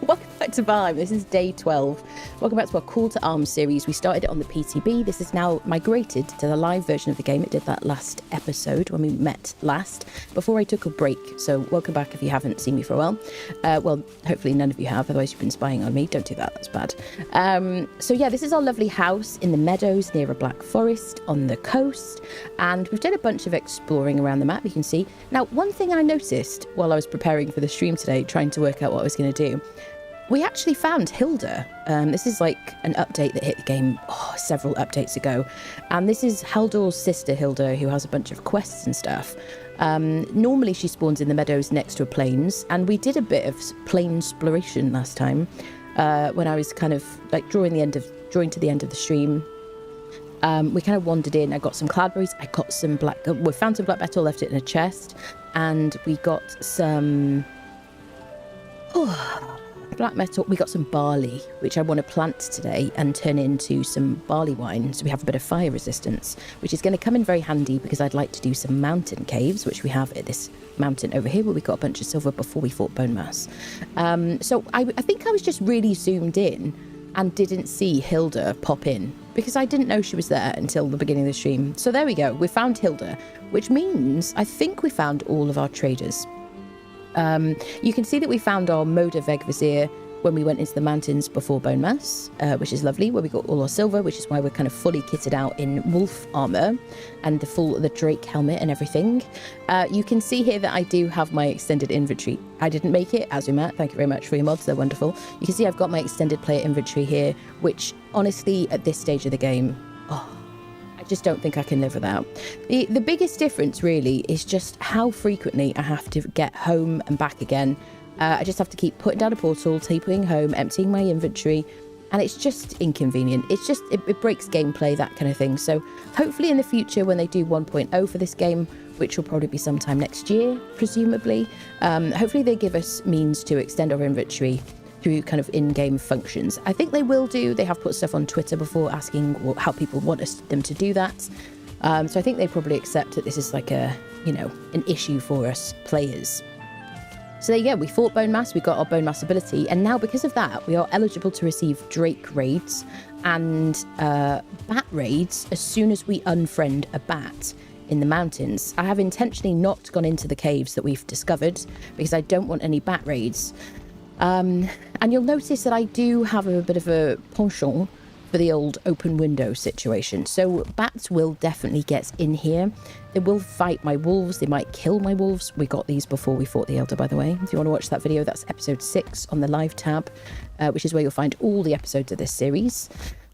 Welcome back to Valheim. This is day 12. Welcome back to our Call to Arms series. We started it on the PTB. This is now migrated to the live version of the game. It did that last episode when we met last, before I took a break. So welcome back if you haven't seen me for a while. Well, hopefully none of you have, otherwise you've been spying on me. Don't do that, that's bad. So yeah, this is our lovely house in the meadows near a black forest on the coast. And we've done a bunch of exploring around the map, you can see. Now, one thing I noticed while I was preparing for the stream today, trying to work out what I was going to do, we actually found Hilda. This is like an update that hit the game several updates ago. And this is Haldor's sister, Hilda, who has a bunch of quests and stuff. Normally she spawns in the meadows next to a plains. And we did a bit of plain exploration last time when I was kind of like drawing to the end of the stream. We kind of wandered in. I got some cloudberries. I got some we found some black metal, left it in a chest. And we got some... black metal. We got some barley, which I want to plant today and turn into some barley wine, so we have a bit of fire resistance, which is going to come in very handy because I'd like to do some mountain caves, which we have at this mountain over here where we got a bunch of silver before we fought bone mass. So I think I was just really zoomed in and didn't see Hilda pop in because I didn't know she was there until the beginning of the stream. So there we go, we found Hilda, which means I think we found all of our traders. You can see that we found our Moda Vegvizier when we went into the mountains before Bone Mass, which is lovely, where we got all our silver, which is why we're kind of fully kitted out in wolf armor and the Drake helmet and everything. You can see here that I do have my extended inventory. I didn't make it, Azumat, thank you very much for your mods, they're wonderful. You can see I've got my extended player inventory here, which honestly at this stage of the game, I just don't think I can live without. The biggest difference really is just how frequently I have to get home and back again. I just have to keep putting down a portal, taking home, emptying my inventory, and it's just inconvenient. It's just, it breaks gameplay, that kind of thing. So hopefully in the future when they do 1.0 for this game, which will probably be sometime next year, presumably, hopefully they give us means to extend our inventory through kind of in-game functions. I think they will do. They have put stuff on Twitter before asking how people want them to do that. So I think they probably accept that this is like an issue for us players. So there you go, we fought Bone Mass, we got our Bone Mass ability, and now because of that, we are eligible to receive Drake raids and bat raids as soon as we unfriend a bat in the mountains. I have intentionally not gone into the caves that we've discovered because I don't want any bat raids. And you'll notice that I do have a bit of a penchant for the old open window situation. So bats will definitely get in here. They will fight my wolves. They might kill my wolves. We got these before we fought the Elder, by the way. If you want to watch that video, that's episode 6 on the live tab, which is where you'll find all the episodes of this series.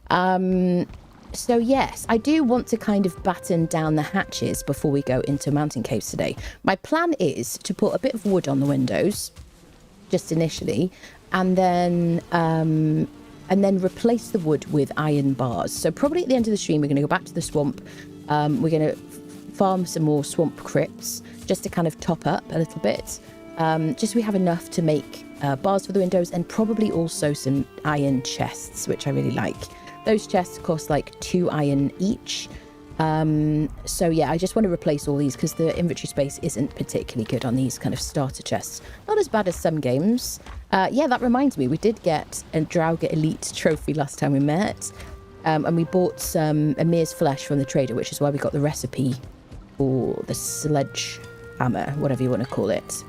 So yes, I do want to kind of batten down the hatches before we go into mountain caves today. My plan is to put a bit of wood on the windows, just initially, and then replace the wood with iron bars. So probably at the end of the stream, we're going to go back to the swamp. We're going to farm some more swamp crypts just to kind of top up a little bit. Just so we have enough to make bars for the windows, and probably also some iron chests, which I really like. Those chests cost like 2 iron each. So yeah, I just want to replace all these because the inventory space isn't particularly good on these kind of starter chests. Not as bad as some games. Yeah, that reminds me, we did get a Draugr Elite trophy last time we met. And we bought some Emir's flesh from the trader, which is why we got the recipe for the sledgehammer, whatever you want to call it.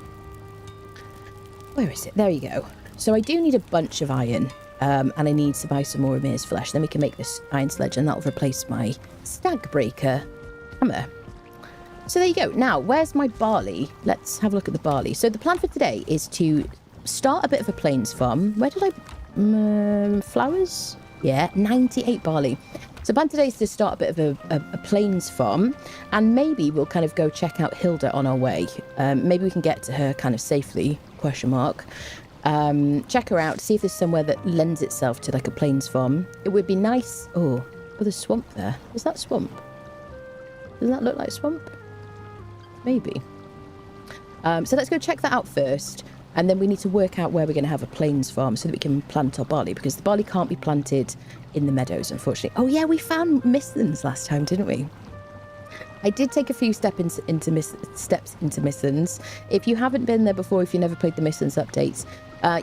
Where is it? There you go. So I do need a bunch of iron. And I need to buy some more Emir's flesh. Then we can make this iron sledge, and that'll replace my stag breaker hammer. So there you go. Now, where's my barley? Let's have a look at the barley. So the plan for today is to start a bit of a plains farm. Where did I... flowers? Yeah, 98 barley. So the plan today is to start a bit of a plains farm, and maybe we'll kind of go check out Hilda on our way. Maybe we can get to her kind of safely, question mark. Check her out, see if there's somewhere that lends itself to like a plains farm. It would be nice. Oh, there's swamp there. Is that swamp? Doesn't that look like swamp? Maybe. So let's go check that out first, and then we need to work out where we're going to have a plains farm so that we can plant our barley, because the barley can't be planted in the meadows, unfortunately. Oh yeah, we found mistlands last time, didn't we? I did take a few steps into mistlands. If you haven't been there before, if you never played the mistlands updates,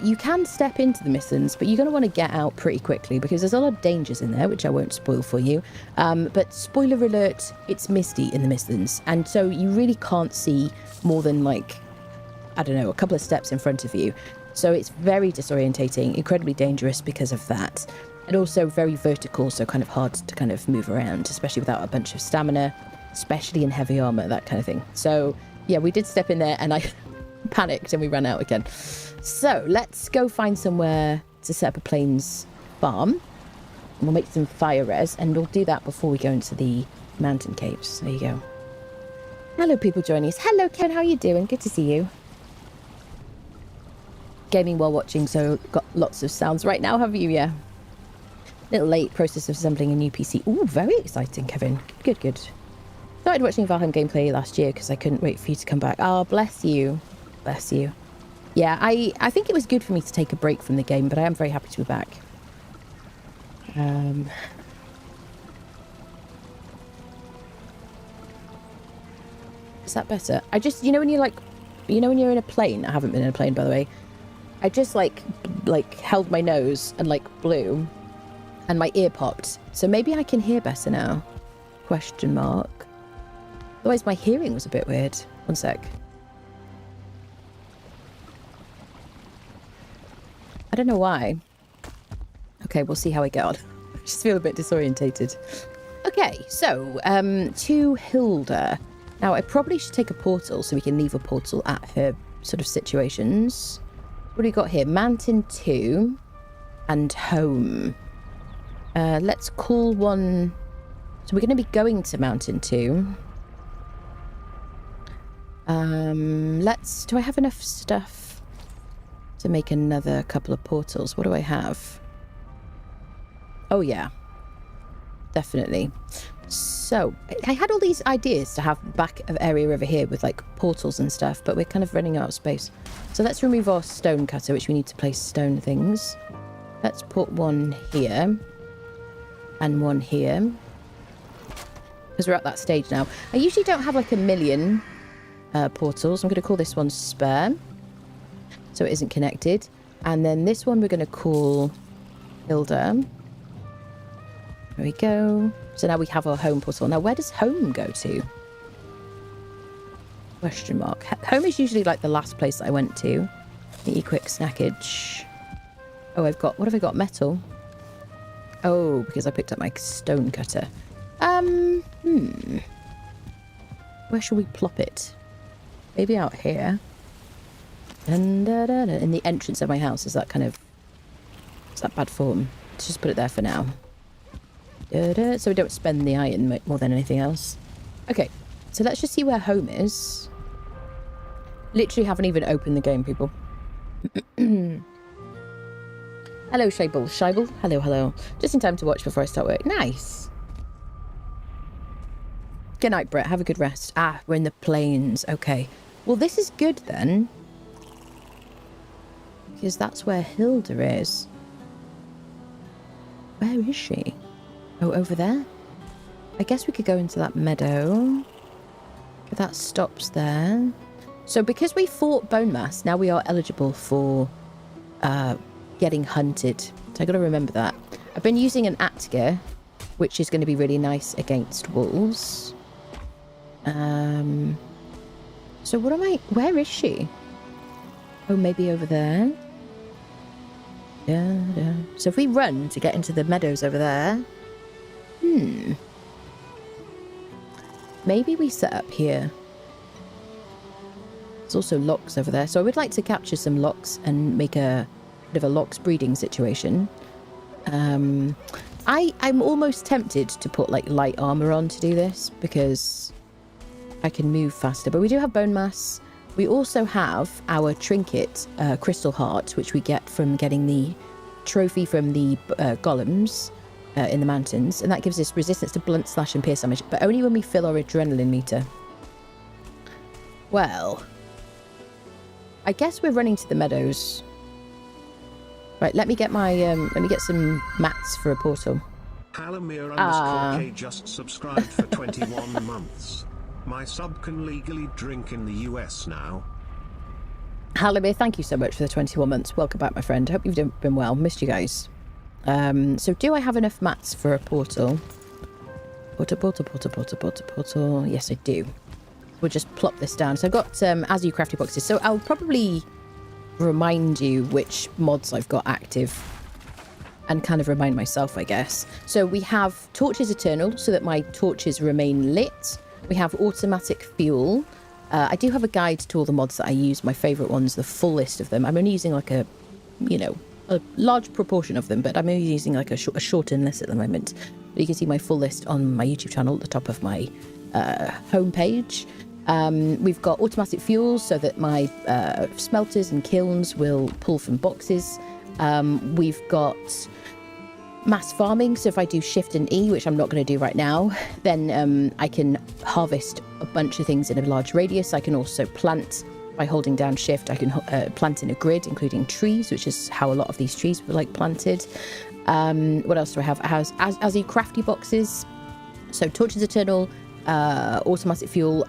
You can step into the Mistlands, but you're going to want to get out pretty quickly because there's a lot of dangers in there, which I won't spoil for you. But spoiler alert, it's misty in the Mistlands. And so you really can't see more than, like, I don't know, a couple of steps in front of you. So it's very disorientating, incredibly dangerous because of that. And also very vertical, so kind of hard to kind of move around, especially without a bunch of stamina, especially in heavy armor, that kind of thing. So, yeah, we did step in there and I panicked and we ran out again. So let's go find somewhere to set up a plains farm. And we'll make some fire res, and we'll do that before we go into the mountain caves. There you go. Hello, people joining us. Hello, Ken. How are you doing? Good to see you. Gaming while watching, so got lots of sounds right now, have you? Yeah. Little late, process of assembling a new PC. Ooh, very exciting, Kevin. Good, good. Started watching Valheim gameplay last year because I couldn't wait for you to come back. Oh, bless you. Bless you. Yeah, I think it was good for me to take a break from the game, but I am very happy to be back. Is that better? I just, you know when you're like, you know when you're in a plane? I haven't been in a plane, by the way. I just like held my nose and like blew, and my ear popped. So maybe I can hear better now? Question mark. Otherwise my hearing was a bit weird. One sec. I don't know why. Okay, we'll see how I get on. I just feel a bit disorientated. Okay, so to Hilda. Now I probably should take a portal so we can leave a portal at her sort of situations. What do we got here? Mountain 2 and home. Let's call one. So we're going to be going to Mountain 2. Do I have enough stuff to make another couple of portals? What do I have? Oh yeah, definitely. So I had all these ideas to have back of area over here with like portals and stuff, but we're kind of running out of space. So let's remove our stone cutter, which we need to place stone things. Let's put one here and one here because we're at that stage now. I usually don't have like a million portals. I'm going to call this one spare so it isn't connected, and then this one we're going to call Hilda. There we go. So now we have our home portal. Now where does home go to? Question mark. Home is usually like the last place that I went to. The quick snackage. Oh, what have I got? Metal. Oh, because I picked up my stone cutter. Where should we plop it? Maybe out here. In the entrance of my house. Is that bad form? Let's just put it there for now. So we don't spend the iron more than anything else. Okay, so let's just see where home is. Literally haven't even opened the game, people. Hello, Shaibel. Shaibel? Hello, hello. Just in time to watch before I start work. Nice. Good night, Brett. Have a good rest. Ah, we're in the plains. Okay. Well, this is good then. Because that's where Hilda is. Where is she? Oh, over there? I guess we could go into that meadow. But that stops there. So because we fought bone mass, now we are eligible for getting hunted. So I got to remember that. I've been using an Atger, which is going to be really nice against wolves. So where is she? Oh, maybe over there? Yeah. So if we run to get into the meadows over there... Maybe we set up here. There's also locks over there. So I would like to capture some locks and make a bit of a locks breeding situation. I'm almost tempted to put like light armor on to do this because I can move faster. But we do have bone mass. We also have our trinket, crystal heart, which we get from getting the trophy from the golems. In the mountains, and that gives us resistance to blunt, slash and pierce damage, but only when we fill our adrenaline meter. Well, I guess we're running to the meadows. Right, let me get some mats for a portal. Halamir_K just subscribed for 21 months. My sub can legally drink in the US now. Halimir, thank you so much for the 21 months. Welcome back, my friend. Hope you've been well. Missed you guys. So do I have enough mats for a portal? Portal. Yes, I do. We'll just plop this down. So I've got Azu crafty boxes. So I'll probably remind you which mods I've got active and kind of remind myself, I guess. So we have torches eternal so that my torches remain lit. We have automatic fuel. I do have a guide to all the mods that I use. My favourite ones, the full list of them. I'm only using like a large proportion of them, but I'm only using like a shortened list at the moment. But you can see my full list on my YouTube channel at the top of my homepage. We've got automatic fuels so that my smelters and kilns will pull from boxes. We've got mass farming, so if I do shift and E, which I'm not going to do right now, then I can harvest a bunch of things in a large radius. I can also plant by holding down shift. I can plant in a grid, including trees, which is how a lot of these trees were like planted. What else do I have? I have Azu crafty boxes, so torches eternal, automatic fuel,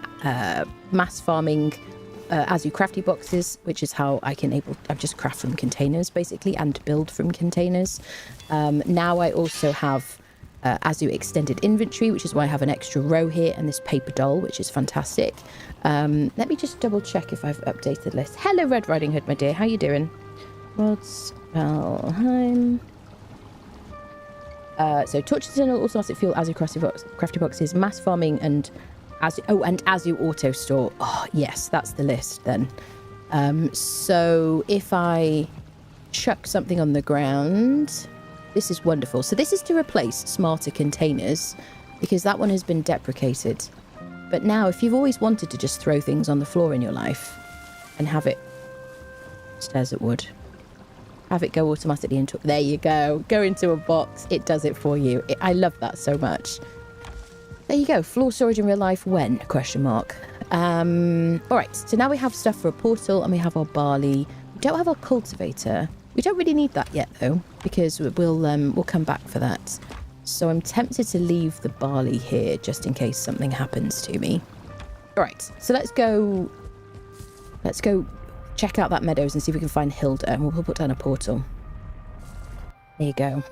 mass farming, Azu crafty boxes, which is how I just craft from containers basically and build from containers. Now I also have Azu extended inventory, which is why I have an extra row here, and this paper doll, which is fantastic. Let me just double check if I've updated list. Hello, Red Riding Hood, my dear. How you doing? What's Valheim? So torches eternal, automatic fuel, Azu crafty boxes, mass farming, and Azu auto store. Oh yes, that's the list then. So if I chuck something on the ground, this is wonderful. So this is to replace smarter containers because that one has been deprecated. But now if you've always wanted to just throw things on the floor in your life and have it stairs at wood, have it go automatically into, there you go into a box, it does it for you. I love that so much. There you go. Floor storage in real life when? Question mark. All right. So now we have stuff for a portal and we have our barley. We don't have our cultivator. We don't really need that yet though, because we'll come back for that. So I'm tempted to leave the barley here just in case something happens to me. All right. So let's go check out that meadows and see if we can find Hilda, and we'll put down a portal. There you go.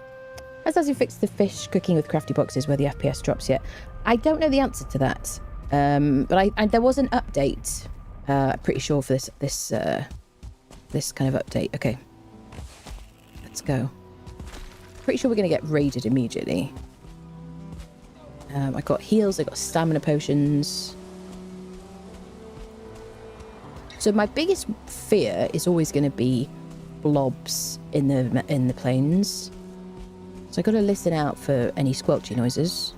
As you fix the fish cooking with crafty boxes where the FPS drops yet? I don't know the answer to that. But there was an update, pretty sure, for this kind of update. Okay. Let's go. Pretty sure we're going to get raided immediately. I got heals, I got stamina potions. So my biggest fear is always going to be blobs in the plains. So I got to listen out for any squelchy noises.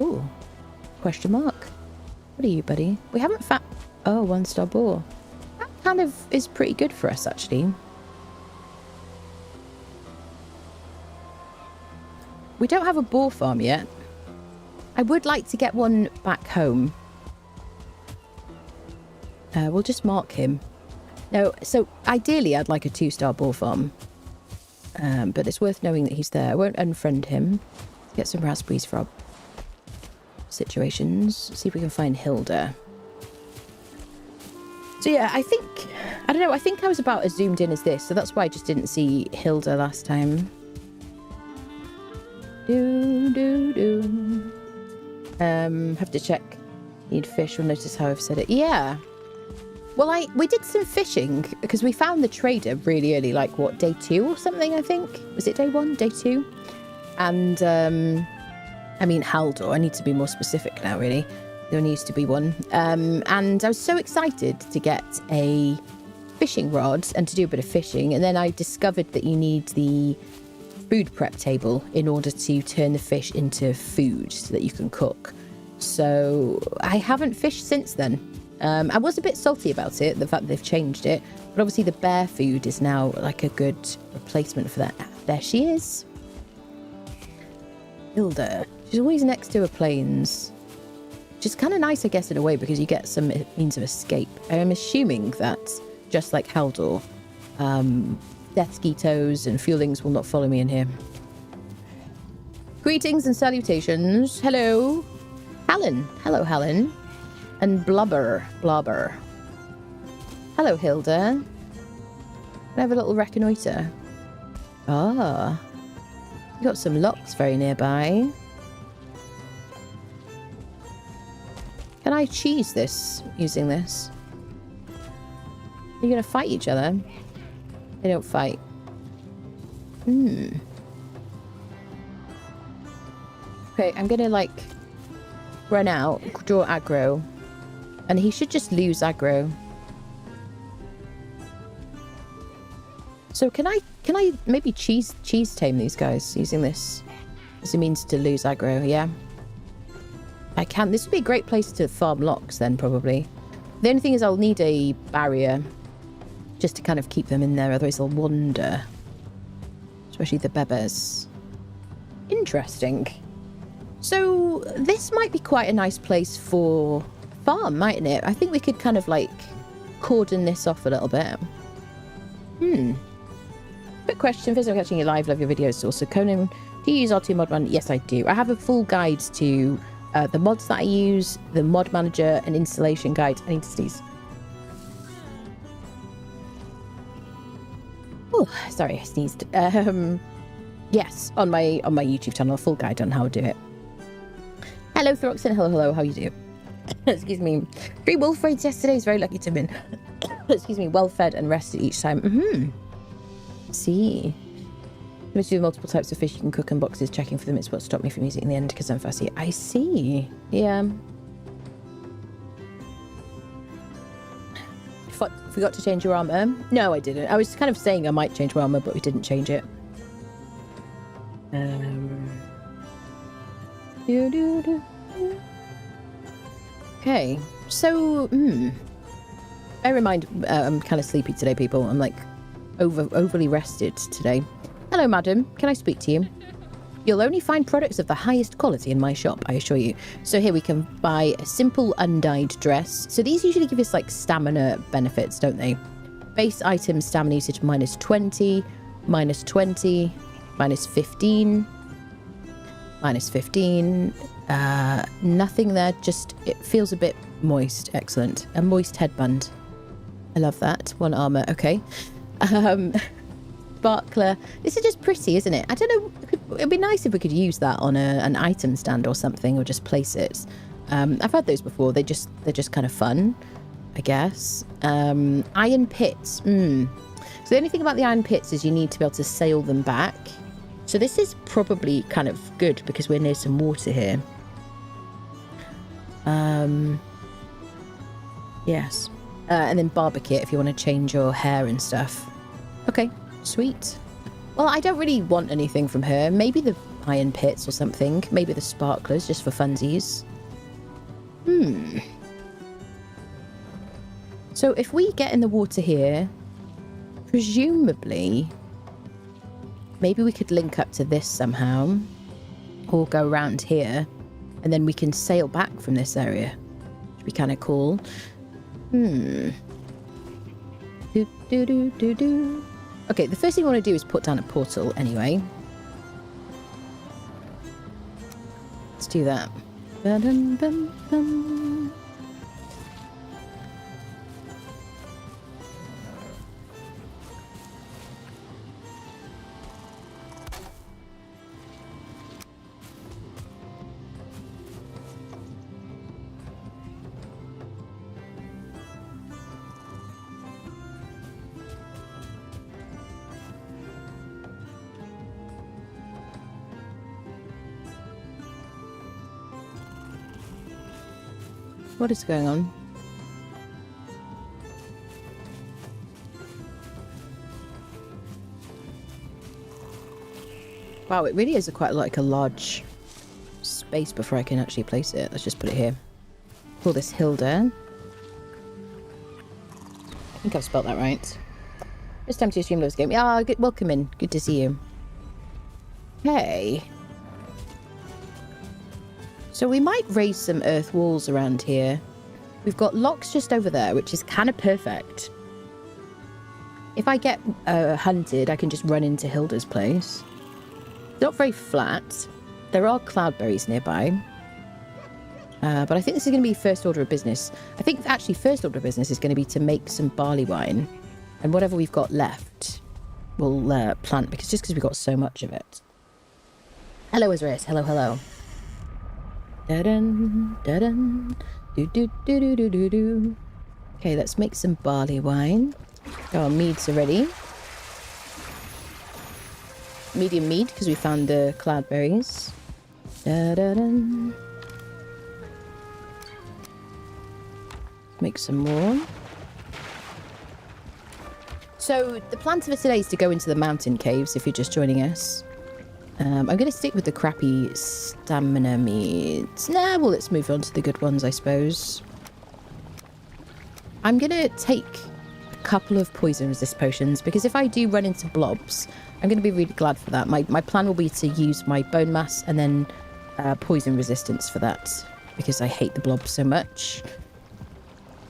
Ooh, question mark. What are you, buddy? We haven't found... Oh, 1-star boar. That kind of is pretty good for us, actually. We don't have a boar farm yet. I would like to get one back home. We'll just mark him. No, so ideally I'd like a 2-star boar farm. But it's worth knowing that he's there. I won't unfriend him. Let's get some raspberries for our situations. See if we can find Hilda. So yeah, I don't know, I think I was about as zoomed in as this, so that's why I just didn't see Hilda last time. Have to check. Need fish, or notice how I've said it. Yeah. Well, we did some fishing because we found the trader really early, like what, day 2 or something, I think? Was it day 1, day 2? And, I mean, Haldor, I need to be more specific now, really. There needs to be one. And I was so excited to get a fishing rod and to do a bit of fishing. And then I discovered that you need the food prep table in order to turn the fish into food so that you can cook. So I haven't fished since then. I was a bit salty about it, the fact that they've changed it, but obviously the bear food is now like a good replacement for that. There she is. Hilda. She's always next to her planes, which is kind of nice, I guess, in a way, because you get some means of escape. I'm assuming that, just like Haldor, death skeetos and fuelings will not follow me in here. Greetings and salutations. Hello. Helen. Hello, Helen. And Blubber. Hello, Hilda. Can I have a little reconnoiter? Ah. We've got some locks very nearby. Can I cheese this using this? Are you going to fight each other? They don't fight. Okay, I'm going to, like, run out, draw aggro. And he should just lose aggro. So can I maybe cheese tame these guys using this as a means to lose aggro? Yeah. I can. This would be a great place to farm locks then, probably. The only thing is I'll need a barrier just to kind of keep them in there, otherwise they'll wander. Especially the bebes. Interesting. So this might be quite a nice place for farm, mightn't it? I think we could kind of like cordon this off a little bit. Quick question. First, I'm catching you live. Love your videos. Also, Conan, do you use R2 Mod Man? Yes, I do. I have a full guide to the mods that I use, the mod manager, and installation guide. I need to sneeze. Oh, sorry, I sneezed. Yes, on my YouTube channel, a full guide on how to do it. Hello, Throxon. Hello. How you do? Excuse me. 3 wolf raids yesterday. Is very lucky to have been. Excuse me. Well fed and rested each time. See. You must do multiple types of fish you can cook in boxes. Checking for them is what stopped me from using it in the end because I'm fussy. I see. Yeah. Forgot to change your armor? No, I didn't. I was kind of saying I might change my armor, but we didn't change it. Okay. So, bear in mind, I'm kind of sleepy today, people. I'm like overly rested today. Hello, madam. Can I speak to you? You'll only find products of the highest quality in my shop, I assure you. So here we can buy a simple undyed dress. So these usually give us like stamina benefits, don't they? Base item stamina usage -20, -20, -15, -15. Nothing there, just it feels a bit moist. Excellent. A moist headband. I love that. 1 armor. Okay. Sparkler. This is just pretty, isn't it? I don't know. It'd be nice if we could use that on an item stand or something, or just place it. I've had those before. They're just kind of fun, I guess. Iron pits. So the only thing about the iron pits is you need to be able to sail them back. So this is probably kind of good because we're near some water here. Yes. And then barbecue if you want to change your hair and stuff. Okay, sweet. Well, I don't really want anything from her. Maybe the iron pits or something. Maybe the sparklers, just for funsies. So if we get in the water here, presumably, maybe we could link up to this somehow. Or go around here. And then we can sail back from this area. Which would be kind of cool. Okay, the first thing I want to do is put down a portal anyway. Let's do that. What is going on? Wow, it really is quite like a large space before I can actually place it. Let's just put it here. Call this Hilda. I think I've spelt that right. First time to stream this game. Yeah, welcome in. Good to see you. Okay. So we might raise some earth walls around here. We've got locks just over there, which is kind of perfect. If I get hunted, I can just run into Hilda's place. It's not very flat. There are cloudberries nearby. But I think this is going to be first order of business. I think actually first order of business is going to be to make some barley wine. And whatever we've got left, we'll plant, because we've got so much of it. Hello, Azraeus. Hello, hello. Da-dun, da-dun, do-do-do-do-do-do. Okay, let's make some barley wine. Our meads are ready. Medium mead, because we found the cloudberries. Da-da-dun. Make some more. So the plan for today is to go into the mountain caves, if you're just joining us. I'm going to stick with the crappy stamina meads. Nah, well, let's move on to the good ones, I suppose. I'm going to take a couple of poison resist potions, because if I do run into blobs, I'm going to be really glad for that. My plan will be to use my bone mass and then poison resistance for that, because I hate the blobs so much.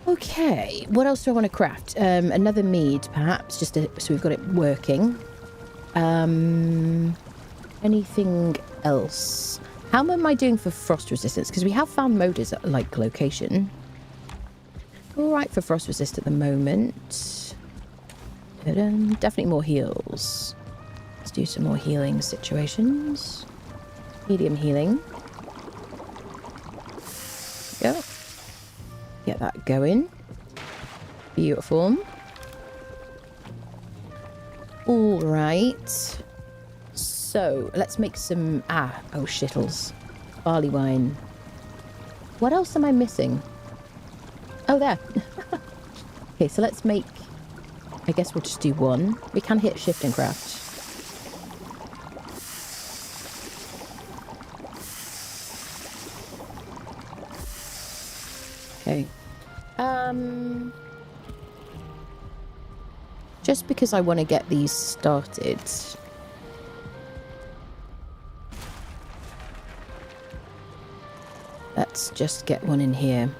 Okay, what else do I want to craft? Another mead, perhaps, so we've got it working. Anything else? How am I doing for frost resistance? Because we have found moders at like location. All right for frost resist at the moment. Definitely more heals. Let's do some more healing situations. Medium healing. Go. Get that going. Beautiful. All right. So let's make some oh shittles, barley wine. What else am I missing? Oh, there. Okay, so let's make, I guess we'll just do one. We can hit shift and craft. Okay. Just because I want to get these started. Let's just get one in here.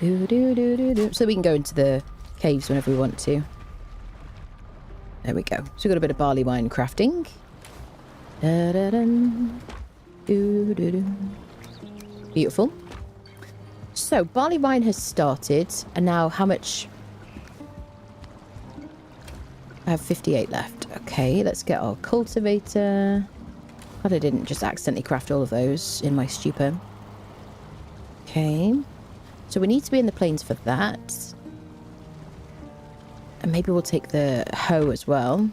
So we can go into the caves whenever we want to. There we go. So we've got a bit of barley wine crafting. Beautiful. So barley wine has started, and now how much? I have 58 left. Okay, let's get our cultivator. Glad I didn't just accidentally craft all of those in my stupor. Okay. So we need to be in the plains for that. And maybe we'll take the hoe as well.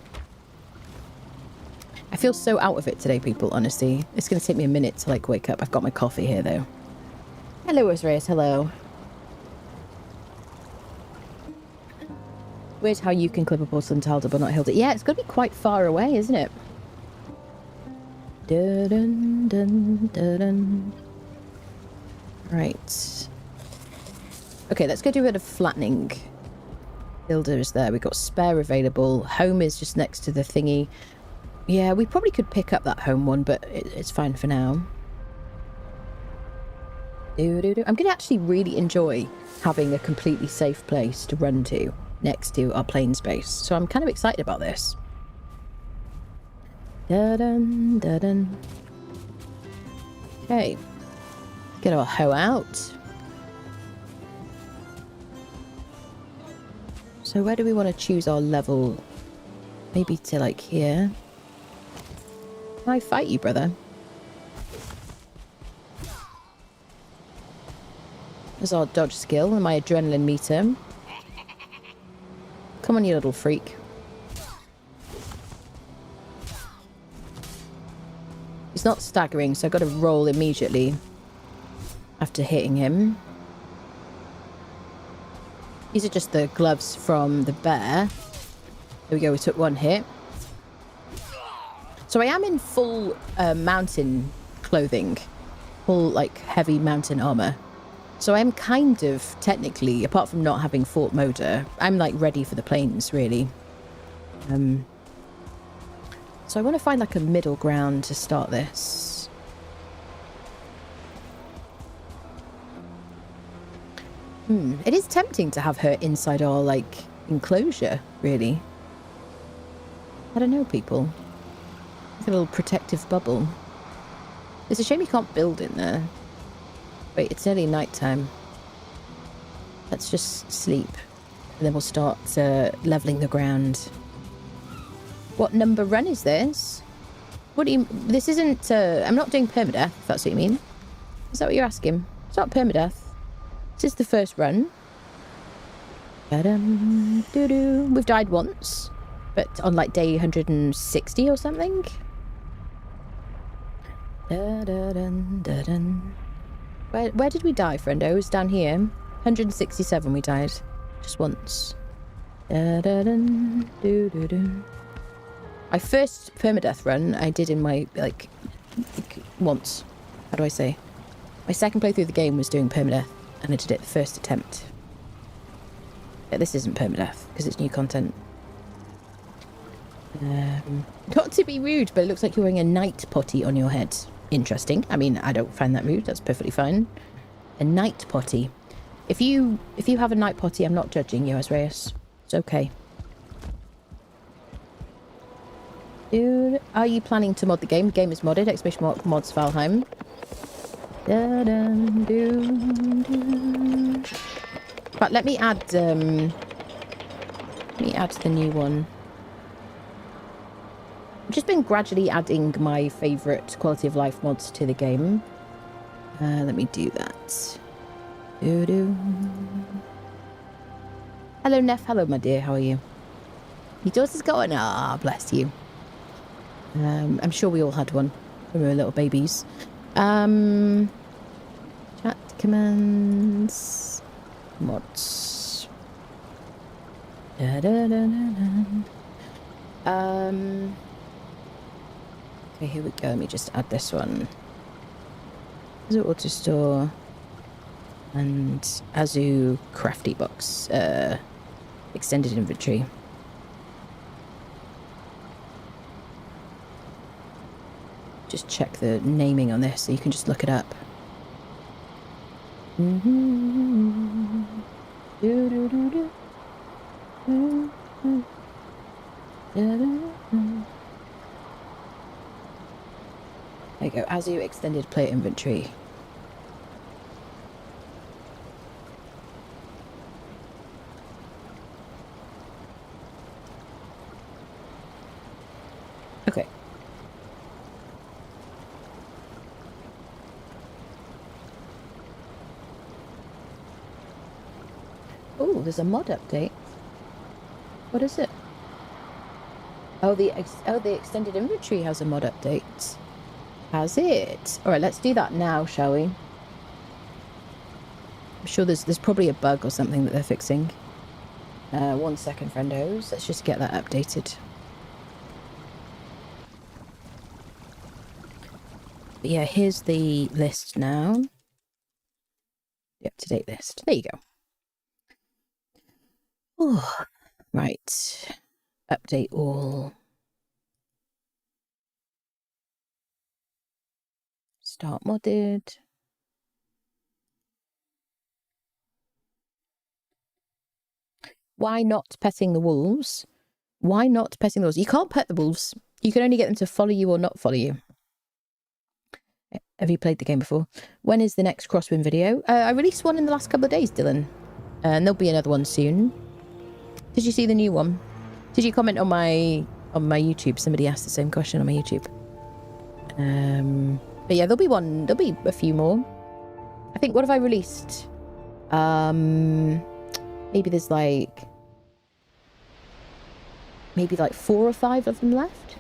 I feel so out of it today, people, honestly. It's going to take me a minute to, like, wake up. I've got my coffee here, though. Hello, Azraeus. Hello. Weird how you can clip a porcelain Hilda, but not Hilda. Yeah, it's going to be quite far away, isn't it? Dun, dun, dun, dun. Right. Okay, let's go do a bit of flattening. Hilda is there. We've got spare available. Home is just next to the thingy. Yeah, we probably could pick up that home one, but it's fine for now. I'm going to actually really enjoy having a completely safe place to run to next to our plains base. So I'm kind of excited about this. Da-dun, da-dun. Okay. Get our hoe out. So where do we want to choose our level? Maybe to like here. Can I fight you, brother? There's our dodge skill and my adrenaline meter. Come on, you little freak. He's not staggering, so I've got to roll immediately after hitting him. These are just the gloves from the bear. There we go, we took one hit. So I am in full mountain clothing. Full, like, heavy mountain armor. So I am kind of, technically, apart from not having fought Moda, I'm, like, ready for the plains, really. So I want to find, like, a middle ground to start this. It is tempting to have her inside our, like, enclosure, really. I don't know, people. Like a little protective bubble. It's a shame you can't build in there. Wait, it's nearly night time. Let's just sleep. And then we'll start leveling the ground. What number run is this? What do you... This isn't... I'm not doing permadeath, if that's what you mean. Is that what you're asking? It's not permadeath. This is the first run. We've died once. But on like day 160 or something. Where did we die, friendo? It was down here. 167 we died. Just once. My first permadeath run I did in my, like once. How do I say? My second playthrough of the game was doing permadeath, and I did it the first attempt. Yeah, this isn't permadeath, because it's new content. Not to be rude, but it looks like you're wearing a night potty on your head. Interesting. I mean, I don't find that rude. That's perfectly fine. A night potty. If you have a night potty, I'm not judging you, Azraeus. It's okay. Dude, are you planning to mod the game? The game is modded. Exclamation mark mods Valheim. But let me add the new one. I've just been gradually adding my favourite quality of life mods to the game. Let me do that. Hello, Neff. Hello, my dear. How are you? Your daughter's going. Ah, bless you. I'm sure we all had one when we were little babies. Chat commands. Mods. Okay, here we go. Let me just add this one. Azu auto store and Azu crafty box. Extended inventory. Just check the naming on this so you can just look it up. There you go, Azu extended player inventory. Okay. Oh, there's a mod update. What is it? Oh, the extended inventory has a mod update. Has it? All right, let's do that now, shall we? I'm sure there's probably a bug or something that they're fixing. 1 second, friendos. Let's just get that updated. But yeah, here's the list now. The up-to-date list. There you go. Oh, right. Update all. Start modded. Why not petting the wolves? Why not petting the wolves? You can't pet the wolves. You can only get them to follow you or not follow you. Have you played the game before? When is the next Crosswind video? I released one in the last couple of days, Dylan. And there'll be another one soon. Did you see the new one? Did you comment on my YouTube? Somebody asked the same question on my YouTube. But yeah, there'll be one. There'll be a few more. I think, what have I released? Maybe there's like 4 or 5 of them left.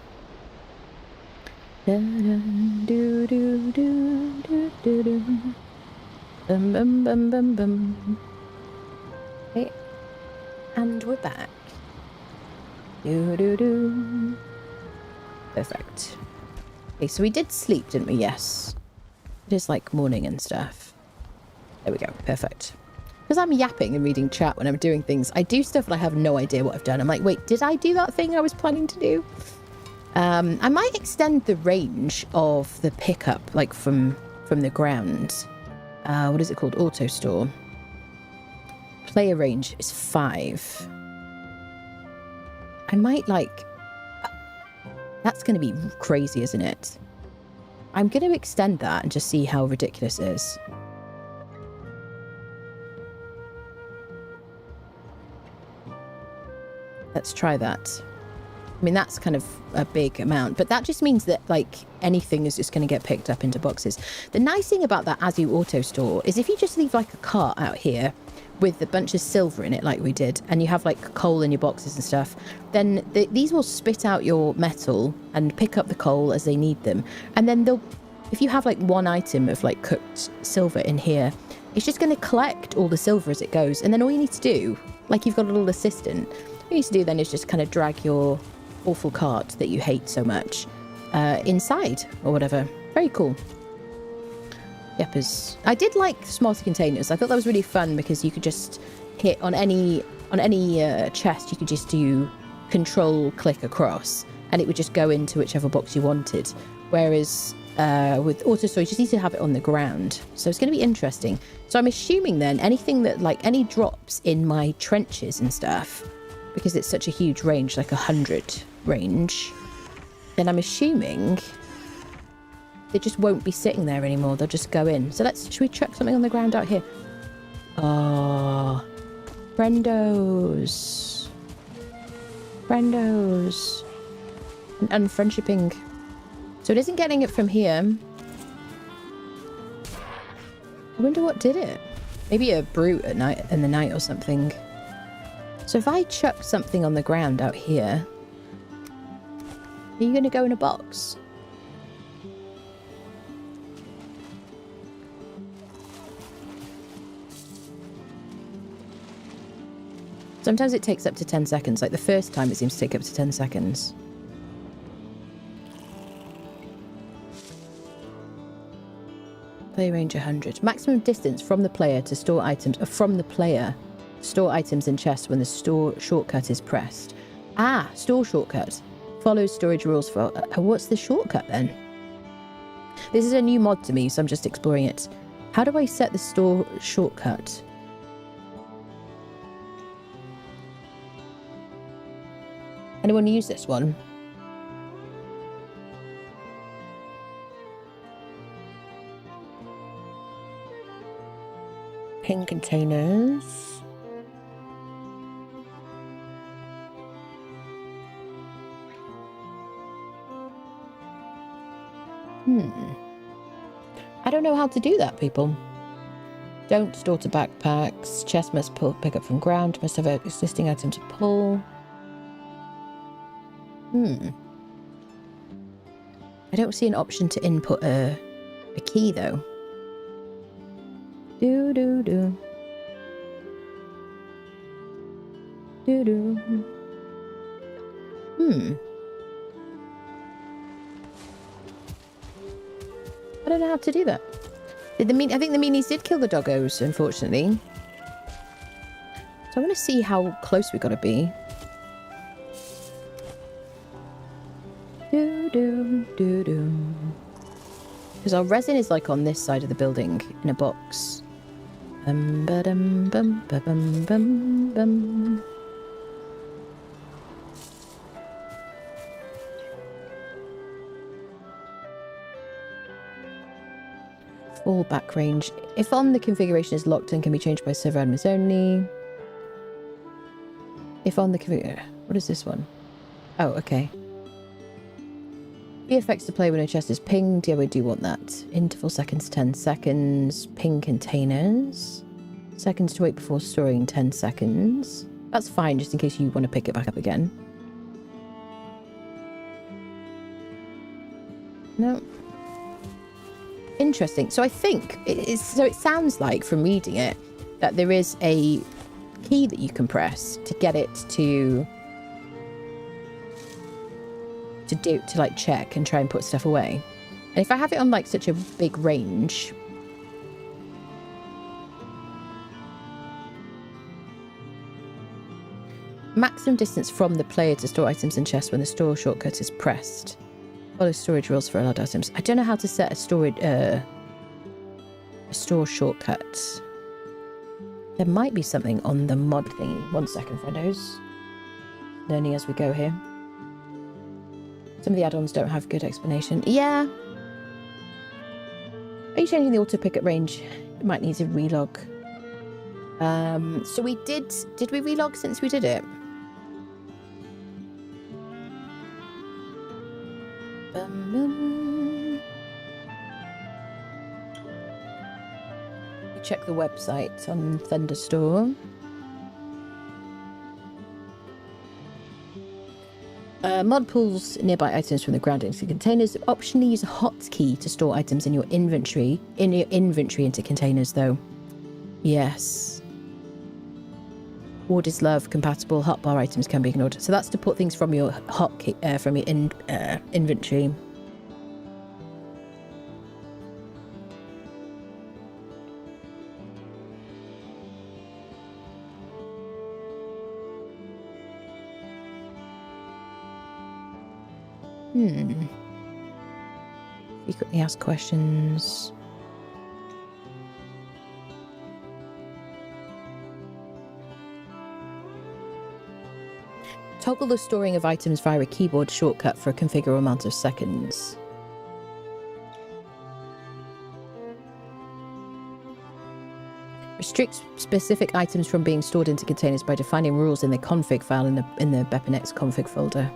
Okay. And we're back. Perfect. Okay, so we did sleep, didn't we? Yes. It is like morning and stuff. There we go. Perfect. Because I'm yapping and reading chat when I'm doing things, I do stuff and I have no idea what I've done. I'm like, wait, did I do that thing I was planning to do? I might extend the range of the pickup, like from the ground. What is it called? Auto store. Player range is 5. I might like... That's going to be crazy, isn't it? I'm going to extend that and just see how ridiculous it is. Let's try that. I mean, that's kind of a big amount, but that just means that, like, anything is just going to get picked up into boxes. The nice thing about that as you auto-store is if you just leave, like, a cart out here with a bunch of silver in it, like we did, and you have, like, coal in your boxes and stuff, then these will spit out your metal and pick up the coal as they need them. And then they'll, if you have, like, one item of, like, cooked silver in here, it's just going to collect all the silver as it goes. And then all you need to do, like, you've got a little assistant, all you need to do then is just kind of drag your awful cart that you hate so much inside or whatever. Very cool. Yepers. I did like smarter containers. I thought that was really fun because you could just hit on any chest. You could just do control click across and it would just go into whichever box you wanted. Whereas with auto store, you just need to have it on the ground. So it's going to be interesting. So I'm assuming then anything that, like, any drops in my trenches and stuff, because it's such a huge range, like 100 range, then I'm assuming they just won't be sitting there anymore. They'll just go in. So should we chuck something on the ground out here? Oh, friendos. Friendos. And unfriendshipping. So it isn't getting it from here. I wonder what did it. Maybe a brute at night, in the night or something. So if I chuck something on the ground out here, are you going to go in a box? Sometimes it takes up to 10 seconds. Like the first time it seems to take up to 10 seconds. Play range 100. Maximum distance from the player to store items. From the player. Store items in chests when the store shortcut is pressed. Ah, store shortcut. Follows storage rules for... what's the shortcut then? This is a new mod to me, so I'm just exploring it. How do I set the store shortcut? Anyone use this one? Ping containers. I don't know how to do that, people. Don't store to backpacks. Chest must pick up from ground. Must have an existing item to pull. I don't see an option to input a key, though. Do. I don't know how to do that. I think the meanies did kill the doggos, unfortunately. So I want to see how close we got to be. Do. Because our resin is like on this side of the building in a box. Full back range. If on, the configuration is locked and can be changed by server admins only. If on the configuration... What is this one? Oh, okay. VFX to play when a chest is pinged. Yeah, we do want that. Interval seconds, 10 seconds. Ping containers. Seconds to wait before storing, 10 seconds. That's fine, just in case you want to pick it back up again. No. Interesting. So I think it sounds like from reading it that there is a key that you can press to get it to like check and try and put stuff away. And if I have it on like such a big range, maximum distance from the player to store items in chests when the store shortcut is pressed. Follow storage rules for allowed items. I don't know how to set a store shortcut. There might be something on the mod thingy. 1 second, friendos. Learning as we go here. Some of the add-ons don't have good explanation. Yeah. Are you changing the auto pickup range? It might need to relog. So we did we relog since we did it? bum. Check the website on Thunderstorm. Mod pulls nearby items from the ground into containers. Optionally use a hotkey to store items in your inventory into containers, though. Yes. Ward is love compatible. Hotbar items can be ignored. So that's to put things from your hotkey from your inventory. Frequently asked questions. Toggle the storing of items via a keyboard shortcut for a configurable amount of seconds. Restricts specific items from being stored into containers by defining rules in the config file in the BepInEx config folder.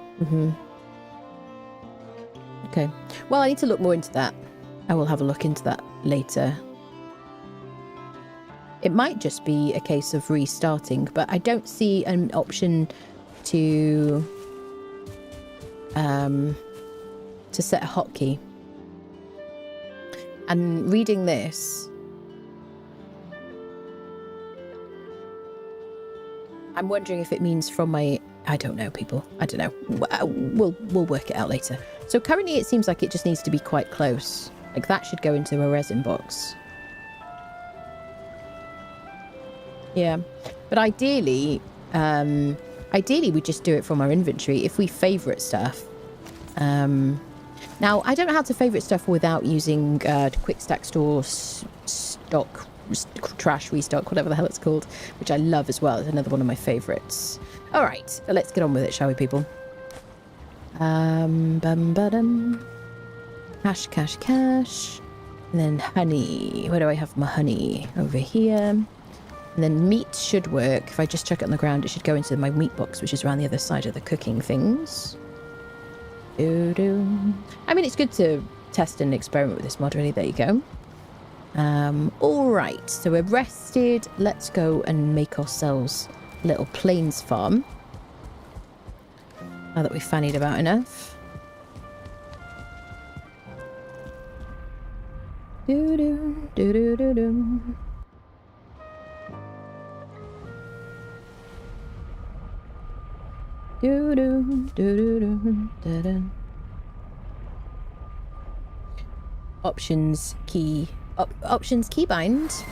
Okay. Well, I need to look more into that. I will have a look into that later. It might just be a case of restarting, but I don't see an option to set a hotkey. And reading this, I'm wondering if it means from my... I don't know, people. I don't know. We'll work it out later. So currently it seems like it just needs to be quite close. Like that should go into a resin box. Yeah. But ideally we just do it from our inventory if we favourite stuff. Now, I don't know how to favourite stuff without using quick stack store, stock, trash restock, whatever the hell it's called, which I love as well. It's another one of my favourites. All right, so let's get on with it, shall we, people? Cash, cash, cash. And then honey. Where do I have my honey? Over here. And then meat should work. If I just chuck it on the ground, it should go into my meat box, which is around the other side of the cooking things. I mean, it's good to test and experiment with this mod, really. There you go. All right, so we're rested. Let's go and make ourselves a little plains farm. Now that we've fannied about enough. Options key. Options keybind.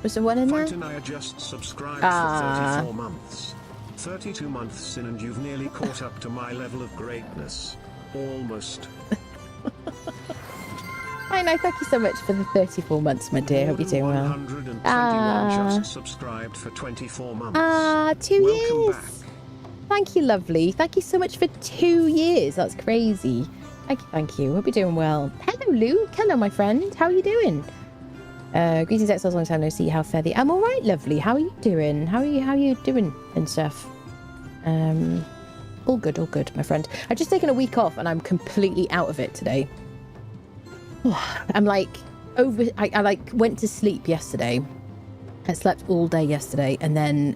Was there one in there? I just subscribed for 34 months. 32 months in and you've nearly caught up to my level of greatness. Almost. I know, thank you so much for the 34 months, my dear. Hope you're doing well. 121 just subscribed for 24 months. 2 Welcome years. Back. Thank you, lovely. Thank you so much for 2 years. That's crazy. Thank you. Hope you're doing well. Hello, Luke. Hello, my friend. How are you doing? Greetings, Exiles. Long time no see. How fare thee? I'm all right, lovely. How are you doing? How are you doing and stuff? All good, my friend. I've just taken a week off and I'm completely out of it today. I'm like I like went to sleep yesterday. I slept all day yesterday and then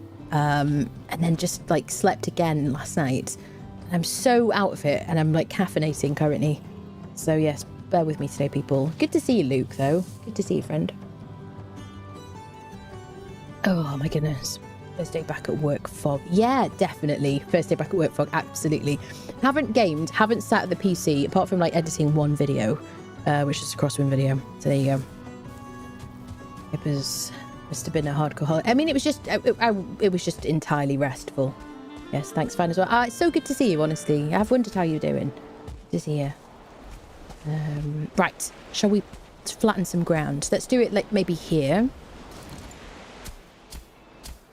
just like slept again last night. I'm so out of it and I'm like caffeinating currently. So yes, bear with me today, people. Good to see you, Luke, though. Good to see you, friend. Oh my goodness. First day back at work fog. Yeah, definitely. First day back at work fog. Absolutely. Haven't gamed, haven't sat at the PC, apart from like editing one video, which is a crosswind video. So there you go. It must have been a hardcore holiday. I mean, it was just entirely restful. Yes, thanks, fine as well. It's so good to see you, honestly. I've wondered how you're doing. Good to see you. Right, shall we flatten some ground? Let's do it like maybe here.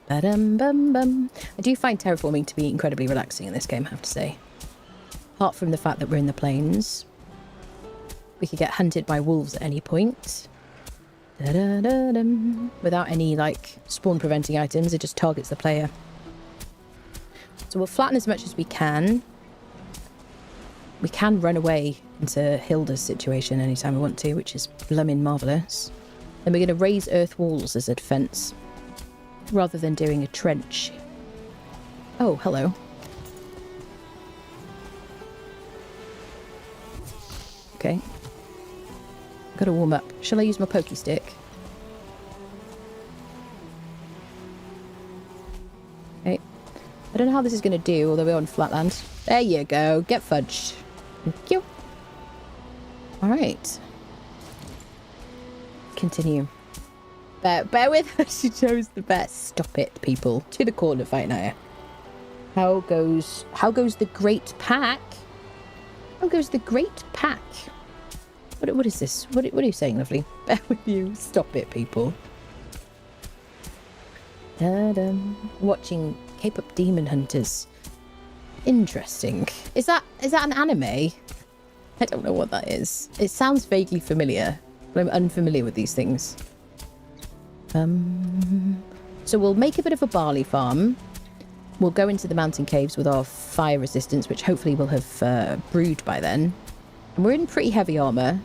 Ba-dum-bum-bum. I do find terraforming to be incredibly relaxing in this game, I have to say. Apart from the fact that we're in the plains. We could get hunted by wolves at any point. Da-da-da-dum. Without any, like, spawn-preventing items, it just targets the player. So we'll flatten as much as we can. we can run away into Hilda's situation anytime we want to, which is blooming marvellous. Then we're going to raise earth walls as a defence, rather than doing a trench. Oh, hello. Okay. Gotta warm up. Shall I use my pokey stick? Okay. I don't know how this is going to do, although we're on flatland. There you go. Get fudged. Thank you. Alright. Continue. Bear with her. She chose the best. Stop it, people. To the corner fight now. How goes the great pack? How goes the great pack? What is this? What are you saying, lovely? Bear with you. Stop it, people. Watching K-pop Demon Hunters. Interesting. Is that an anime? I don't know what that is. It sounds vaguely familiar, but I'm unfamiliar with these things. So we'll make a bit of a barley farm. We'll go into the mountain caves with our fire resistance, which hopefully will have brewed by then. And we're in pretty heavy armor.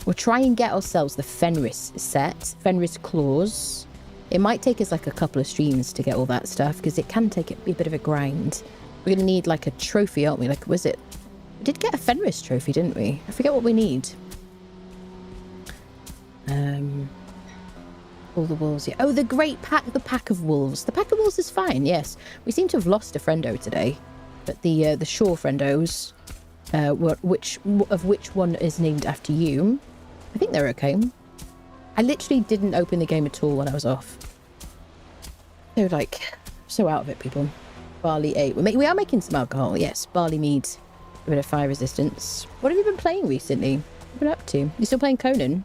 We'll try and get ourselves the Fenris set, Fenris claws. It might take us like a couple of streams to get all that stuff, because it can take be a bit of a grind. We're going to need like a trophy, aren't we? Like, was it? We did get a Fenris trophy, didn't we? I forget what we need. All the wolves, yeah. Oh, the great pack, the pack of wolves. The pack of wolves is fine, yes. We seem to have lost a friendo today. But the shore friendos, which one is named after you? I think they're okay. I literally didn't open the game at all when I was off. They're like, so out of it, people. Barley 8. We are making some alcohol, yes. Barley mead. A bit of fire resistance. What have you been playing recently? What have you been up to? You still playing Conan?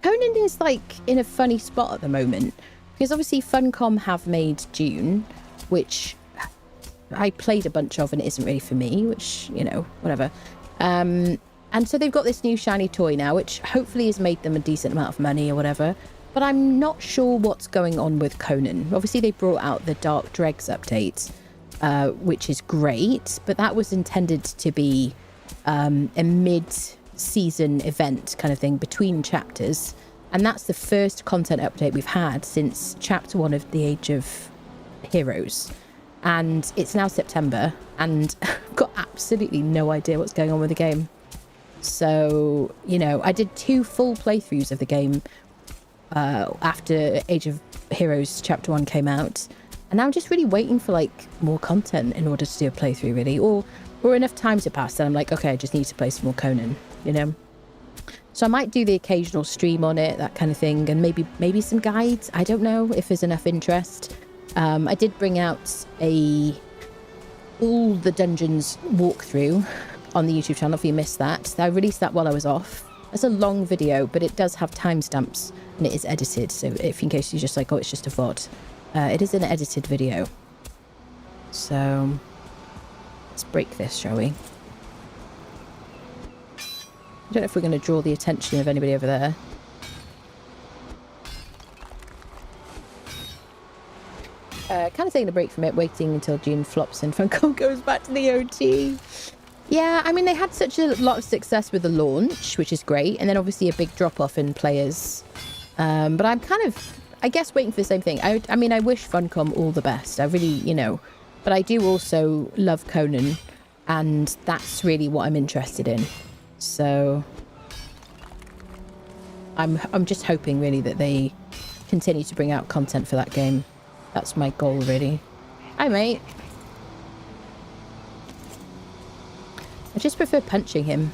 Conan is like in a funny spot at the moment, because obviously Funcom have made June, which I played a bunch of and it isn't really for me, which, you know, whatever. And so they've got this new shiny toy now, which hopefully has made them a decent amount of money or whatever. But I'm not sure what's going on with Conan. Obviously they brought out the Dark Dregs update, which is great, but that was intended to be a mid-season event kind of thing between chapters, and that's the first content update we've had since chapter 1 of the Age of Heroes, and it's now September and I've got absolutely no idea what's going on with the game. So, you know, I did 2 full playthroughs of the game after Age of Heroes chapter 1 came out, and now I'm just really waiting for like more content in order to do a playthrough, really, or enough time to pass that I'm like, okay, I just need to play some more Conan, you know. So I might do the occasional stream on it, that kind of thing, and maybe some guides. I don't know if there's enough interest. I did bring out all the dungeons walkthrough on the YouTube channel if you missed that. I released that while I was off. It's a long video, but it does have timestamps and it is edited, so if in case you're just like, oh, it's just a VOD, it is an edited video. So let's break this, shall we? I don't know if we're going to draw the attention of anybody over there. Kind of taking a break from it, waiting until June flops and Funcom goes back to the OT. Yeah, I mean, they had such a lot of success with the launch, which is great, and then obviously a big drop-off in players. But I'm kind of, I guess, waiting for the same thing. I mean, I wish Funcom all the best. I really, you know, but I do also love Conan, and that's really what I'm interested in. So I'm just hoping really that they continue to bring out content for that game. That's my goal, really. Hi, mate. I just prefer punching him.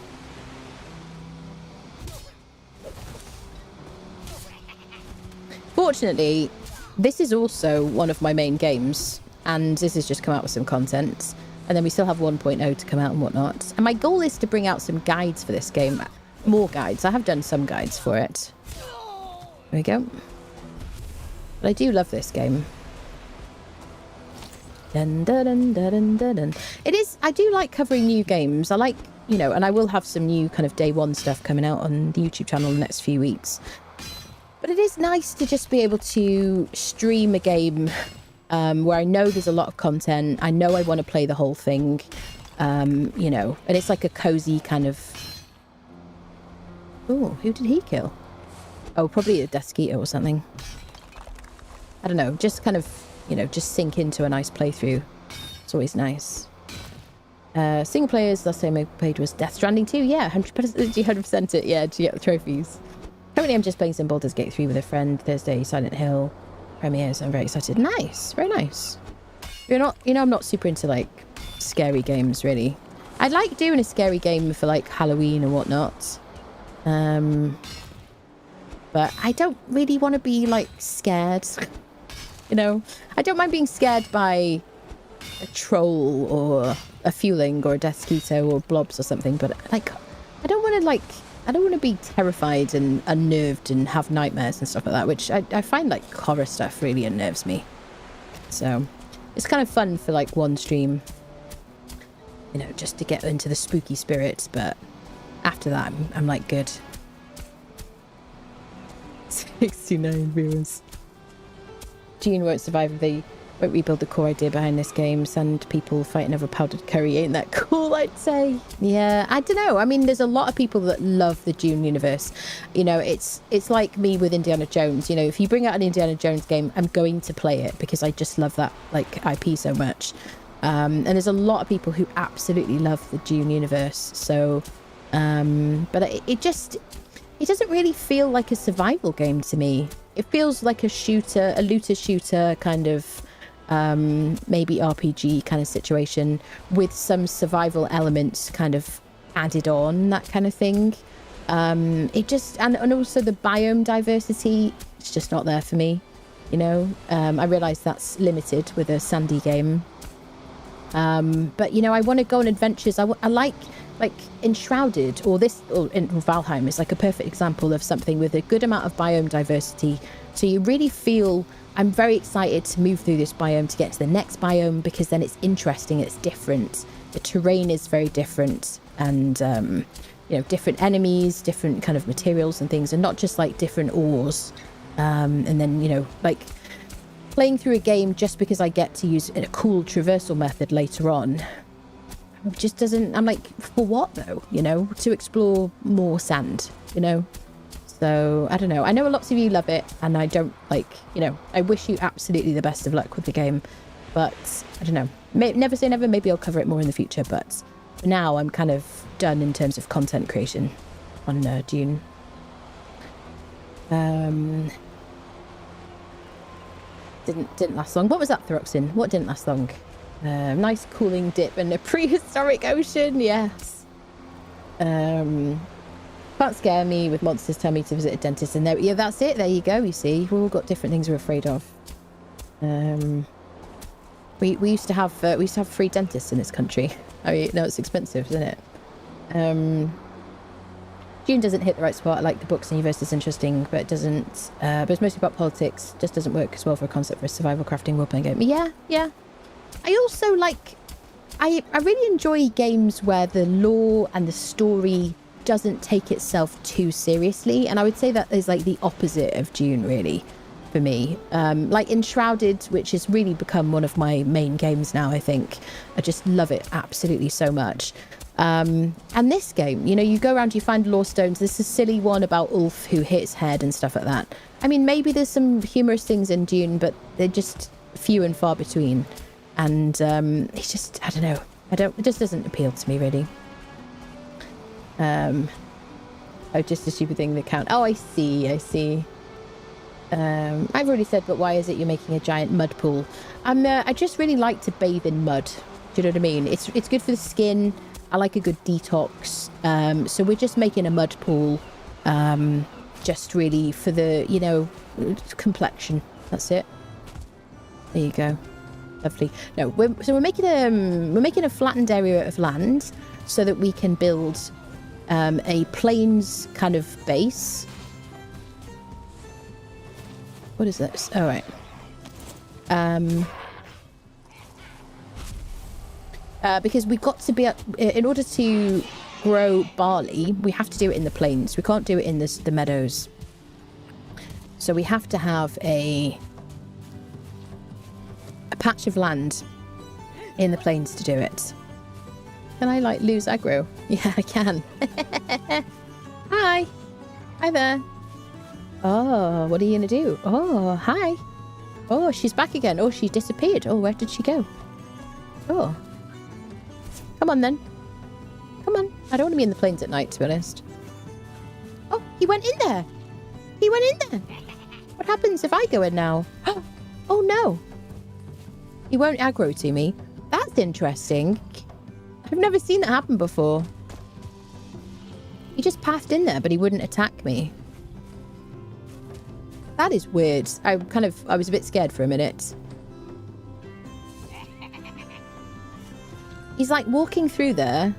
Fortunately, this is also one of my main games, and this has just come out with some content, and then we still have 1.0 to come out and whatnot. And my goal is to bring out some guides for this game. More guides. I have done some guides for it. There we go. But I do love this game. Dun, dun, dun, dun, dun, dun. It is, I do like covering new games. I like, you know, and I will have some new kind of day one stuff coming out on the YouTube channel in the next few weeks. But it is nice to just be able to stream a game where I know there's a lot of content. I know I want to play the whole thing. You know, and it's like a cozy kind of... Oh, who did he kill? Oh, probably a Desquito or something. I don't know, just kind of, you know, just sink into a nice playthrough. It's always nice. Single players, last time I played was Death Stranding 2. Yeah, 100% it, yeah, to get the trophies. Currently I'm just playing some Baldur's Gate 3 with a friend. Thursday, Silent Hill premieres. I'm very excited. Nice, very nice. You're not, you know, I'm not super into like scary games really. I'd like doing a scary game for like Halloween and whatnot. But I don't really want to be like scared. You know, I don't mind being scared by a troll or a fueling or a Desquito or blobs or something, but like I don't want to be terrified and unnerved and have nightmares and stuff like that, which I find like horror stuff really unnerves me. So it's kind of fun for like one stream, you know, just to get into the spooky spirit, but after that I'm like good. 69 viewers. June won't survive if they won't rebuild the core idea behind this game. Sand people fighting over powdered curry. Ain't that cool, I'd say? Yeah, I don't know. I mean, there's a lot of people that love the Dune universe. You know, it's like me with Indiana Jones. You know, if you bring out an Indiana Jones game, I'm going to play it because I just love that, like, IP so much. And there's a lot of people who absolutely love the Dune universe. So, but it doesn't really feel like a survival game to me. It feels like a shooter, a looter shooter kind of, maybe RPG kind of situation with some survival elements kind of added on, that kind of thing. It just, and also the biome diversity, it's just not there for me, you know. I realise that's limited with a sandy game. But, you know, I want to go on adventures. I like Enshrouded or in Valheim is like a perfect example of something with a good amount of biome diversity. So you really feel, I'm very excited to move through this biome to get to the next biome because then it's interesting, it's different. The terrain is very different and, you know, different enemies, different kind of materials and things, and not just like different ores. And then, you know, like playing through a game just because I get to use a cool traversal method later on just doesn't, I'm like, for what though, you know, to explore more sand, you know. So I don't know, I know lots of you love it and I don't, like, you know, I wish you absolutely the best of luck with the game, but I don't know, never say never, maybe I'll cover it more in the future, but for now I'm kind of done in terms of content creation on Dune. Didn't last long. What was that, Throxin? What didn't last long? Nice cooling dip in a prehistoric ocean, yes. Can't scare me with monsters. Tell me to visit a dentist, and there, yeah, that's it. There you go. You see, we've all got different things we're afraid of. We used to have free dentists in this country. I mean, no, it's expensive, isn't it? Dune doesn't hit the right spot. I like the books and universe is interesting, but it doesn't. But it's mostly about politics. Just doesn't work as well for a concept for a survival crafting role playing game. Yeah. I also like, I really enjoy games where the lore and the story doesn't take itself too seriously, and I would say that is like the opposite of Dune really for me. Like Enshrouded, which has really become one of my main games now, I think. I just love it absolutely so much. And this game, you know, you go around, you find lore stones. There's a silly one about Ulf who hit his head and stuff like that. I mean, maybe there's some humorous things in Dune, but they're just few and far between. And it's just, I don't know. It just doesn't appeal to me, really. Oh, just a stupid thing that count. Oh, I see. I've already said, but why is it you're making a giant mud pool? I just really like to bathe in mud. Do you know what I mean? It's good for the skin. I like a good detox. So we're just making a mud pool. Just really for the, you know, complexion. That's it. There you go. Lovely. No, we're making a flattened area of land so that we can build a plains kind of base. What is this? All right. Because we've got to be in order to grow barley, we have to do it in the plains. We can't do it in the meadows. So we have to have a patch of land in the plains to do it. Can I, like, lose aggro? Yeah, I can. Hi. Hi there. Oh, what are you going to do? Oh, hi. Oh, she's back again. Oh, she disappeared. Oh, where did she go? Oh. Come on, then. Come on. I don't want to be in the plains at night, to be honest. Oh, he went in there. He went in there. What happens if I go in now? Oh, no. He won't aggro to me. That's interesting. I've never seen that happen before. He just pathed in there, but he wouldn't attack me. That is weird. I was a bit scared for a minute. He's like walking through there,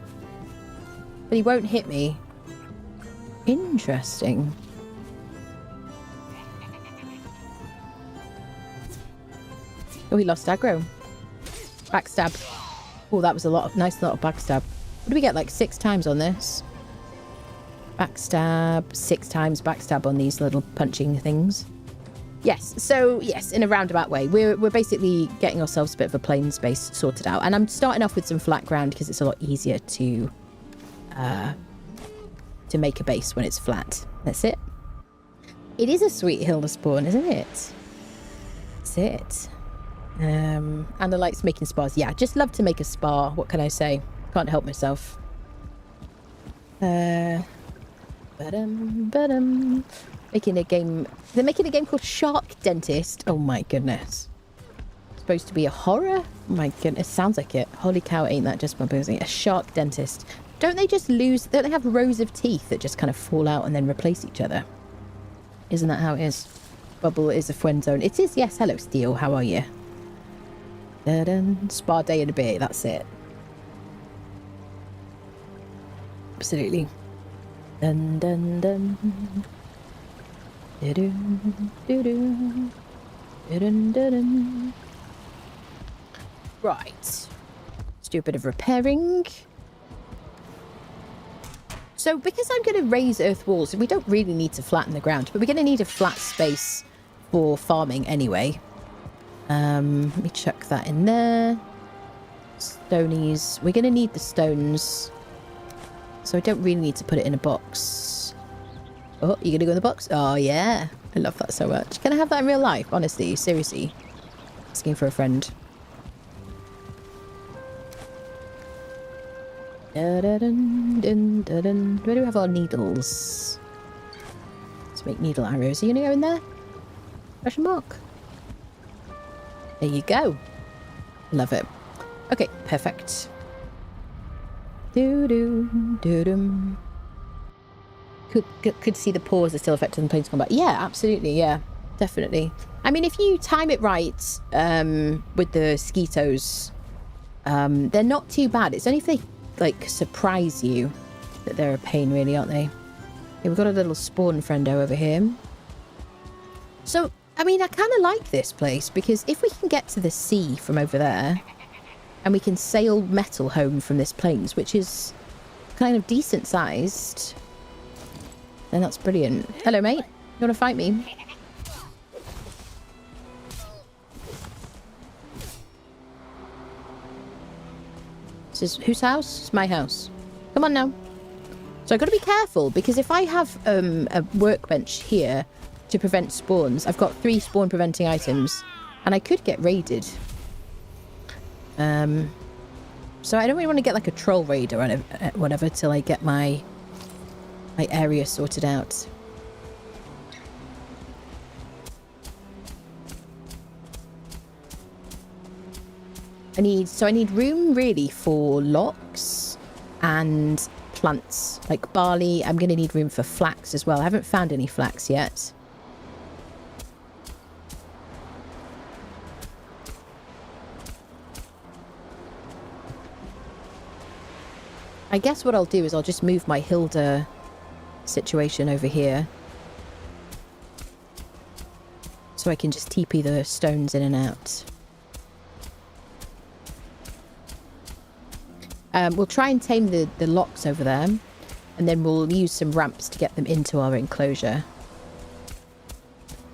but he won't hit me. Interesting. Oh, he lost aggro. Backstab. Oh, that was a nice lot of backstab. What do we get, like 6 times on this? Backstab, 6 times backstab on these little punching things. Yes, so yes, in a roundabout way. We're basically getting ourselves a bit of a plain space sorted out. And I'm starting off with some flat ground because it's a lot easier to make a base when it's flat. That's it. It is a sweet Hilda spawn, isn't it? That's it. And I like making spas. Yeah, just love to make a spa. What can I say? Can't help myself. Making a game. They're making a game called Shark Dentist. Oh my goodness. Supposed to be a horror? Oh my goodness. Sounds like it. Holy cow, ain't that just buzzing? A Shark Dentist. Don't they have rows of teeth that just kind of fall out and then replace each other? Isn't that how it is? Bubble is a friend zone. It is, yes. Hello, Steel. How are you? Spa day and a bit. That's it. Absolutely. Dun dun dun. Do-do, do-do. Dun, dun, dun. Right. Let's do a bit of repairing. So because I'm going to raise earth walls, we don't really need to flatten the ground, but we're going to need a flat space for farming anyway. Let me chuck that in there. Stonies. We're going to need the stones. So I don't really need to put it in a box. Oh, you going to go in the box? Oh, yeah. I love that so much. Can I have that in real life? Honestly, seriously. Asking for a friend. Where do we have our needles? Let's make needle arrows. Are you going to go in there? Question mark. There you go. Love it. Okay, perfect. Do-do-do-dum. Could see the pause are still affected in planes combat. Yeah, absolutely. Yeah, definitely. I mean, if you time it right with the Skeetos, they're not too bad. It's only if they, like, surprise you that they're a pain, really, aren't they? Okay, we've got a little spawn friendo over here. So, I mean, I kind of like this place because if we can get to the sea from over there and we can sail metal home from this plains, which is kind of decent sized, then that's brilliant. Hello, mate. You want to fight me? This is whose house? It's my house. Come on now. So I've got to be careful because if I have a workbench here to prevent spawns, I've got 3 spawn preventing items and I could get raided. So I don't really want to get like a troll raid or whatever till I get my area sorted out. I need room really for locks and plants like barley. I'm going to need room for flax as well. I haven't found any flax yet. I guess what I'll do is I'll just move my Hilda situation over here. So I can just TP the stones in and out. We'll try and tame the locks over there. And then we'll use some ramps to get them into our enclosure.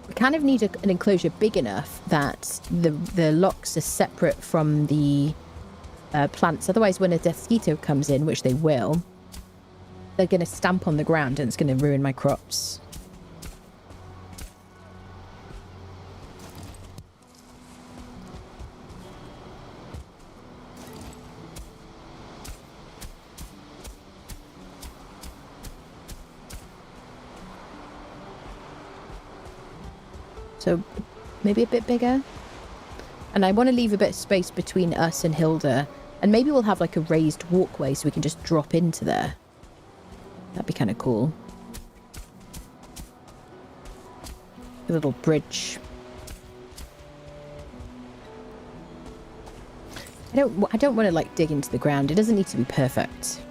We kind of need an enclosure big enough that the locks are separate from the plants. Otherwise, when a mosquito comes in, which they will, they're going to stamp on the ground and it's going to ruin my crops. So maybe a bit bigger. And I want to leave a bit of space between us and Hilda. And maybe we'll have like a raised walkway so we can just drop into there. That'd be kind of cool. A little bridge. I don't want to like dig into the ground. It doesn't need to be perfect.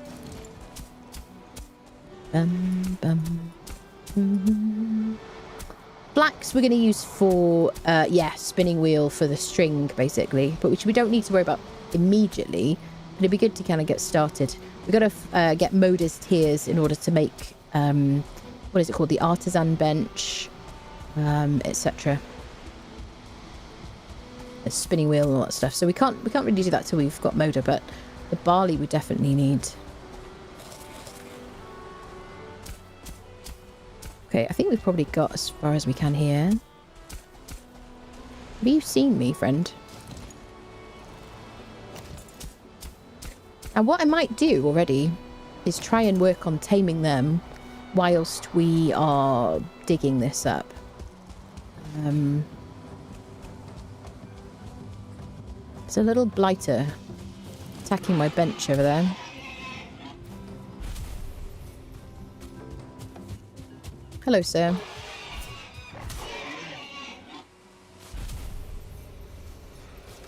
Flax we're going to use for, yeah, spinning wheel for the string, basically. But which we don't need to worry about immediately. But it'd be good to kind of get started. We've got to get moders tiers in order to make, what is it called? The artisan bench, etc. A spinning wheel and all that stuff. So we can't really do that till we've got moder, but the barley we definitely need. Okay, I think we've probably got as far as we can here. Have you seen me, friend? And what I might do already is try and work on taming them whilst we are digging this up. It's a little blighter attacking my bench over there. Hello, sir.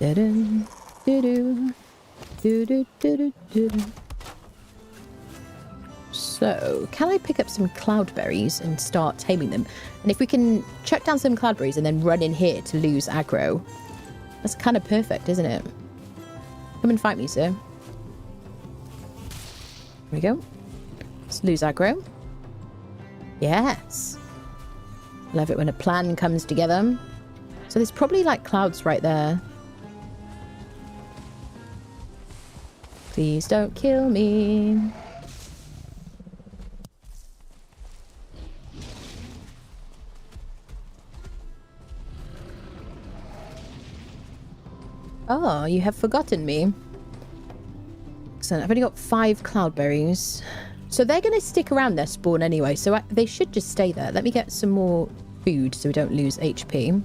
Da-dum, doo-doo, doo-doo, doo-doo, doo-doo. So, can I pick up some cloudberries and start taming them? And if we can chuck down some cloudberries and then run in here to lose aggro, that's kind of perfect, isn't it? Come and fight me, sir. Here we go. Let's lose aggro. Yes. Love it when a plan comes together. So there's probably like clouds right there. Please don't kill me. Oh, you have forgotten me. Excellent. I've only got 5 cloudberries. So they're going to stick around their spawn anyway, so they should just stay there. Let me get some more food so we don't lose HP.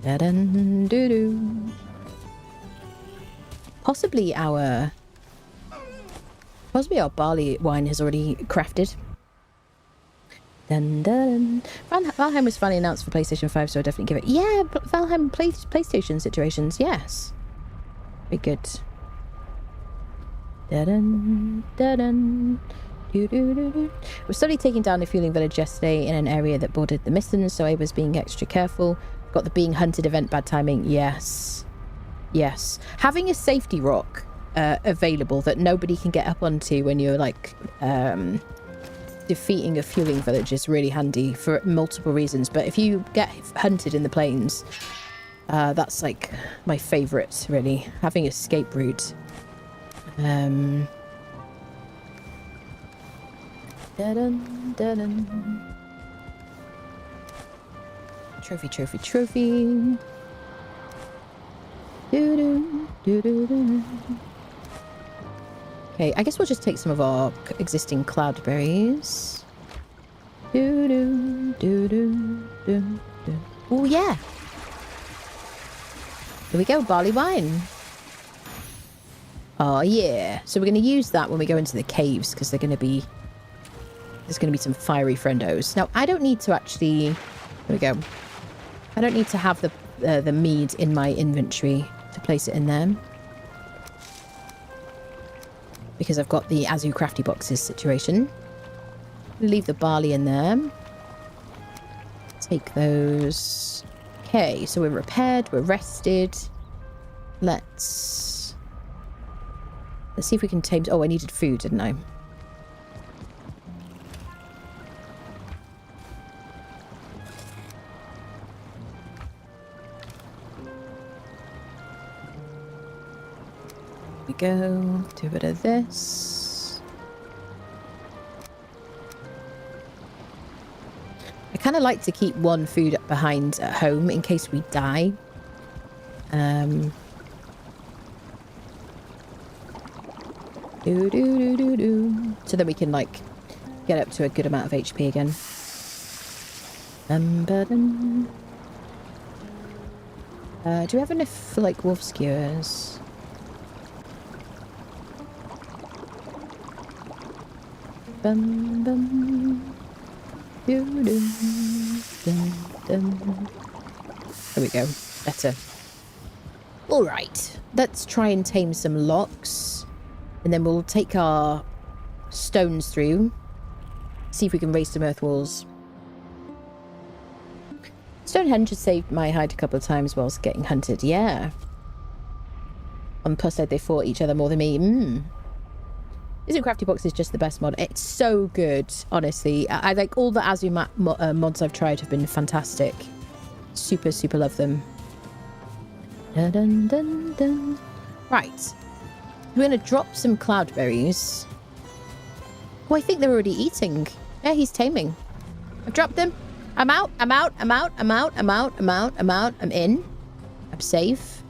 Da-dun-doo-doo. Possibly our barley wine has already crafted. Dun, dun. Valheim was finally announced for PlayStation 5, so I definitely give it. Yeah, Valheim PlayStation situations, yes. Very good. Da-dun, da-dun. We started taking down a fueling village yesterday in an area that bordered the Mistons, so I was being extra careful. Got the being hunted event, bad timing. Yes. Yes. Having a safety rock available that nobody can get up onto when you're like defeating a fueling village is really handy for multiple reasons. But if you get hunted in the plains, that's like my favourite, really. Having escape route. Da-dun, da-dun. Trophy, trophy, trophy. Doo-doo, doo-doo-doo. Okay, I guess we'll just take some of our existing cloudberries. Doo-doo, doo-doo, doo-doo. Oh, yeah. Here we go, barley wine. Oh, yeah. So we're going to use that when we go into the caves, because there's going to be some fiery friendos. Now, I don't need to actually... Here we go. I don't need to have the mead in my inventory to place it in there. Because I've got the Azu crafty boxes situation. Leave the barley in there. Take those. Okay, so we're repaired, we're rested. Let's see if we can tame... Oh, I needed food, didn't I? we go. Do a bit of this. I kind of like to keep one food behind at home in case we die. So then we can like get up to a good amount of HP again. Do we have enough for like wolf skewers? There we go. Better. All right. Let's try and tame some locks. And then we'll take our stones through. See if we can raise some earth walls. Stonehenge has saved my hide a couple of times whilst getting hunted. Yeah. On the plus side, they fought each other more than me. Isn't Crafty Box is just the best mod? It's so good, honestly. I like all the Azu mods I've tried have been fantastic. Super, super love them. Dun, dun, dun, dun. Right. We're going to drop some cloudberries. Oh, I think they're already eating. Yeah, he's taming. I've dropped them. I'm out. I'm out. I'm out. I'm out. I'm out. I'm out. I'm out. I'm in. I'm safe.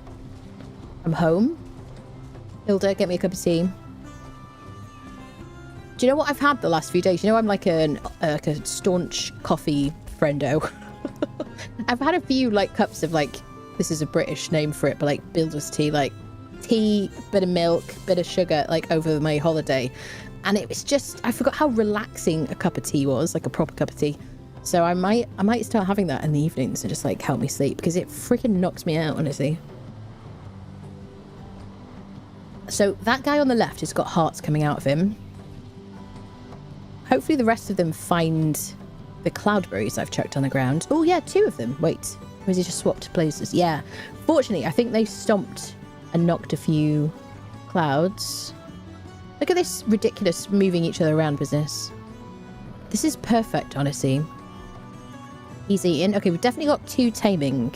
I'm home. Hilda, get me a cup of tea. Do you know what I've had the last few days? You know, I'm like a staunch coffee friendo. I've had a few like cups of like, this is a British name for it, but like builder's tea, like tea, bit of milk, bit of sugar, like over my holiday. And it was just, I forgot how relaxing a cup of tea was, like a proper cup of tea. So I might start having that in the evenings and just like help me sleep because it freaking knocks me out, honestly. So that guy on the left has got hearts coming out of him. Hopefully the rest of them find the cloudberries I've chucked on the ground. Oh yeah, 2 of them. Wait, or has he just swapped places? Yeah. Fortunately, I think they stomped and knocked a few clouds. Look at this ridiculous moving each other around business. This is perfect, honestly. He's eating. Okay, we've definitely got 2 taming.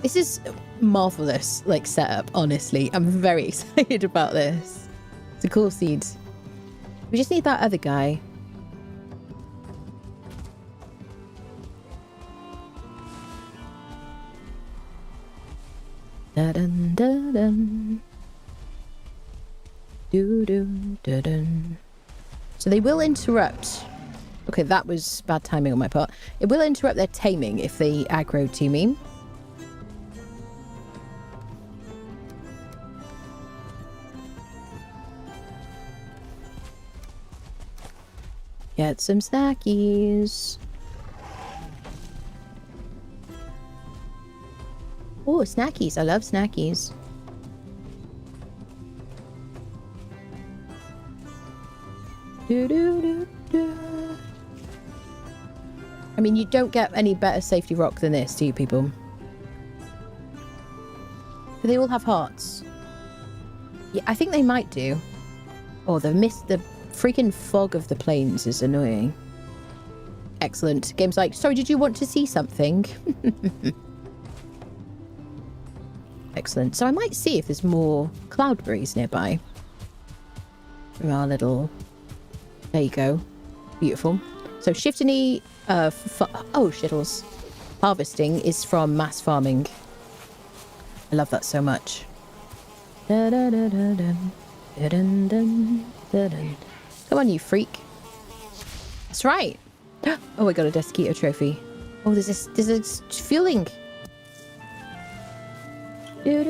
This is marvelous, like, setup, honestly. I'm very excited about this. It's a cool seed. We just need that other guy. Da-dun, da-dun. Do-dun, da-dun. So they will interrupt. Okay, that was bad timing on my part. It will interrupt their taming if they aggro to me. Get some snackies. Oh, snackies. I love snackies. I mean, you don't get any better safety rock than this, do you, people? Do they all have hearts? Yeah, I think they might do. Oh, the freaking fog of the plains is annoying. Excellent. Game's like, sorry, did you want to see something? Excellent. So I might see if there's more cloudberries nearby. From our little... There you go. Beautiful. So shift and E... oh, shittles. Harvesting is from mass farming. I love that so much. Da-da-da-da-dun. Da-dun-dun. Da-dun. Come on, you freak. That's right. Oh, I got a Desquito trophy. Oh, there's this fueling. Where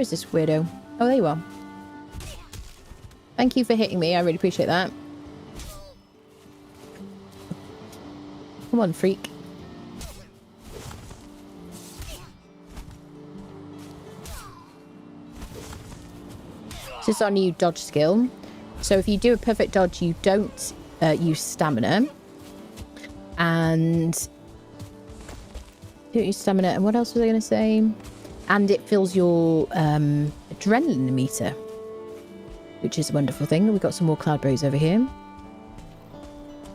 is this weirdo? Oh, there you are. Thank you for hitting me. I really appreciate that. Come on, freak. This is our new dodge skill. So if you do a perfect dodge, you don't use stamina. And... don't use stamina. And what else was I going to say? And it fills your adrenaline meter. Which is a wonderful thing. We've got some more cloudberries over here.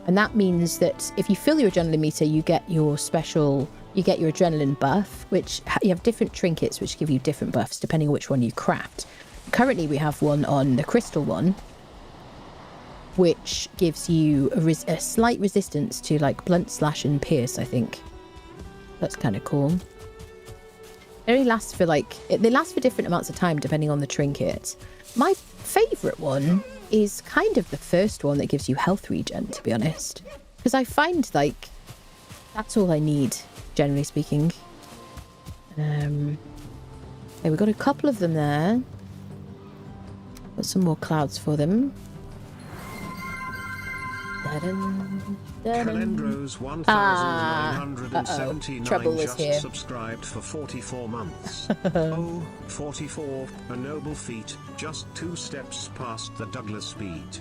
And that means that if you fill your adrenaline meter, you get your special you get your adrenaline buff, which you have different trinkets which give you different buffs depending on which one you craft. Currently we have one on the crystal one, which gives you a slight resistance to like blunt, slash and pierce, I think. That's kind of cool. It only lasts for like, they last for different amounts of time depending on the trinket. My favourite one is kind of the first one that gives you health regen, to be honest. Because I find like, that's all I need, generally speaking. Okay, we've got a couple of them there. Got some more clouds for them. Calendro's 1979 Trouble is just here. subscribed for 44 months. Oh, 44, a noble feat, just 2 steps past the Douglas speed.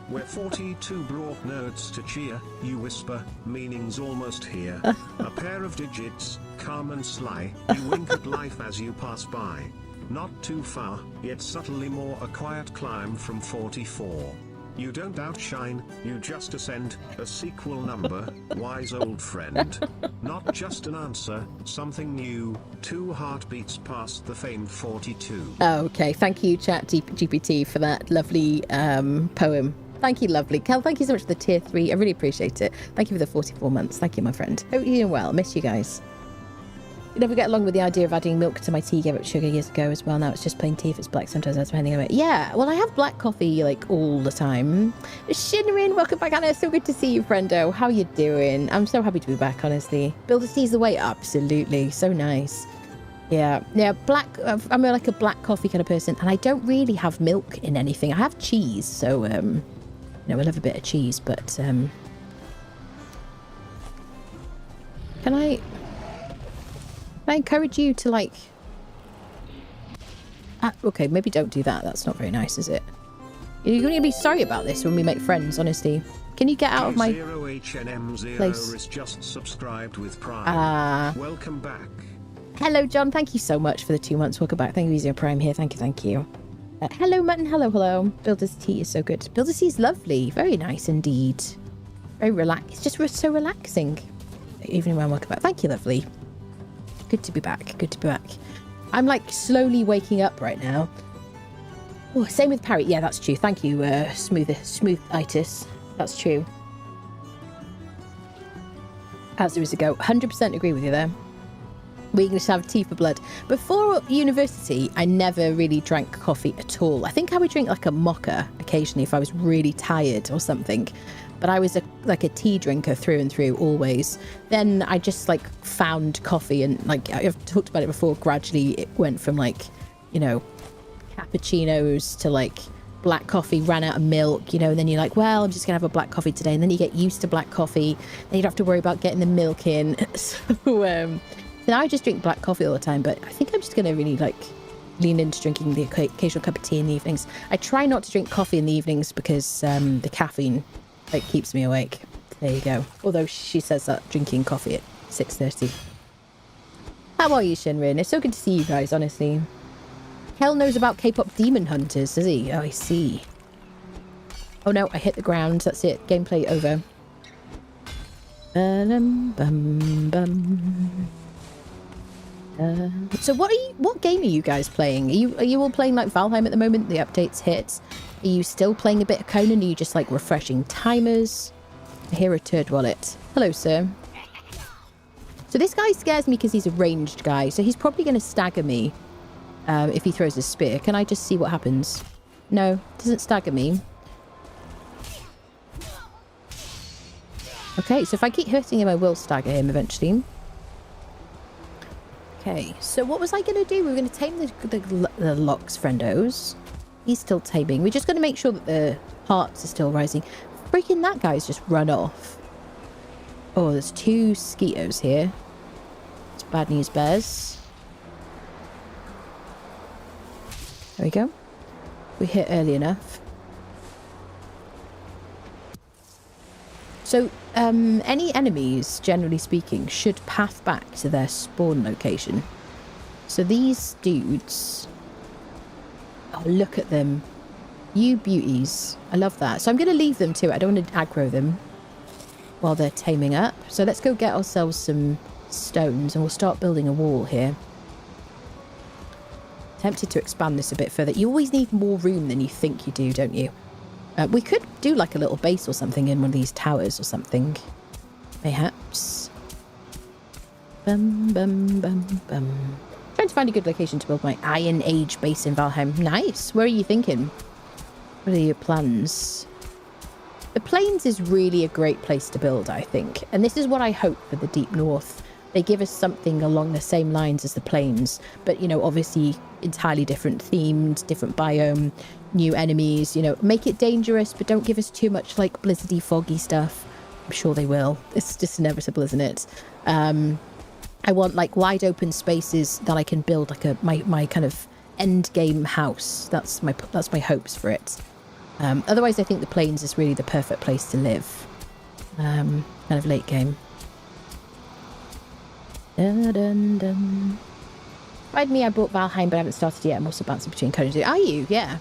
Where 42 brought nerds to cheer, you whisper, meaning's almost here. A pair of digits, calm and sly, you wink at life as you pass by. Not too far, yet subtly more a quiet climb from 44. You don't outshine, you just ascend, a sequel number, wise old friend. Not just an answer, something new, 2 heartbeats past the famed 42. Okay, thank you, ChatGPT, for that lovely poem. Thank you, lovely. Kel, thank you so much for the tier 3. I really appreciate it. Thank you for the 44 months. Thank you, my friend. Hope you're doing well. Miss you guys. You never get along with the idea of adding milk to my tea. Gave up sugar years ago as well. Now it's just plain tea. If it's black, sometimes that's depending on it. Yeah, well, I have black coffee like all the time. Shinrin, welcome back, Anna. So good to see you, friendo. How you doing? I'm so happy to be back, honestly. Builder's tea's the way. Absolutely. So nice. Yeah, black. I'm like a black coffee kind of person, and I don't really have milk in anything. I have cheese, so you know, I love a bit of cheese, but can I encourage you to like... okay, maybe don't do that. That's not very nice, is it? You're going to be sorry about this when we make friends, honestly. Can you get out of my place? Is just subscribed with Prime. Welcome back. Hello, John. Thank you so much for the 2 months. Welcome back. Thank you, Easier Prime here. Thank you, thank you. Hello, Mutton. Hello. Builder's tea is so good. Builder's tea is lovely. Very nice indeed. Very relaxed. It's just so relaxing. Evening, man. Welcome back. Thank you, lovely. Good to be back. Good to be back. I'm like slowly waking up right now. Oh, same with Parry. Yeah, that's true. Thank you, Smoothitis. That's true. As there is a go. 100% agree with you there. We English have tea for blood. Before university, I never really drank coffee at all. I think I would drink like a mocha occasionally if I was really tired or something. But I was like a tea drinker through and through, always. Then I just like found coffee, and like I've talked about it before, gradually it went from like, you know, cappuccinos to like black coffee, ran out of milk, you know, and then you're like, well, I'm just gonna have a black coffee today. And then you get used to black coffee, then you don't have to worry about getting the milk in. So now I just drink black coffee all the time, but I think I'm just gonna really like lean into drinking the occasional cup of tea in the evenings. I try not to drink coffee in the evenings because the caffeine like keeps me awake. There you go. Although she says that drinking coffee at 6:30. How are you, Shinrin? It's so good to see you guys, honestly. Kel knows about K-pop demon hunters, does he? Oh, I see. Oh no, I hit the ground. That's it. Gameplay over. So what game are you guys playing? Are you all playing like Valheim at the moment? The updates hit. Are you still playing a bit of Conan? Are you just like refreshing timers? I hear a turd wallet. Hello, sir. So this guy scares me because he's a ranged guy. So he's probably going to stagger me if he throws a spear. Can I just see what happens? No, doesn't stagger me. Okay, so if I keep hurting him, I will stagger him eventually. Okay, so what was I going to do? We were going to tame the locks, friendos. He's still taming. We're just going to make sure that the hearts are still rising. Freaking that guy's just run off. Oh, there's 2 skeetos here. It's bad news bears. There we go. We hit early enough. So, any enemies, generally speaking, should path back to their spawn location. So these dudes... Oh, look at them. You beauties. I love that. So I'm going to leave them to it. I don't want to aggro them while they're taming up. So let's go get ourselves some stones and we'll start building a wall here. Tempted to expand this a bit further. You always need more room than you think you do, don't you? We could do like a little base or something in one of these towers or something. Mayhaps. Bum, bum, bum, bum. Trying to find a good location to build my Iron Age base in Valheim. Nice. Where are you thinking? What are your plans? The plains is really a great place to build, I think. And this is what I hope for the Deep North. They give us something along the same lines as the plains. But, you know, obviously entirely different themed, different biome, new enemies. You know, make it dangerous, but don't give us too much, like, blizzardy, foggy stuff. I'm sure they will. It's just inevitable, isn't it? I want, like, wide open spaces that I can build, like, my kind of end game house. That's my hopes for it. Otherwise, I think the plains is really the perfect place to live. Kind of late game. Dun, dun, dun. Remind me, I bought Valheim, but I haven't started yet. I'm also bouncing between code. Are you? Yeah.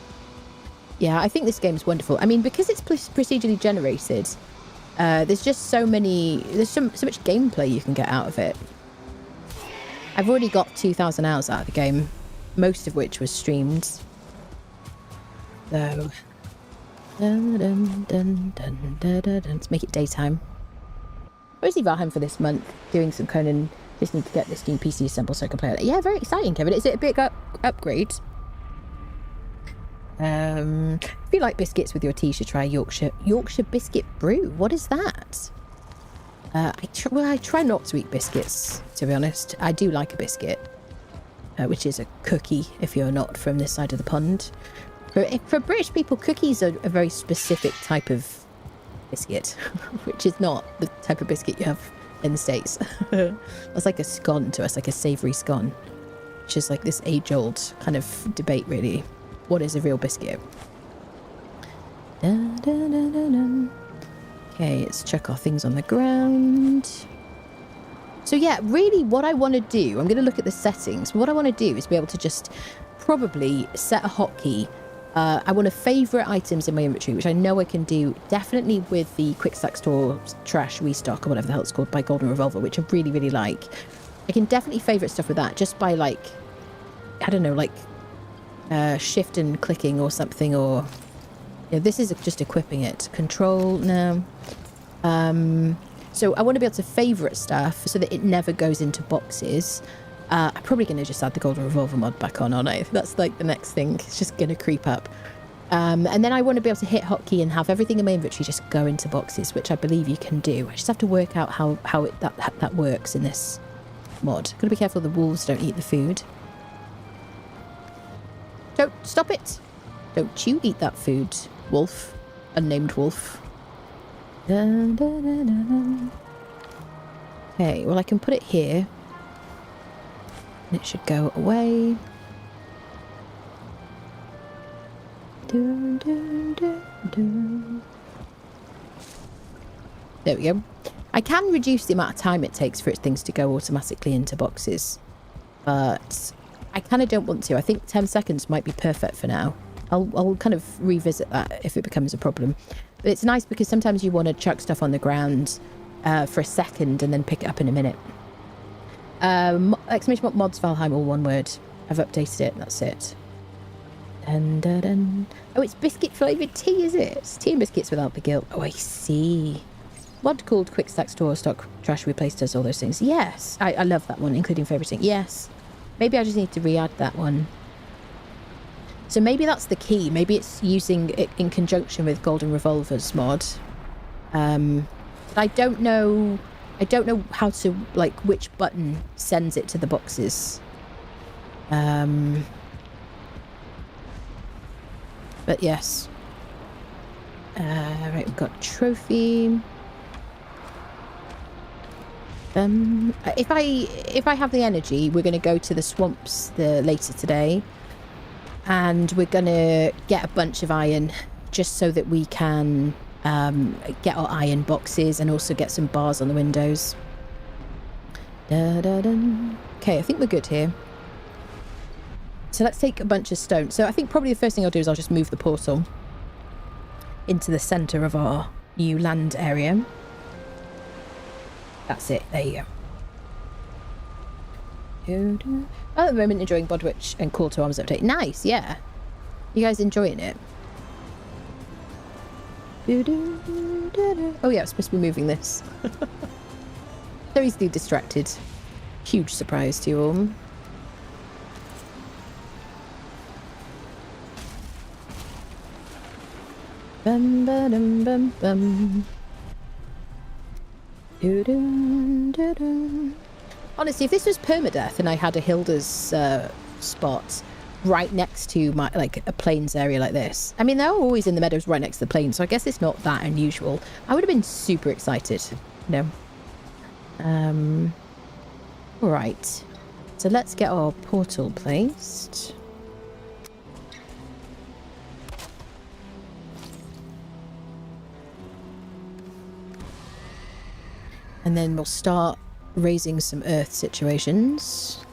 Yeah, I think this game is wonderful. I mean, because it's procedurally generated, there's just so many... There's so much gameplay you can get out of it. I've already got 2,000 hours out of the game, most of which was streamed. So... Dun, dun, dun, dun, dun, dun, dun. Let's make it daytime. Mostly Valheim for this month, doing some Conan. Just need to get this new PC assembled so I can play it. Yeah, very exciting, Kevin. Is it a big upgrade? If you like biscuits with your tea, you should try Yorkshire biscuit brew. What is that? I try not to eat biscuits, to be honest. I do like a biscuit, which is a cookie if you're not from this side of the pond. For British people, cookies are a very specific type of biscuit, which is not the type of biscuit you have in the States. That's like a scone to us, like a savoury scone, which is like this age-old kind of debate, really. What is a real biscuit? Dun, dun, dun, dun, dun. Okay, let's check our things on the ground. So yeah, really what I want to do, I'm going to look at the settings. What I want to do is be able to just probably set a hotkey. I want to favourite items in my inventory, which I know I can do definitely with the quick stack store trash restock or whatever the hell it's called by Golden Revolver, which I really, really like. I can definitely favourite stuff with that just by, like, I don't know, like shift and clicking or something, or you know, this is just equipping it. Control now. So I want to be able to favourite stuff so that it never goes into boxes. I'm probably going to just add the Golden Revolver mod back on, aren't I? That's like the next thing. It's just going to creep up. And then I want to be able to hit hotkey and have everything in my inventory just go into boxes, which I believe you can do. I just have to work out how that works in this mod. Got to be careful the wolves don't eat the food. Don't stop it. Don't you eat that food, wolf. Unnamed wolf. Dun, dun, dun, dun. Okay, well I can put it here. It should go away. Dun, dun, dun, dun. There we go. I can reduce the amount of time it takes for things to go automatically into boxes, but I kind of don't want to. I think 10 seconds might be perfect for now. I'll kind of revisit that if it becomes a problem. But it's nice because sometimes you want to chuck stuff on the ground for a second and then pick it up in a minute. Exclamation mark mods Valheim, all one word. I've updated it, that's it. Dun, dun, dun. Oh, it's biscuit flavoured tea, is it? It's tea and biscuits without the guilt. Oh, I see. Mod called Quick Stack Store Stock Trash Replaced does all those things. Yes, I love that one, including favoriting. Yes. Maybe I just need to re-add that one. So maybe that's the key. Maybe it's using it in conjunction with Golden Revolver's mod. But I don't know how to, like, which button sends it to the boxes. But yes. Right, we've got trophy. If I have the energy, we're going to go to the swamps later today. And we're going to get a bunch of iron just so that we can get our iron boxes and also get some bars on the windows. Okay, I think we're good here. So let's take a bunch of stone. So I think probably the first thing I'll do is I'll just move the portal into the centre of our new land area. That's it. There you go. At the moment, enjoying Bodwitch and Call to Arms update. Nice, yeah. You guys enjoying it? Oh yeah, I'm supposed to be moving this. So easily distracted. Huge surprise to you all. Bum ba dum bum bum. Honestly, if this was permadeath and I had a Hilda's spot right next to my, like, a plains area like this. I mean, they're always in the meadows right next to the plains, so I guess it's not that unusual. I would have been super excited, you know. Right. So let's get our portal placed. And then we'll start raising some earth situations.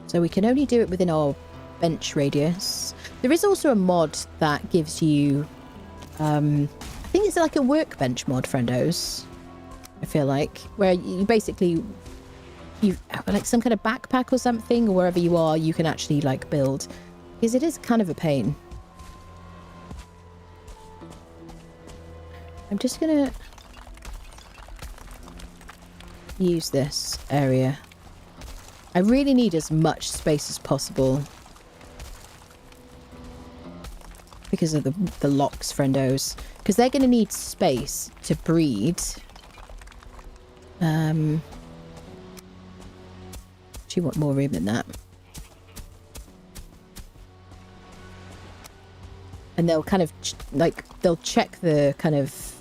So we can only do it within our bench radius. There is also a mod that gives you, I think it's like a workbench mod, friendos. I feel like, where you basically, you like some kind of backpack or something, or wherever you are, you can actually like build, because it is kind of a pain. I'm just gonna use this area. I really need as much space as possible because of the locks, friendos, because they're going to need space to breed. Do you want more room than that? And they'll kind of they'll check the kind of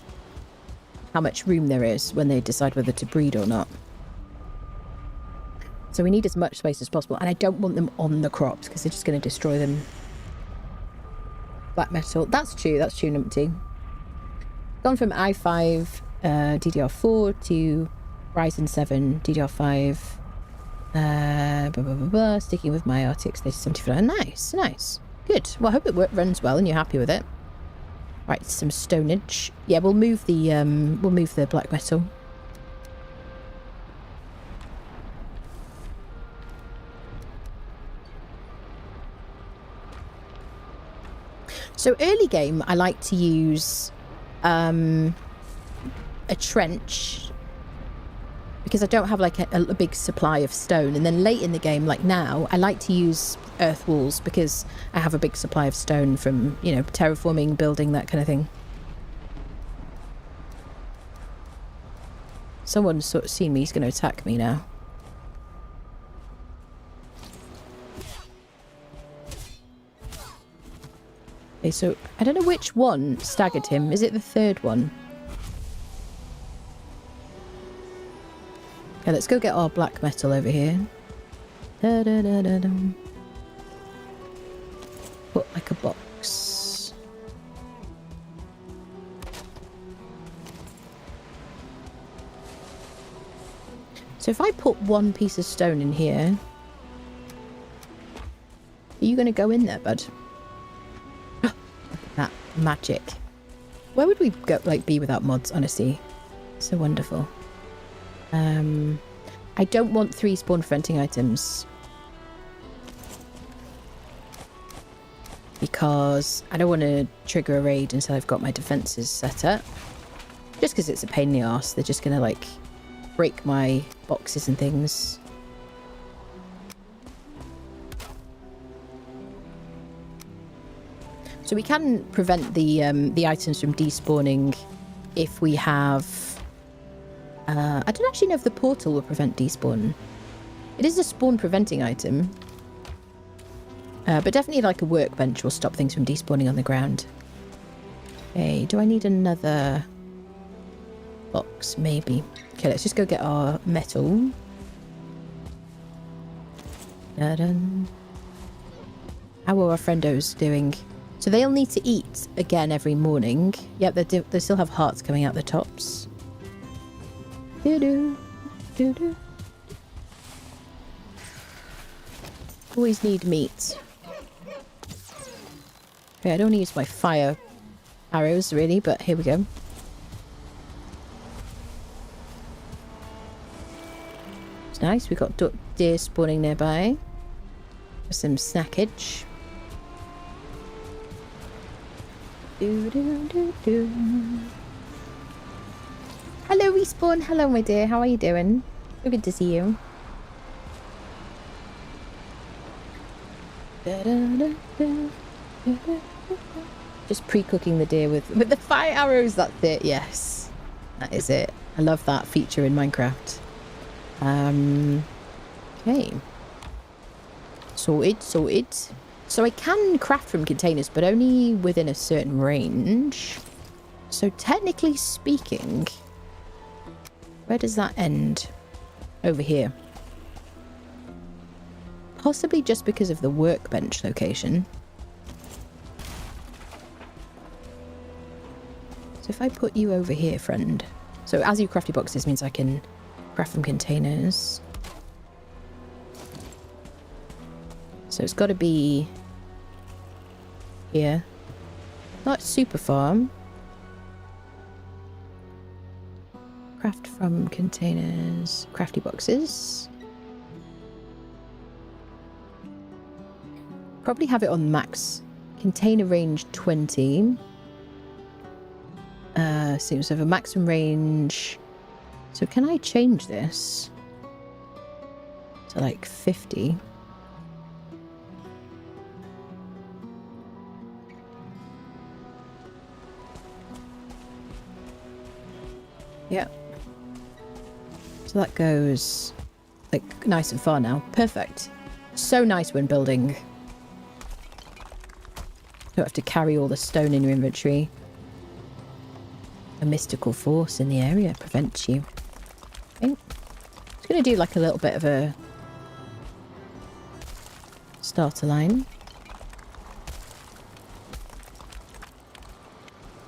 how much room there is when they decide whether to breed or not. So we need as much space as possible, and I don't want them on the crops because they're just going to destroy them. Black metal. That's true, numpty. Gone from i5 DDR4 to Ryzen 7 DDR5. Sticking with my RTX 3070. Nice. Good. Well, I hope it runs well and you're happy with it. Right, some stonage. Yeah, we'll move the black metal. So early game, I like to use a trench because I don't have like a big supply of stone. And then late in the game, like now, I like to use earth walls because I have a big supply of stone from, you know, terraforming, building, that kind of thing. Someone's sort of seen me. He's going to attack me now. Okay, so I don't know which one staggered him. Is it the third one? Okay, let's go get our black metal over here. Put like a box. So if I put one piece of stone in here, are you going to go in there, bud? That magic. Where would we go, like, be without mods, honestly? So wonderful. I don't want 3 spawn preventing items because I don't want to trigger a raid until I've got my defenses set up. Just because it's a pain in the arse. They're just gonna like break my boxes and things. So we can prevent the items from despawning if we have... I don't actually know if the portal will prevent despawn. It is a spawn preventing item. But definitely like a workbench will stop things from despawning on the ground. Okay, do I need another box? Maybe. Okay, let's just go get our metal. Dun-dun. How are our friendos doing? So they'll need to eat again every morning. Yep, they still have hearts coming out the tops. Doo-doo. Doo-doo. Always need meat. Okay, I don't want to use my fire arrows really, but here we go. It's nice. We've got deer spawning nearby. Some snackage. Hello, Respawn. Hello, my dear. How are you doing? So good to see you. Just pre-cooking the deer with the fire arrows. That's it. Yes, that is it. I love that feature in Minecraft. Okay. Sorted. So I can craft from containers, but only within a certain range. So technically speaking, where does that end? Over here. Possibly just because of the workbench location. So if I put you over here, friend. So as you craft your boxes means I can craft from containers. So it's got to be here. Not super farm. Craft from containers. Crafty boxes. Probably have it on max. Container range 20. Seems to have a maximum range. So can I change this to like 50? Yeah. So that goes like nice and far now. Perfect. So nice when building. Don't have to carry all the stone in your inventory. A mystical force in the area prevents you. Okay. Just going to do like a little bit of a starter line.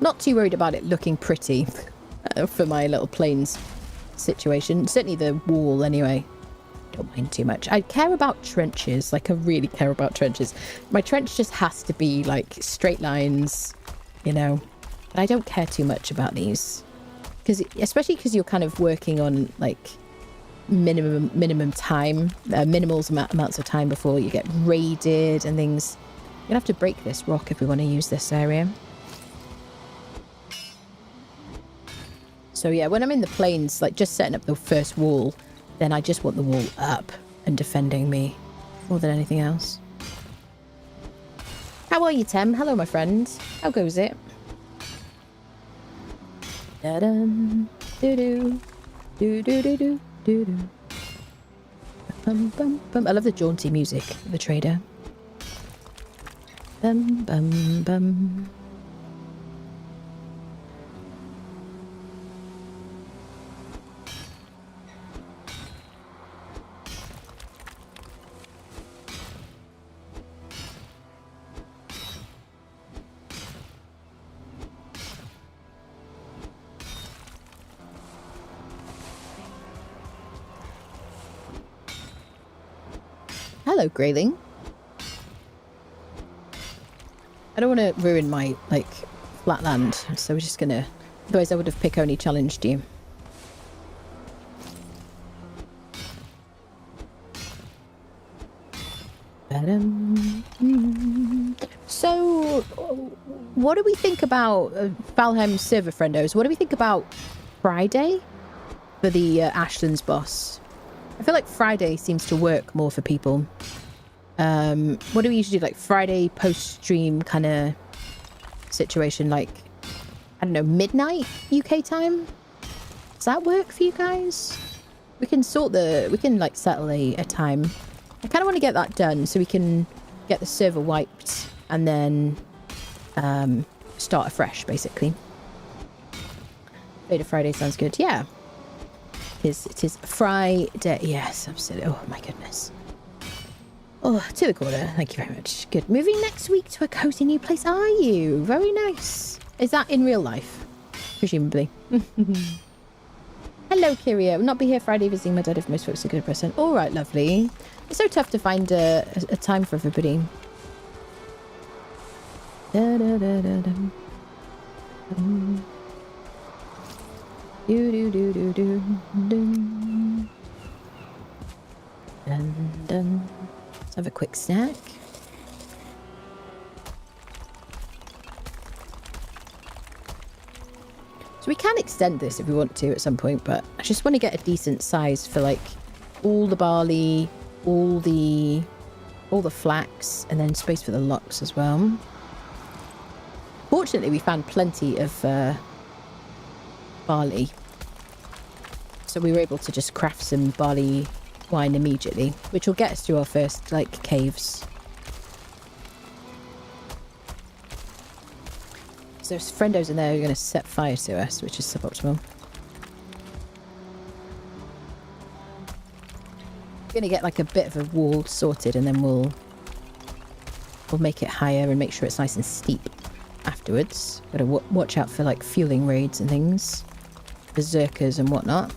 Not too worried about it looking pretty for my little plains situation. Certainly the wall anyway. Don't mind too much. I care about trenches. Like I really care about trenches. My trench just has to be like straight lines, you know. But I don't care too much about these. Especially because you're kind of working on like minimum time, amounts of time before you get raided and things. We're gonna have to break this rock if we want to use this area. So yeah, when I'm in the plains, like just setting up the first wall, then I just want the wall up and defending me more than anything else. How are you, Tem? Hello, my friend. How goes it? Da-dum, doo-doo, doo-doo-doo-doo, doo-doo. Bum, bum, bum. I love the jaunty music of the trader. Bum, bum, bum. Hello, Grayling. I don't want to ruin my, like, flat land, so we're just gonna... Otherwise I would have pick only challenged you. So, what do we think about Valheim server friendos? What do we think about Friday for the Ashton's boss? I feel like Friday seems to work more for people. What do we usually do? Like Friday post-stream kind of situation, like, I don't know, midnight UK time? Does that work for you guys? We can like settle a time. I kind of want to get that done so we can get the server wiped and then start afresh, basically. Later Friday sounds good. Yeah. It is Friday. Yes, absolutely. Oh my goodness. Oh, 2 a quarter. Thank you very much. Good. Moving next week to a cozy new place, are you? Very nice. Is that in real life? Presumably. Hello, Kyria. Will not be here Friday visiting my dad if most folks are good person. All right, lovely. It's so tough to find a time for everybody. Da, da, da, da, da. Do, do, do, do, do, do. quick snack. So we can extend this if we want to at some point, but I just want to get a decent size for like all the barley, all the flax, and then space for the locks as well. Fortunately, we found plenty of barley, so we were able to just craft some barley wine immediately, which will get us to our first like caves. So there's friendos in there who are going to set fire to us, which is suboptimal. Going to get like a bit of a wall sorted, and then we'll make it higher and make sure it's nice and steep afterwards. Got to watch out for like fueling raids and things, berserkers and whatnot.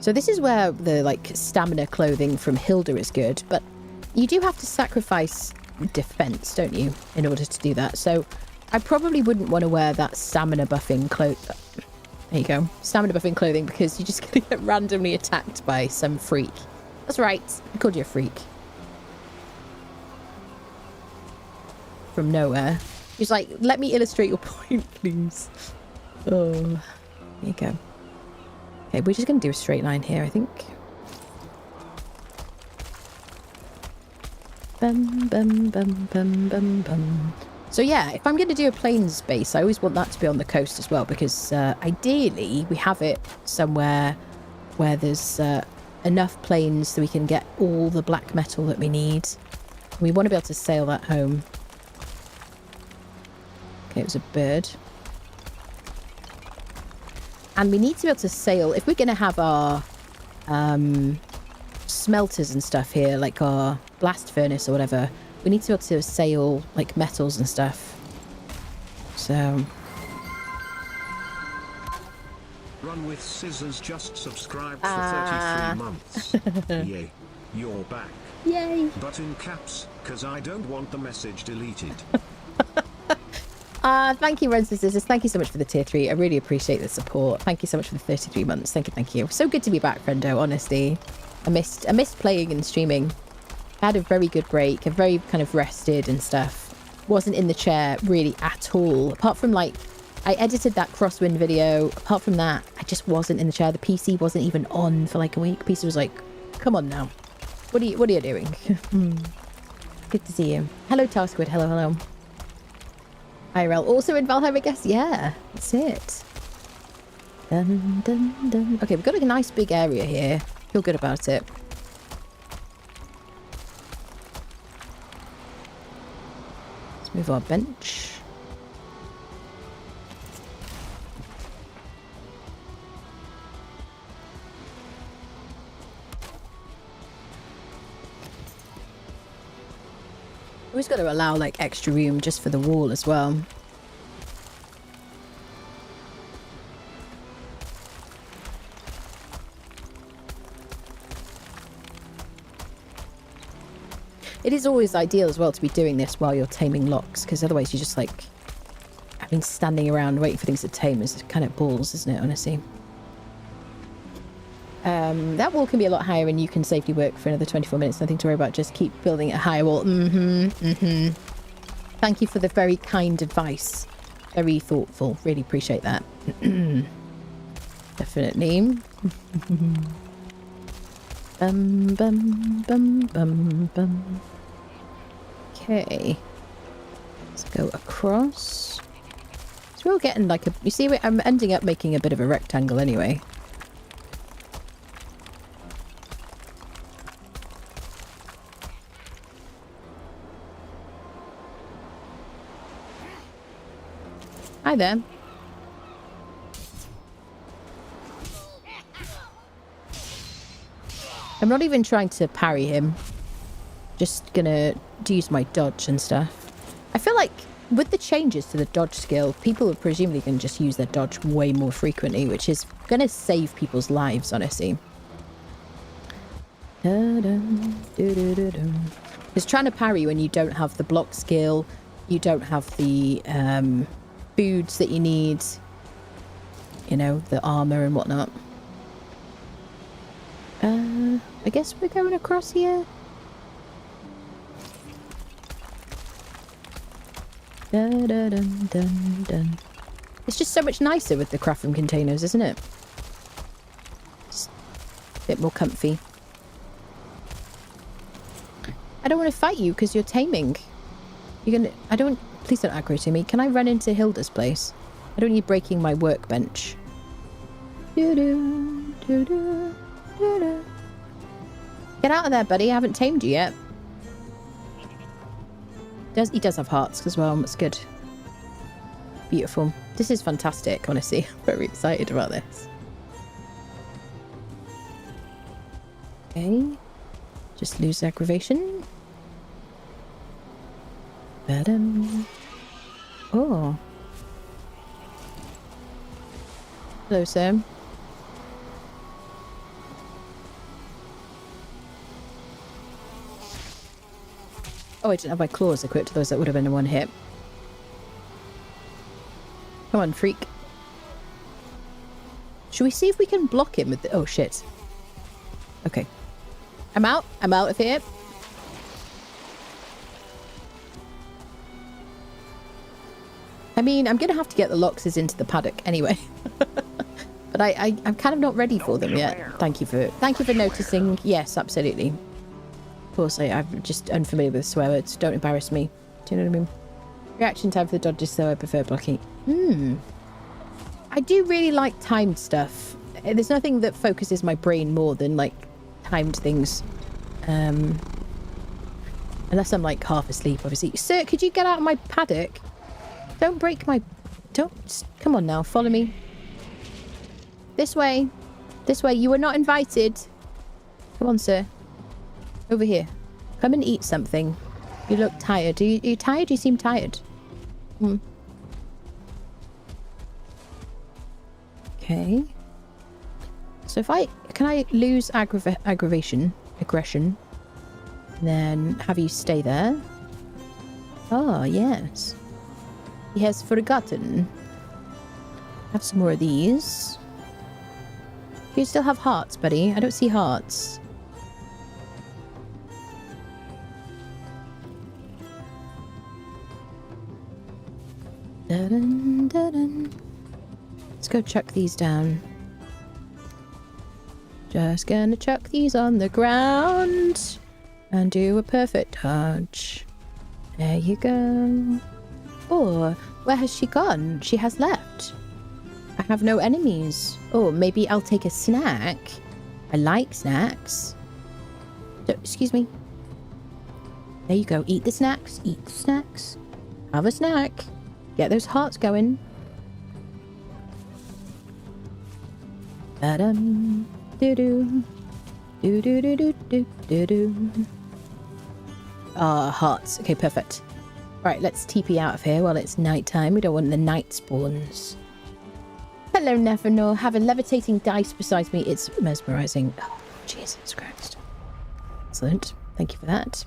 So this is where the like stamina clothing from Hilda is good, but you do have to sacrifice defense, don't you, in order to do that. So I probably wouldn't want to wear that stamina buffing clothing. There you go. Stamina buffing clothing, because you're just going to get randomly attacked by some freak. That's right. I called you a freak. From nowhere. He's like, let me illustrate your point, please. Oh, there you go. Okay, we're just going to do a straight line here, I think. Bum, bum, bum, bum, bum, bum. So yeah, if I'm going to do a plains base, I always want that to be on the coast as well, because ideally we have it somewhere where there's enough plains so we can get all the black metal that we need. We want to be able to sail that home. Okay, it was a bird. And we need to be able to sail, if we're going to have our smelters and stuff here, like our blast furnace or whatever, we need to be able to sail like metals and stuff. So Run with Scissors just subscribed for 33 months. Yay, you're back. Yay. But in caps, because I don't want the message deleted. Thank you, Run Sisters. Thank you so much for the tier 3. I really appreciate the support. Thank you so much for the 33 months. Thank you, thank you. So good to be back, friendo, honestly. I missed playing and streaming. I had a very good break. I very kind of rested and stuff. Wasn't in the chair really at all. Apart from like, I edited that crosswind video. Apart from that, I just wasn't in the chair. The PC wasn't even on for like a week. PC was like, come on now. What are you doing? Good to see you. Hello, Tarsquid. Hello, hello. IRL also in Valheim, I guess. Yeah, that's it. Dun, dun, dun. Okay, we've got a nice big area here. Feel good about it. Let's move our bench. Always got to allow like extra room just for the wall as well. It is always ideal as well to be doing this while you're taming locks, because otherwise you just like, I mean, standing around waiting for things to tame is kind of balls, isn't it, honestly? That wall can be a lot higher and you can safely work for another 24 minutes. Nothing to worry about. Just keep building a higher wall. Thank you for the very kind advice. Very thoughtful. Really appreciate that. Definitely. Bum, bum, bum, bum, bum. Okay. Let's go across. So we're all getting like a... You see, I'm ending up making a bit of a rectangle anyway. Hi there. I'm not even trying to parry him. Just gonna use my dodge and stuff. I feel like with the changes to the dodge skill, people are presumably going to just use their dodge way more frequently, which is going to save people's lives, honestly. Because trying to parry when you don't have the block skill, you don't have the foods that you need, you know, the armor and whatnot. I guess we're going across here. Dun, dun, dun, dun, dun. It's just so much nicer with the craft room containers, isn't it? Just a bit more comfy. I don't want to fight you because you're taming. You're gonna... I don't... Please don't aggro to me. Can I run into Hilda's place? I don't need breaking my workbench. Doo-doo, doo-doo, doo-doo. Get out of there, buddy. I haven't tamed you yet. He does have hearts as well. That's good. Beautiful. This is fantastic, honestly. I'm very excited about this. Okay. Just lose aggravation. Oh. Hello, Sam. Oh, I didn't have my claws equipped, otherwise that would have been a one hit. Come on, freak. Should we see if we can block him with the... Oh, shit. Okay. I'm out. I'm out of here. I mean, I'm going to have to get the Loxes into the paddock anyway. But I'm kind of not ready for them yet. Thank you for noticing. Yes, absolutely. Of course, I'm just unfamiliar with swear words. Don't embarrass me. Do you know what I mean? Reaction time for the dodges, though, I prefer blocking. I do really like timed stuff. There's nothing that focuses my brain more than, like, timed things. Unless I'm, like, half asleep, obviously. Sir, could you get out of my paddock? Don't break my... Don't... Come on now, follow me. This way. This way. You were not invited. Come on, sir. Over here. Come and eat something. You look tired. Are you tired? You seem tired. Okay. So if I... Can I lose aggression? Then have you stay there? Oh, yes. He has forgotten. Have some more of these. You still have hearts, buddy. I don't see hearts. Dun, dun, dun. Let's go chuck these down. Just gonna chuck these on the ground and do a perfect dodge. There you go. Oh, where has she gone? She has left. I have no enemies. Oh, maybe I'll take a snack. I like snacks. Excuse me. There you go. Eat the snacks. Eat the snacks. Have a snack. Get those hearts going. Ba-dum. Do-do. Do-do-do-do-do-do-do. Ah, hearts. Okay, perfect. Right, let's TP out of here while it's nighttime. We don't want the night spawns. Hello, Neverno. Have a levitating dice beside me. It's mesmerizing. Oh, Jesus Christ. Excellent. Thank you for that.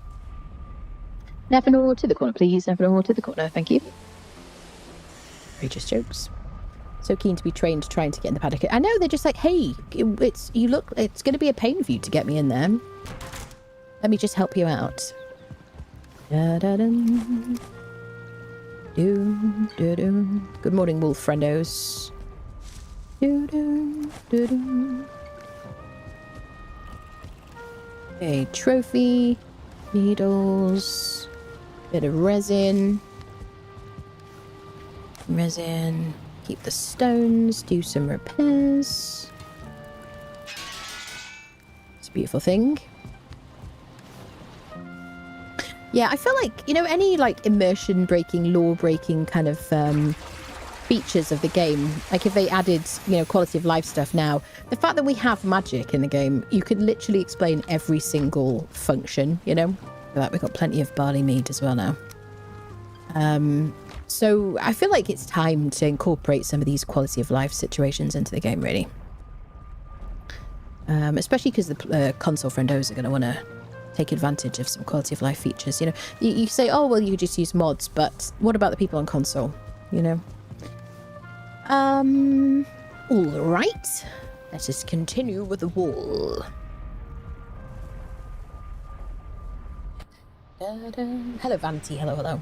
Neverno to the corner, please. Neverno to the corner. Thank you. Outrageous jokes. So keen to be trained trying to get in the paddock. I know, they're just like, hey, it's going to be a pain for you to get me in there. Let me just help you out. Da-da-dum. Do-do-do. Good morning, wolf friendos. Do-do-do-do. Okay, trophy, needles, bit of resin. Keep the stones, do some repairs. It's a beautiful thing. Yeah, I feel like, you know, any like immersion breaking, law breaking kind of features of the game, like if they added, you know, quality of life stuff now, the fact that we have magic in the game, you could literally explain every single function, you know? Like we've got plenty of barley mead as well now. So I feel like it's time to incorporate some of these quality of life situations into the game, really. Especially because the console friendos are going to want to take advantage of some quality of life features. You know, you say, oh, well, you could just use mods, but what about the people on console, you know? All right, let us continue with the wall. Da-da. Hello, Vanity. Hello, hello.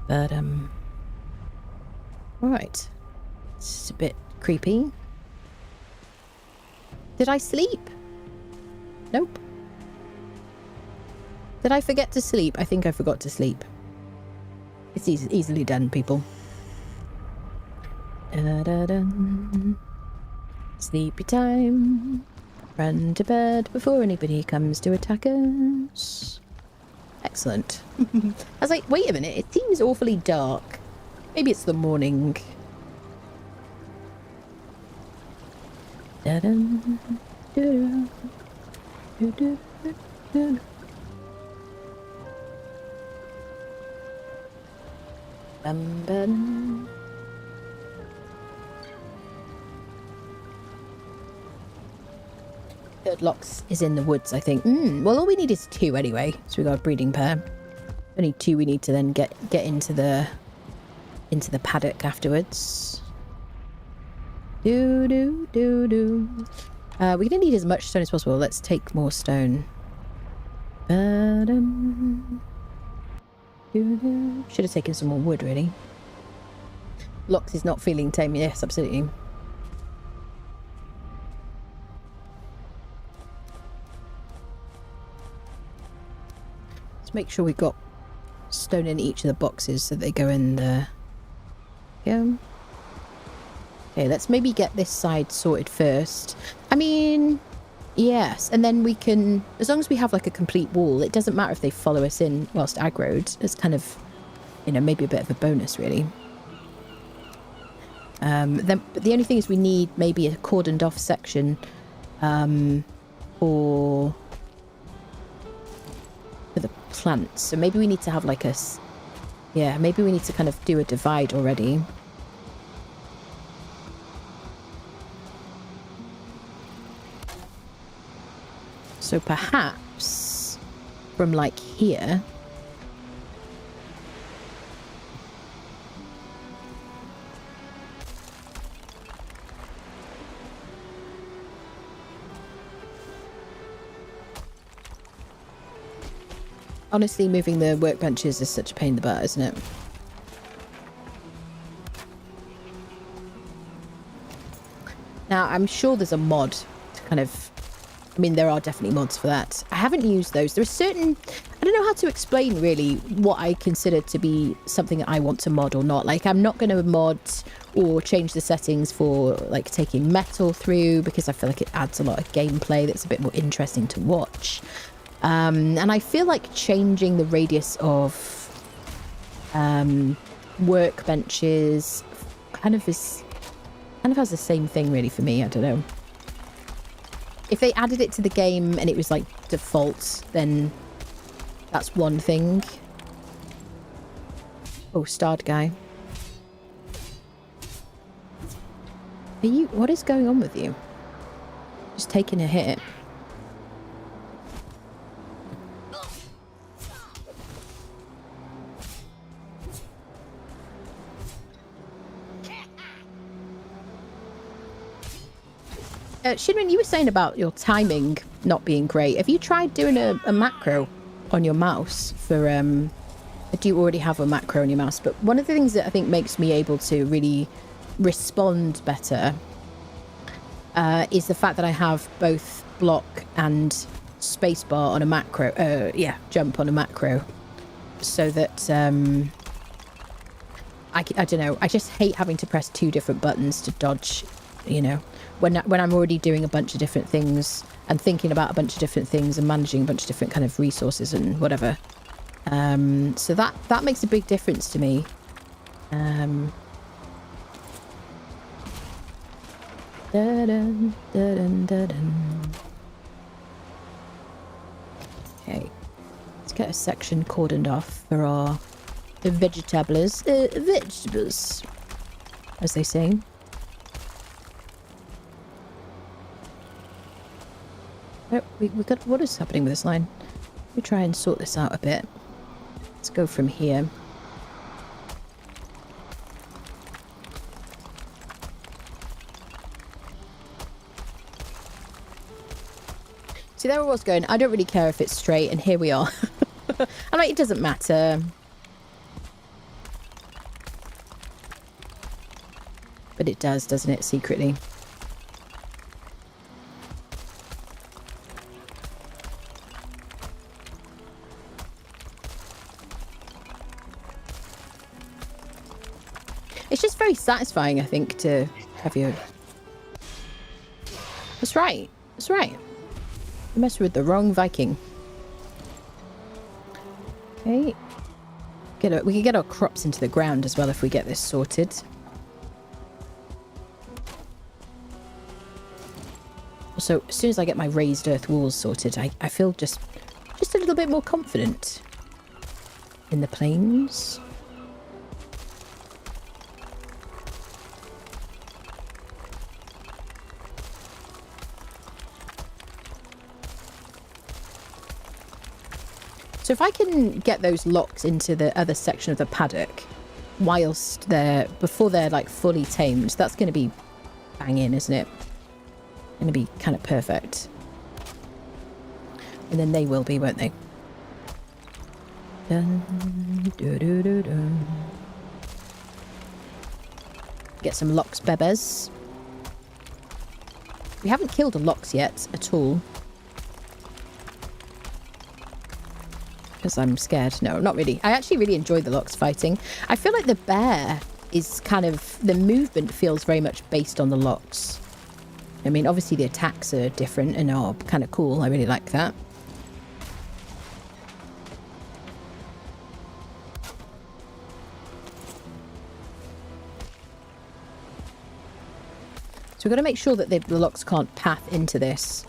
Ba-dum. Right. It's a bit creepy. Did I sleep? Nope. Did I forget to sleep? I think I forgot to sleep. It's easily done, people. Da-da-dun. Sleepy time. Run to bed before anybody comes to attack us. Excellent. I was like, wait a minute, it seems awfully dark. Maybe it's the morning. Da-dun, da-dun, da-dun, da-dun. Bum-bum. Third Locks is in the woods, I think. Well, all we need is 2 anyway, so we got a breeding pair. Only 2 we need to then get into the paddock afterwards. We're gonna need as much stone as possible. Let's take more stone. Should have taken some more wood, really. Locks is not feeling tame. Yes, absolutely. Let's make sure we've got stone in each of the boxes so they go in the... Yeah. Okay, let's maybe get this side sorted first. I mean, yes, and then we can, as long as we have like a complete wall, it doesn't matter if they follow us in whilst aggroed. It's kind of, you know, maybe a bit of a bonus, really. But the only thing is we need maybe a cordoned off section for the plants. So maybe we need to have like a, yeah, maybe we need to kind of do a divide already. So perhaps from like here. Honestly, moving the workbenches is such a pain in the butt, isn't it? Now, I'm sure there's a mod to kind of... I mean, there are definitely mods for that. I haven't used those. There are certain... I don't know how to explain, really, what I consider to be something that I want to mod or not. Like, I'm not going to mod or change the settings for, like, taking metal through, because I feel like it adds a lot of gameplay that's a bit more interesting to watch. And I feel like changing the radius of workbenches kind of has the same thing, really, for me. I don't know. If they added it to the game and it was like default, then that's one thing. Oh, starred guy. Are you... What is going on with you? Just taking a hit. Shinran, you were saying about your timing not being great. Have you tried doing a macro on your mouse for... I do already have a macro on your mouse, but one of the things that I think makes me able to really respond better is the fact that I have both block and spacebar on a macro. Jump on a macro. So that... I don't know. I just hate having to press 2 different buttons to dodge, you know. When I'm already doing a bunch of different things and thinking about a bunch of different things and managing a bunch of different kind of resources and whatever. So that makes a big difference to me. Dun, dun, dun, dun, dun. Okay. Let's get a section cordoned off for our vegetables, as they say. Oh, we got... What is happening with this line? Let me try and sort this out a bit. Let's go from here. see, there I was going, I don't really care if it's straight, and here we are. I'm like, it doesn't matter. But it does, doesn't it, secretly? It's just very satisfying, I think, to have you... That's right. That's right. You messed with the wrong Viking. Okay. We can get our crops into the ground as well if we get this sorted. So as soon as I get my raised earth walls sorted, I feel just a little bit more confident in the plains. So if I can get those locks into the other section of the paddock whilst before they're like fully tamed, that's going to be banging, isn't it? Going to be kind of perfect. And then they will be, won't they? Dun, dun, dun, dun, dun. Get some lox bebers. We haven't killed a lox yet at all. Because I'm scared. No, not really. I actually really enjoy the lox fighting. I feel like the bear is kind of... The movement feels very much based on the lox. I mean, obviously the attacks are different and are kind of cool. I really like that. So we've got to make sure that the lox can't path into this.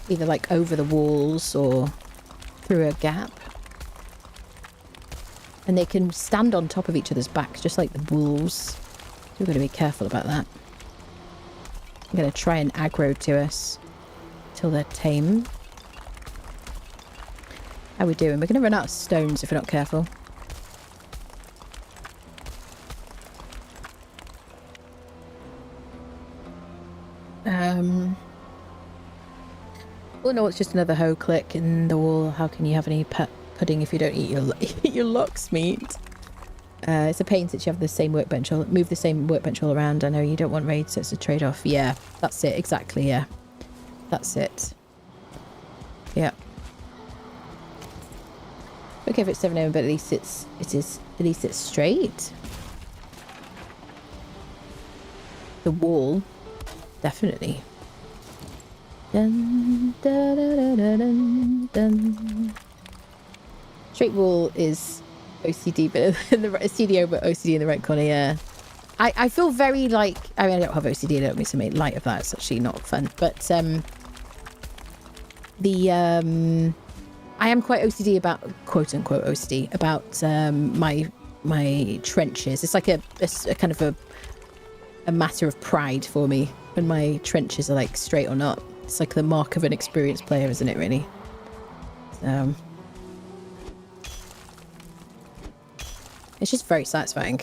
Either like over the walls or through a gap. And they can stand on top of each other's backs, just like the wolves. So we've got to be careful about that. I'm going to try and aggro to us till they're tame. How are we doing? We're going to run out of stones if we're not careful. Oh no, it's just another hoe click in the wall. How can you have any pudding if you don't eat your lox meat? It's a pain since you have the same workbench. Move the same workbench all around. I know you don't want raids, so it's a trade-off. Yeah, that's it. Exactly, yeah. That's it. Yeah. Okay, if it's 7 AM, but at least it's straight. The wall, definitely. Dun, dun, dun, dun, dun, dun. Straight wall is OCD, but in the CDO, but OCD in the right corner. Yeah, I feel very like. I mean, I don't have OCD. I don't mean to make light of that. It's actually not fun. But I am quite OCD about, quote unquote OCD about my trenches. It's like a kind of a matter of pride for me when my trenches are like straight or not. It's like the mark of an experienced player, isn't it? Really. It's just very satisfying.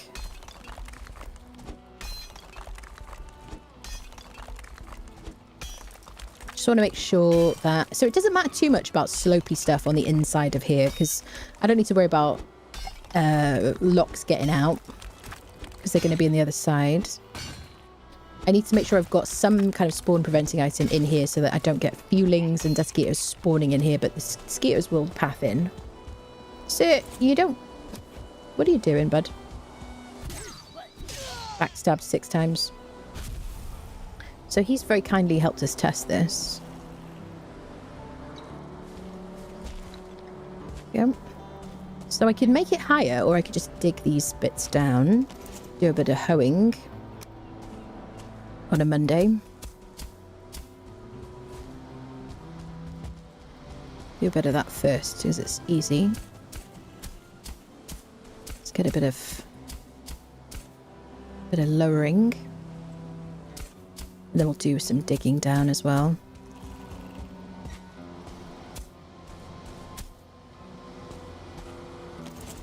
Just want to make sure that... So it doesn't matter too much about slopey stuff on the inside of here, because I don't need to worry about locks getting out, because they're going to be on the other side. I need to make sure I've got some kind of spawn preventing item in here so that I don't get fulings and mosquitoes spawning in here, but the mosquitoes will path in. So you don't... What are you doing, bud? Backstabbed 6 times. So he's very kindly helped us test this. Yep. So I could make it higher, or I could just dig these bits down. Do a bit of hoeing. On a Monday. Do a bit of that first, because it's easy. Let's get a bit of lowering. And then we'll do some digging down as well.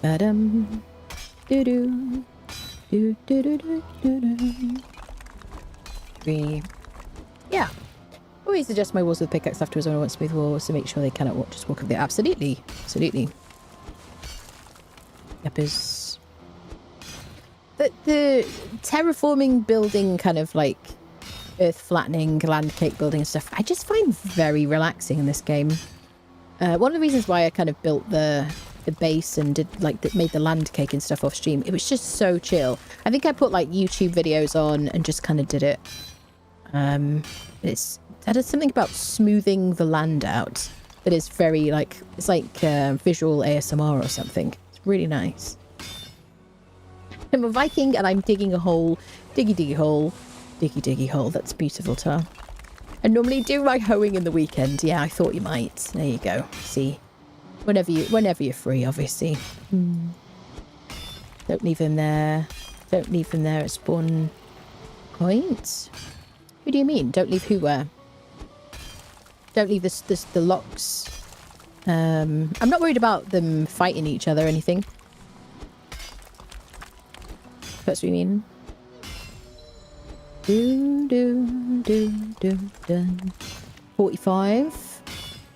Ba-dum. Do-do. Do-do-do-do-do-do. 3. Yeah. Always adjust my walls with pickaxe afterwards when I want smooth walls to make sure they cannot just walk up there. Absolutely. Absolutely. Yep, is... The terraforming, building, kind of like earth flattening, land cake building and stuff, I just find very relaxing in this game. One of the reasons why I kind of built the base and did made the land cake and stuff off stream, it was just so chill. I think I put like YouTube videos on and just kind of did it. That is something about smoothing the land out that is very like, it's like visual ASMR or something. It's really nice. I'm a Viking and I'm digging a hole. Diggy diggy hole. Diggy diggy hole. That's beautiful, Tar. I normally do my hoeing in the weekend. Yeah, I thought you might. There you go. See, whenever you're free, obviously. Don't leave him there. Don't leave him there at spawn point. What do you mean? Don't leave who where? Don't leave the locks. I'm not worried about them fighting each other or anything. That's what you mean. 45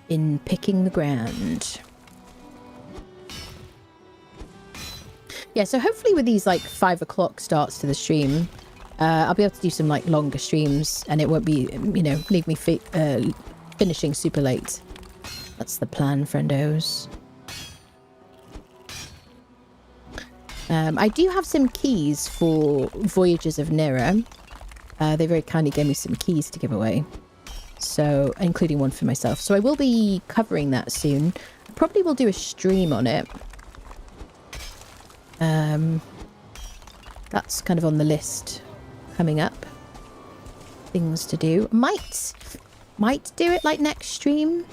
in picking the ground. Yeah, so hopefully with these like 5 o'clock starts to the stream, I'll be able to do some like longer streams and it won't be, you know, leave me finishing super late. That's the plan, friendos. I do have some keys for Voyages of Nera. They very kindly gave me some keys to give away. So, including one for myself. So I will be covering that soon. I probably will do a stream on it. That's kind of on the list coming up. Things to do. Might do it like next stream.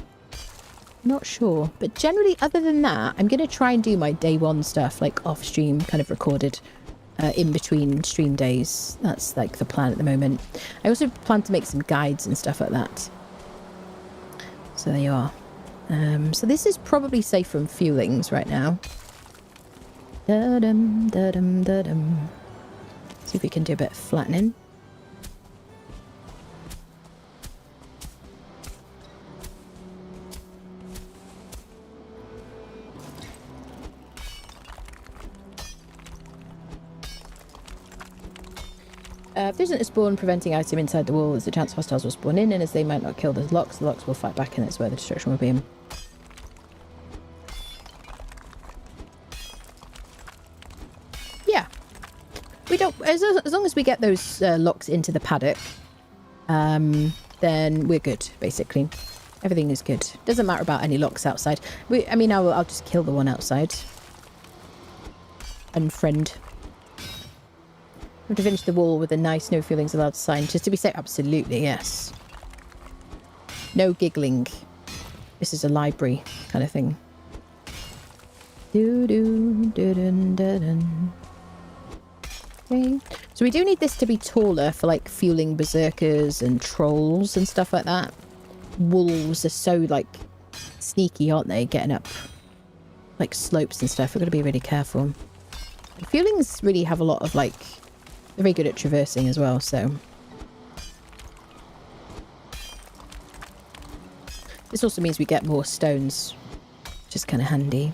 Not sure. But generally, other than that, I'm going to try and do my day one stuff, like off stream, kind of recorded in between stream days. That's like the plan at the moment. I also plan to make some guides and stuff like that. So there you are. So this is probably safe from fuelings right now. Da-dum, da-dum, da-dum. See if we can do a bit of flattening. If there isn't a spawn preventing item inside the wall, there's a chance hostiles will spawn in, and as they might not kill the locks will fight back, and that's where the destruction will be. Yeah. We don't... As long as we get those locks into the paddock, then we're good, basically. Everything is good. Doesn't matter about any locks outside. I mean, I'll just kill the one outside. Unfriend. I have to finish the wall with a nice no feelings allowed sign, just to be safe. Absolutely, yes. No giggling. This is a library kind of thing. Okay. So we do need this to be taller for like fueling berserkers and trolls and stuff like that. Wolves are so like sneaky, aren't they? Getting up like slopes and stuff. We've got to be really careful. Fuelings really have a lot of like... They're very good at traversing as well, so... This also means we get more stones, which is kind of handy.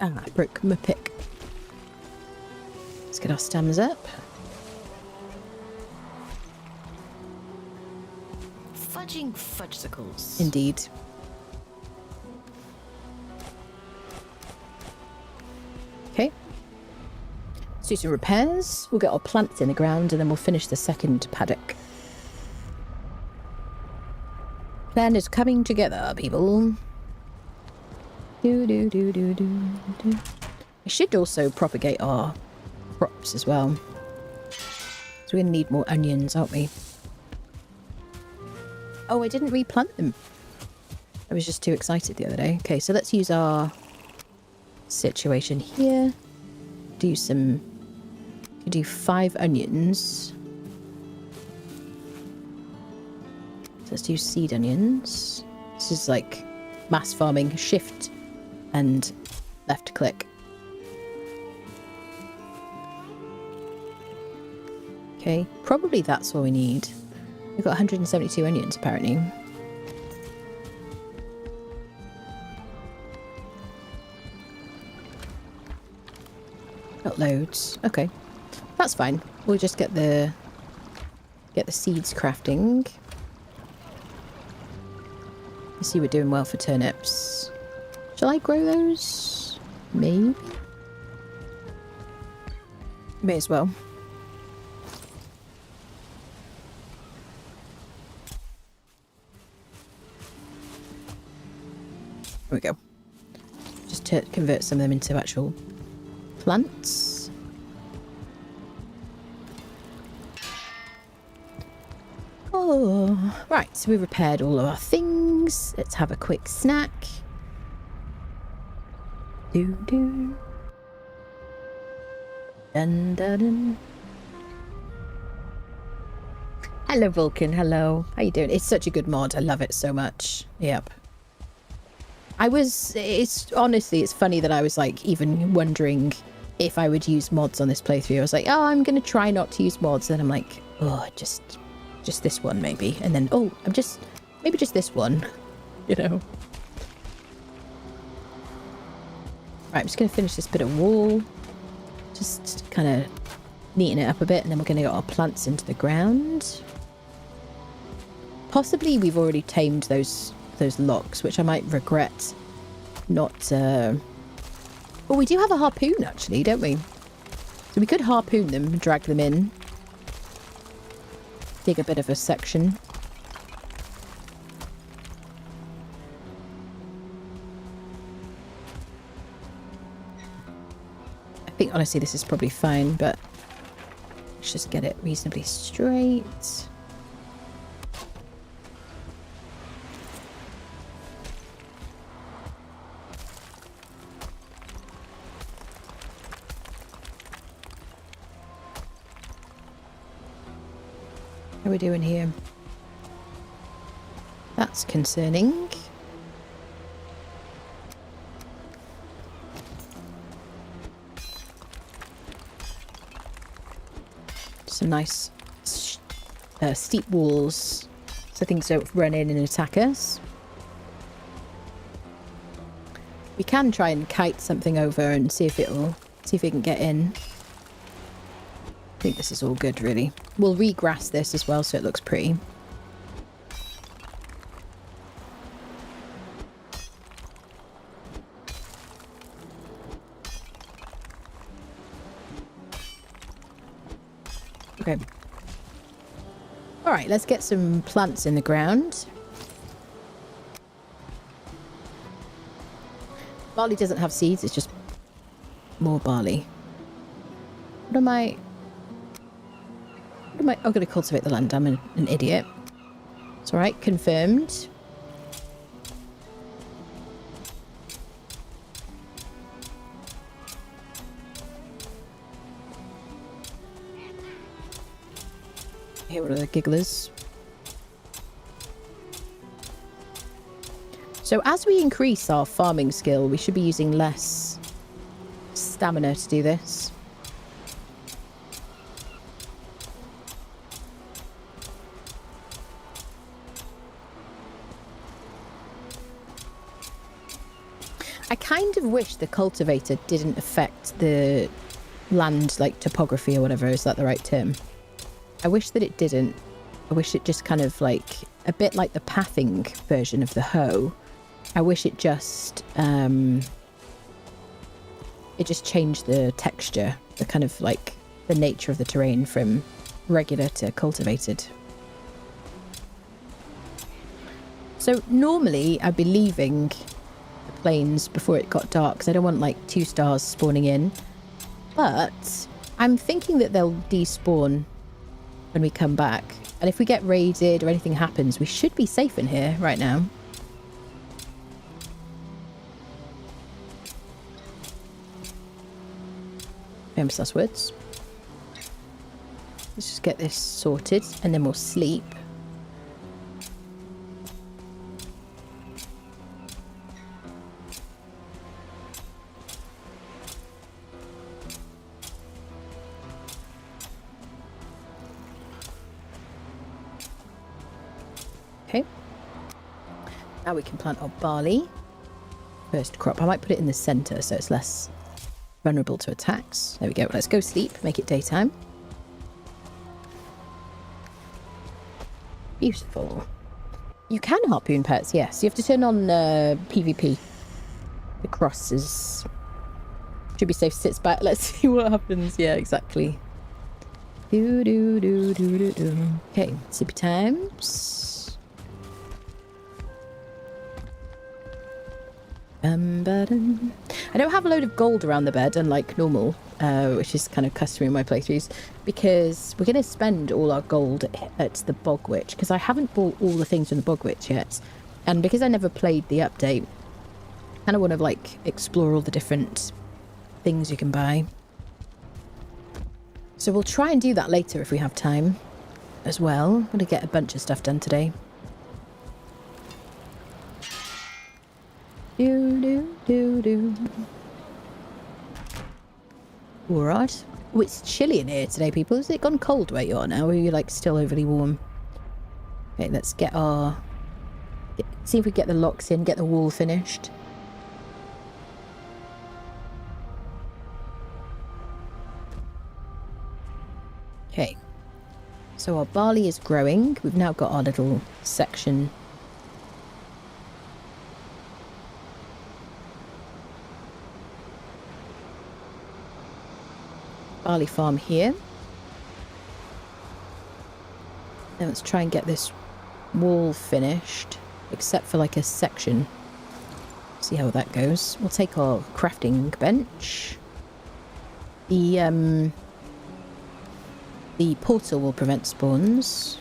Ah, I broke my pick. Let's get our stems up. Fudging fudgesicles. Indeed. Okay. Let's do some repairs. We'll get our plants in the ground and then we'll finish the second paddock. Plan is coming together, people. I should also propagate our crops as well. So we're going to need more onions, aren't we? Oh, I didn't replant them. I was just too excited the other day. Okay, so let's use our situation here. Do 5 onions. So let's do seed onions. This is like mass farming. Shift and left click. Okay, probably that's all we need. We've got 172 onions apparently. Got loads. Okay, that's fine. We'll just get the seeds crafting. You see, we're doing well for turnips. Shall I grow those? Maybe. May as well. There we go. Just to convert some of them into actual plants. Oh, right. So we repaired all of our things. Let's have a quick snack. Dun dun dun. Hello, Vulcan. Hello. How you doing? It's such a good mod. I love it so much. Yep. It's honestly, it's funny that I was like even wondering if I would use mods on this playthrough. I was like, oh, I'm going to try not to use mods. Then I'm like, oh, just this one maybe. And then, oh, maybe just this one, you know. Right, I'm just going to finish this bit of wall. Just kind of neaten it up a bit. And then we're going to get our plants into the ground. Possibly we've already tamed those locks, which I might regret not... Well, we do have a harpoon, actually, don't we? So we could harpoon them and drag them in. Dig a bit of a section. I think, honestly, this is probably fine, but let's just get it reasonably straight. How are we doing here? That's concerning. Some nice steep walls so things don't run in and attack us. We can try and kite something over and see if it can get in. I think this is all good, really. We'll regrass this as well so it looks pretty. Okay. Alright, let's get some plants in the ground. Barley doesn't have seeds, it's just more barley. What am I... I'm going to cultivate the land. I'm an idiot. It's alright. Confirmed. Here are the gigglers. So as we increase our farming skill, we should be using less stamina to do this. I kind of wish the cultivator didn't affect the land, like topography or whatever. Is that the right term? I wish that it didn't. I wish it just kind of like, a bit like the pathing version of the hoe. I wish it just changed the texture, the kind of like the nature of the terrain from regular to cultivated. So normally I'd be leaving plains before it got dark because I don't want like 2 stars spawning in, but I'm thinking that they'll despawn when we come back. And if we get raided or anything happens, we should be safe in here right now. Famous last words. Let's just get this sorted and then we'll sleep. Okay. Now we can plant our barley. First crop. I might put it in the centre so it's less vulnerable to attacks. There we go. Let's go sleep. Make it daytime. Beautiful. You can harpoon pets, yes. You have to turn on PvP. The cross is... should be safe. Sits back. Let's see what happens. Yeah, exactly. Okay, sleepy times. I don't have a load of gold around the bed, unlike normal, which is kind of customary in my playthroughs, because we're going to spend all our gold at the Bog Witch, because I haven't bought all the things from the Bog Witch yet, and because I never played the update, I kind of want to, like, explore all the different things you can buy. So we'll try and do that later if we have time as well. I'm going to get a bunch of stuff done today. Alright. Oh, it's chilly in here today, people. Has it gone cold where you are now? Or are you, like, still overly warm? Okay, let's get our... see if we get the locks in, get the wall finished. Okay. So our barley is growing. We've now got our little section... barley farm here. Now let's try and get this wall finished, except for like a section. See how that goes. We'll take our crafting bench. The portal will prevent spawns,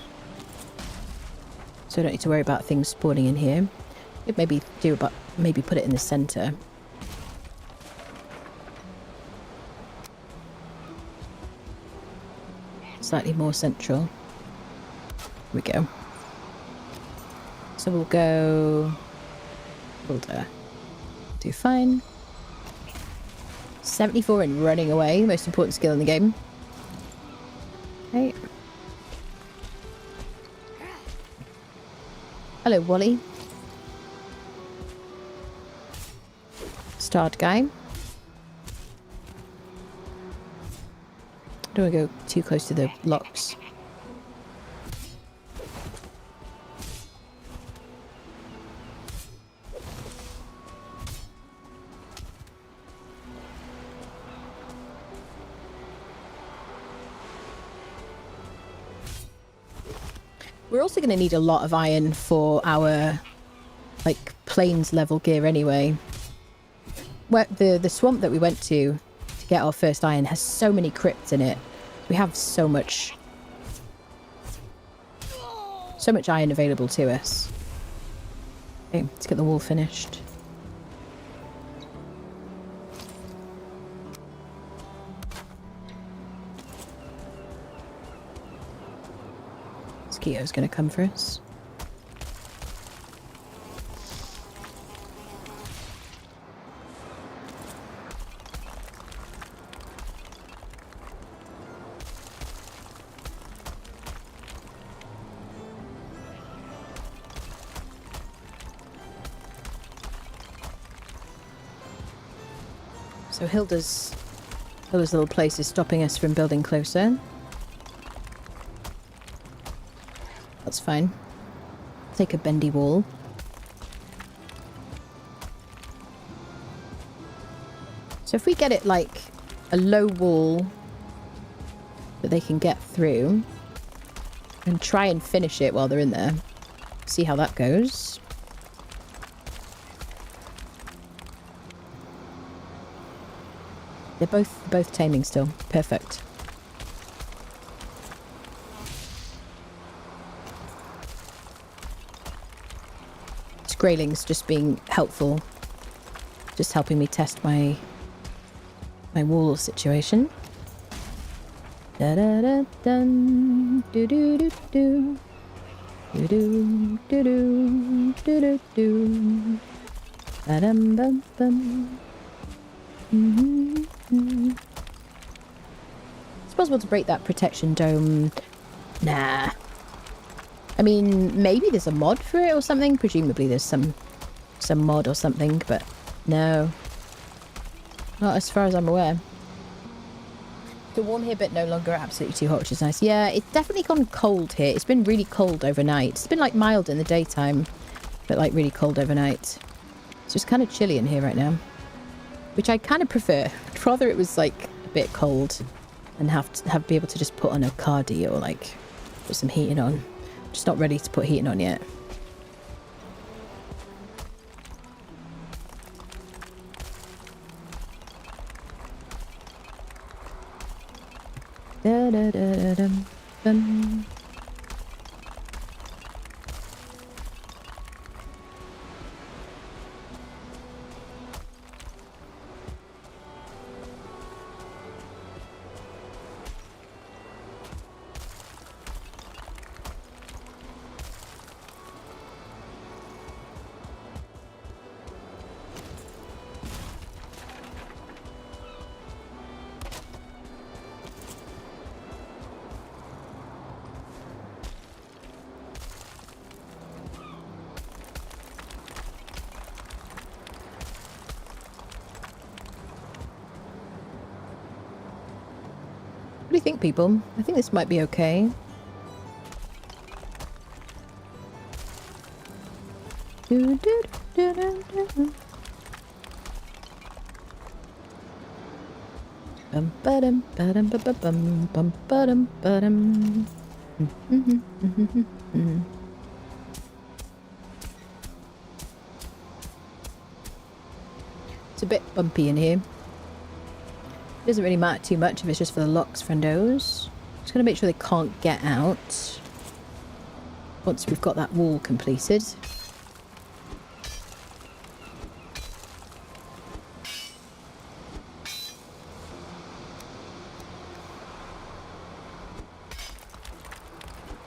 so I don't need to worry about things spawning in here. Could maybe maybe put it in the center. Slightly more central. Here we go. So we'll go... Hilda. Do fine. 74 in running away, most important skill in the game. Okay. Hello, Wally. Starred guy. Don't want to go too close to the locks. We're also going to need a lot of iron for our, like, plains level gear anyway. Where the swamp that we went to get our first iron has so many crypts in it. We have so much iron available to us. Okay, let's get the wall finished. Mosquito's gonna come for us. So Hilda's little place is stopping us from building closer. That's fine. Take a bendy wall. So if we get it like a low wall that they can get through and try and finish it while they're in there, see how that goes. They're both taming still. Perfect. Grayling's just being helpful. Just helping me test my wall situation. Da da da dun, do do do do, do do do do do do do, ba dum bum bum. It's possible to break that protection dome. Nah. I mean, maybe there's a mod for it or something. Presumably there's some mod or something, but no. Not as far as I'm aware. Still warm here, but no longer absolutely too hot, which is nice. Yeah, it's definitely gone cold here. It's been really cold overnight. It's been like mild in the daytime, but like really cold overnight. So it's kind of chilly in here right now, which I kind of prefer. I'd rather it was like a bit cold and have be able to just put on a cardi or like put some heating on. Just not ready to put heating on yet. Da da da da dum dum. What do you think, people? I think this might be okay. Do, do, do, do, do. Bum ba-dum ba-dum ba-ba-bum bum ba-dum ba-dum. It's a bit bumpy in here. Doesn't really matter too much if it's just for the locks, friendos. Just gonna make sure they can't get out once we've got that wall completed.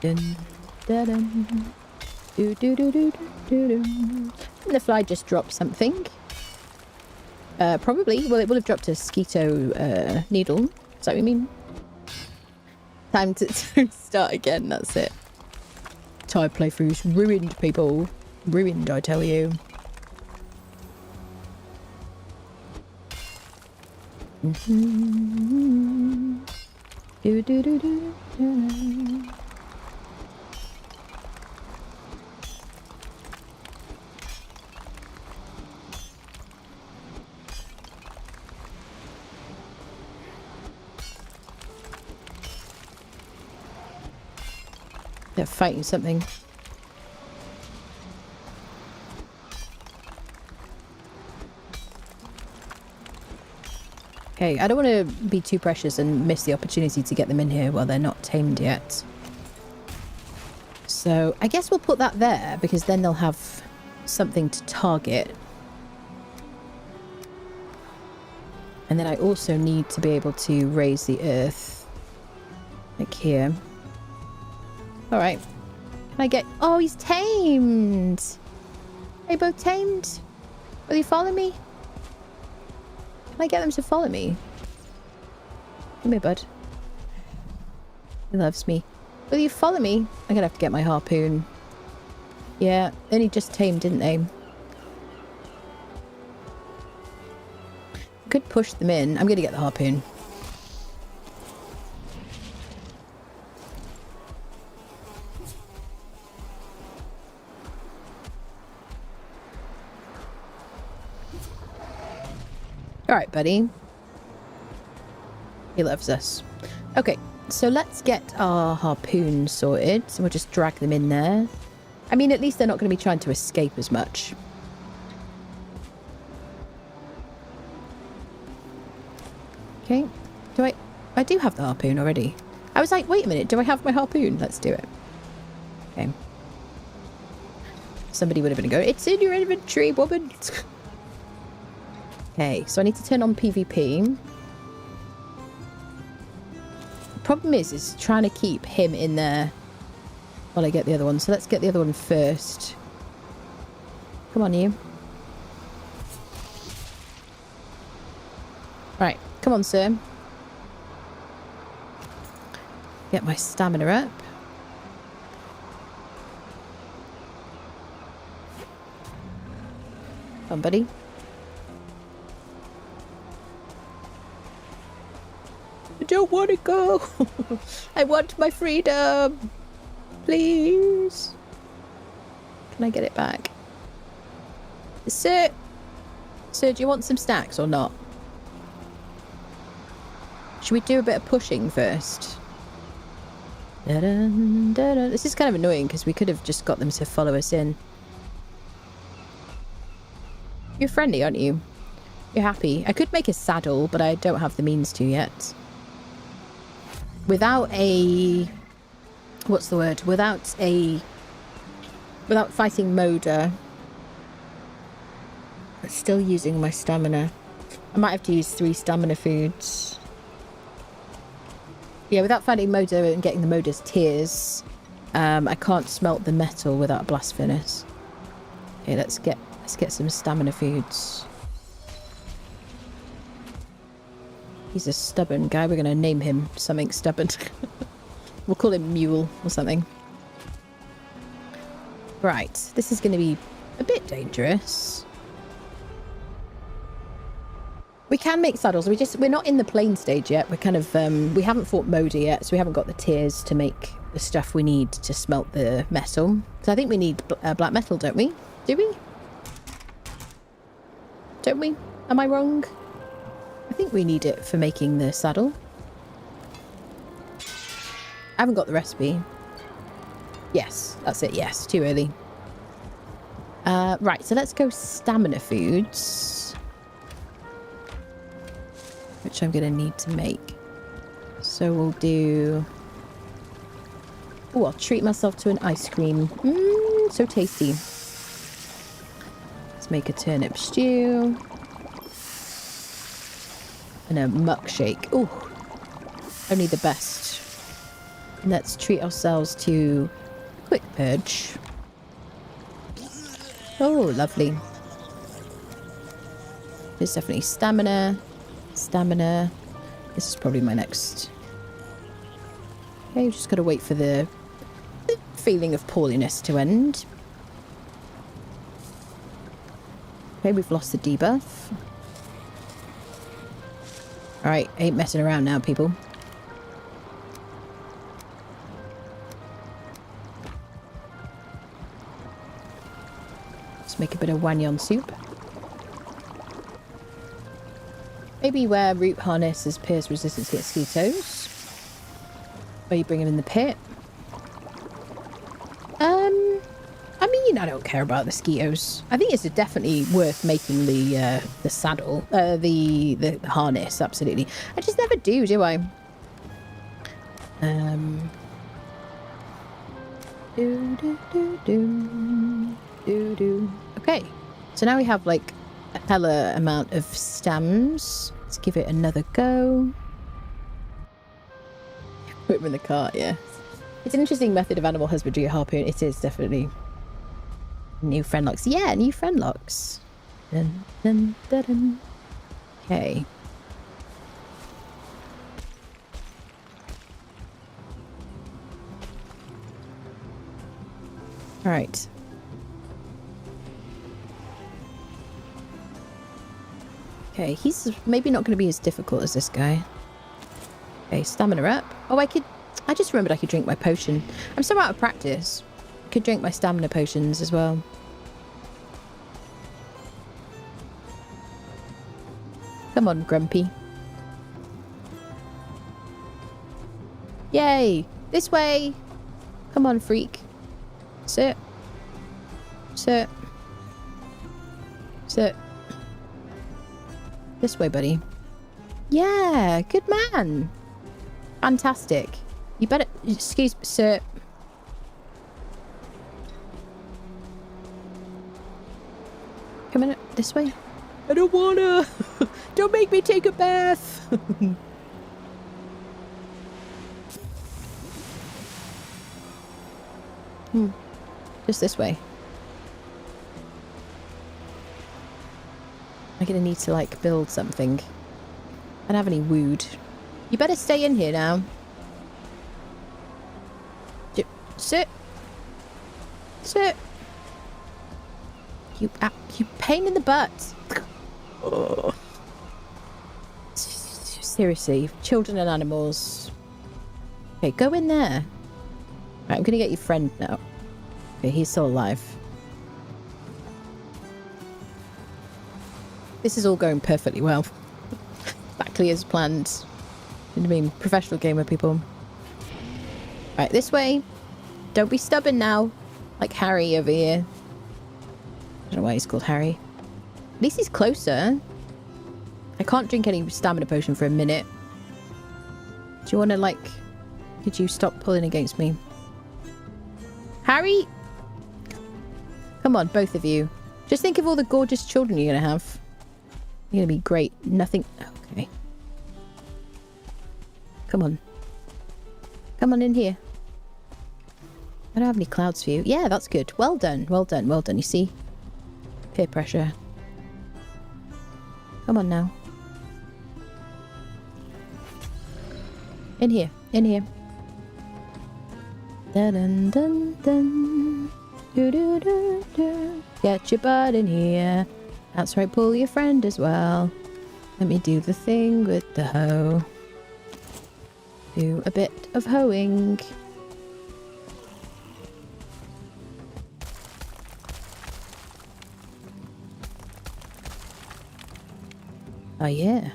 Dun, da, dun. Do, do, do, do, do, do. And the fly just dropped something. Probably. Well, it will have dropped a Skeeto needle. Is that what you mean? Time to start again. That's it. Tide playthroughs ruined, people. Ruined, I tell you. Do, do, do, do, do. They're fighting something. Okay, I don't want to be too precious and miss the opportunity to get them in here while they're not tamed yet. So I guess we'll put that there because then they'll have something to target. And then I also need to be able to raise the earth. Like here. Alright. Can I get... Oh, he's tamed! Are you both tamed? Will you follow me? Can I get them to follow me? Come here, bud. He loves me. Will you follow me? I'm gonna have to get my harpoon. Yeah, they only just tamed, didn't they? I could push them in. I'm gonna get the harpoon. Alright, buddy. He loves us. Okay, so let's get our harpoon sorted. So we'll just drag them in there. I mean, at least they're not going to be trying to escape as much. Okay. I do have the harpoon already. I was like, wait a minute, do I have my harpoon? Let's do it. Okay. Somebody would have been going, it's in your inventory, woman. Okay, so I need to turn on PvP. The problem is trying to keep him in there while I get the other one. So let's get the other one first. Come on, you. Right, come on, sir. Get my stamina up. Come on, buddy. I don't want to go. I want my freedom. Please. Can I get it back? Sir. Sir, do you want some snacks or not? Should we do a bit of pushing first? Da-dun, da-dun. This is kind of annoying because we could have just got them to follow us in. You're friendly, aren't you? You're happy. I could make a saddle, but I don't have the means to yet. Without a... What's the word? Without fighting Moda. I'm still using my stamina. I might have to use 3 stamina foods. Yeah, without finding Moda and getting the Moda's tears, I can't smelt the metal without a blast furnace. Okay, let's get some stamina foods. He's a stubborn guy. We're going to name him something stubborn. We'll call him Mule or something. Right, this is going to be a bit dangerous. We can make saddles. We're not in the plain stage yet. We're kind of we haven't fought Moda yet, so we haven't got the tears to make the stuff we need to smelt the metal. So I think we need black metal, don't we? Do we? Don't we? Am I wrong? I think we need it for making the saddle. I haven't got the recipe. Yes, that's it. Yes, too early. Right, so let's go stamina foods. Which I'm going to need to make. So we'll do... Oh, I'll treat myself to an ice cream. Mmm, so tasty. Let's make a turnip stew. And a muck shake. Oh, only the best. And let's treat ourselves to a quick purge. Oh, lovely. There's definitely stamina. Stamina. This is probably my next. Okay, we've just got to wait for the feeling of poorliness to end. Okay, we've lost the debuff. Alright, ain't messing around now, people. Let's make a bit of wanyon soup. Maybe wear root harness as pierce resistance against mosquitoes. Or you bring them in the pit. I mean, I don't care about the mosquitoes. I think it's definitely worth making the saddle, the harness. Absolutely. I just never do I? Okay, so now we have like a hella amount of stems. Let's give it another go. Put them in the cart, yeah. It's an interesting method of animal husbandry, a harpoon. It is definitely. New friend locks. Yeah, new friend locks. Dun, dun, dun, dun. Okay. All right. Okay, he's maybe not going to be as difficult as this guy. Okay, stamina up. Oh, I just remembered I could drink my potion. I'm so out of practice. I could drink my stamina potions as well. Come on, Grumpy. Yay! This way! Come on, freak. Sit. Sit. Sit. This way, buddy. Yeah, good man. Fantastic. You better... Excuse me, sir. Come in this way. I don't wanna. Don't make me take a bath. Just this way. I'm gonna need to like build something. I don't have any wood. You better stay in here now. Sit. Sit. You pain in the butt. Oh. Seriously, children and animals. Okay, go in there. Right, I'm gonna get your friend now. Okay, he's still alive. This is all going perfectly well. Exactly as planned. I mean, professional gamer people. Right, this way. Don't be stubborn now. Like Harry over here. I don't know why he's called Harry. At least he's closer. I can't drink any stamina potion for a minute. Do you want to, like... Could you stop pulling against me? Harry? Come on, both of you. Just think of all the gorgeous children you're going to have. You're going to be great. Nothing... Okay. Come on. Come on in here. I don't have any clouds for you. Yeah, that's good. Well done. Well done. Well done. You see? Peer pressure. Come on now. In here. In here. Dun dun dun dun. Do do do do. Get your butt in here. That's right. Pull your friend as well. Let me do the thing with the hoe. Do a bit of hoeing. Oh, yeah.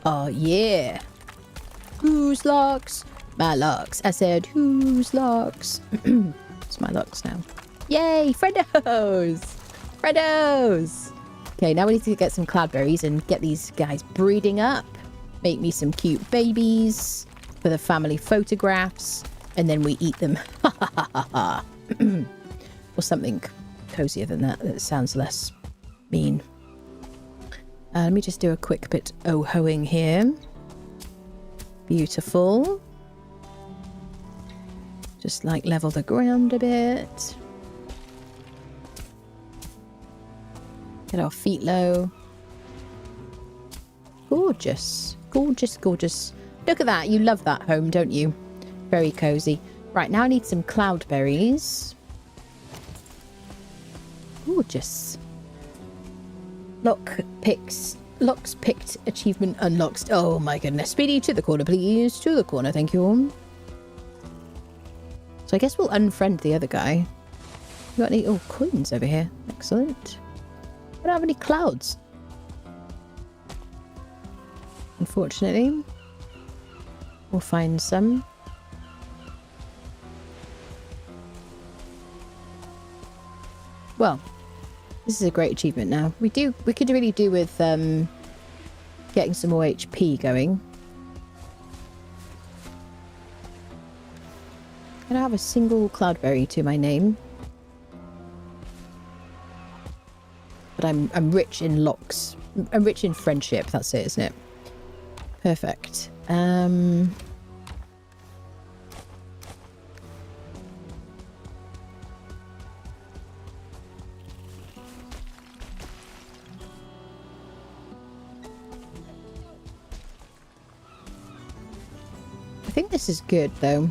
Oh, yeah. Whose locks? My locks. I said, whose locks? It's my locks now. Yay, Freddos! Freddos! Okay, now we need to get some cloudberries and get these guys breeding up. Make me some cute babies for the family photographs. And then we eat them. Ha ha ha ha ha. Or something cozier than that. That sounds less mean. Let me just do a quick bit hoeing here. Beautiful. Just like level the ground a bit. Get our feet low. Gorgeous. Gorgeous, gorgeous. Look at that. You love that home, don't you? Very cozy. Right, now I need some cloudberries. Gorgeous. Locks picked achievement unlocked. Oh my goodness. Speedy, to the corner, please. To the corner, thank you. So I guess we'll unfriend the other guy. You got any coins over here? Excellent. I don't have any clouds. Unfortunately. We'll find some. Well, this is a great achievement now. We could really do with getting some more HP going. I don't have a single cloudberry to my name. But I'm rich in locks. I'm rich in friendship, that's it, isn't it? Perfect. I think this is good, though.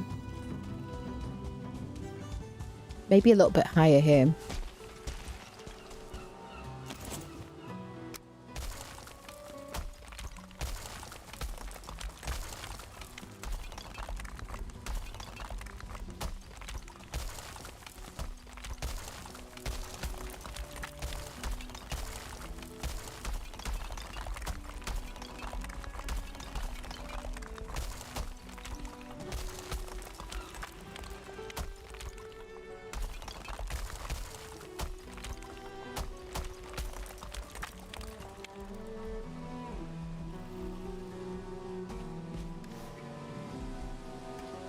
Maybe a little bit higher here.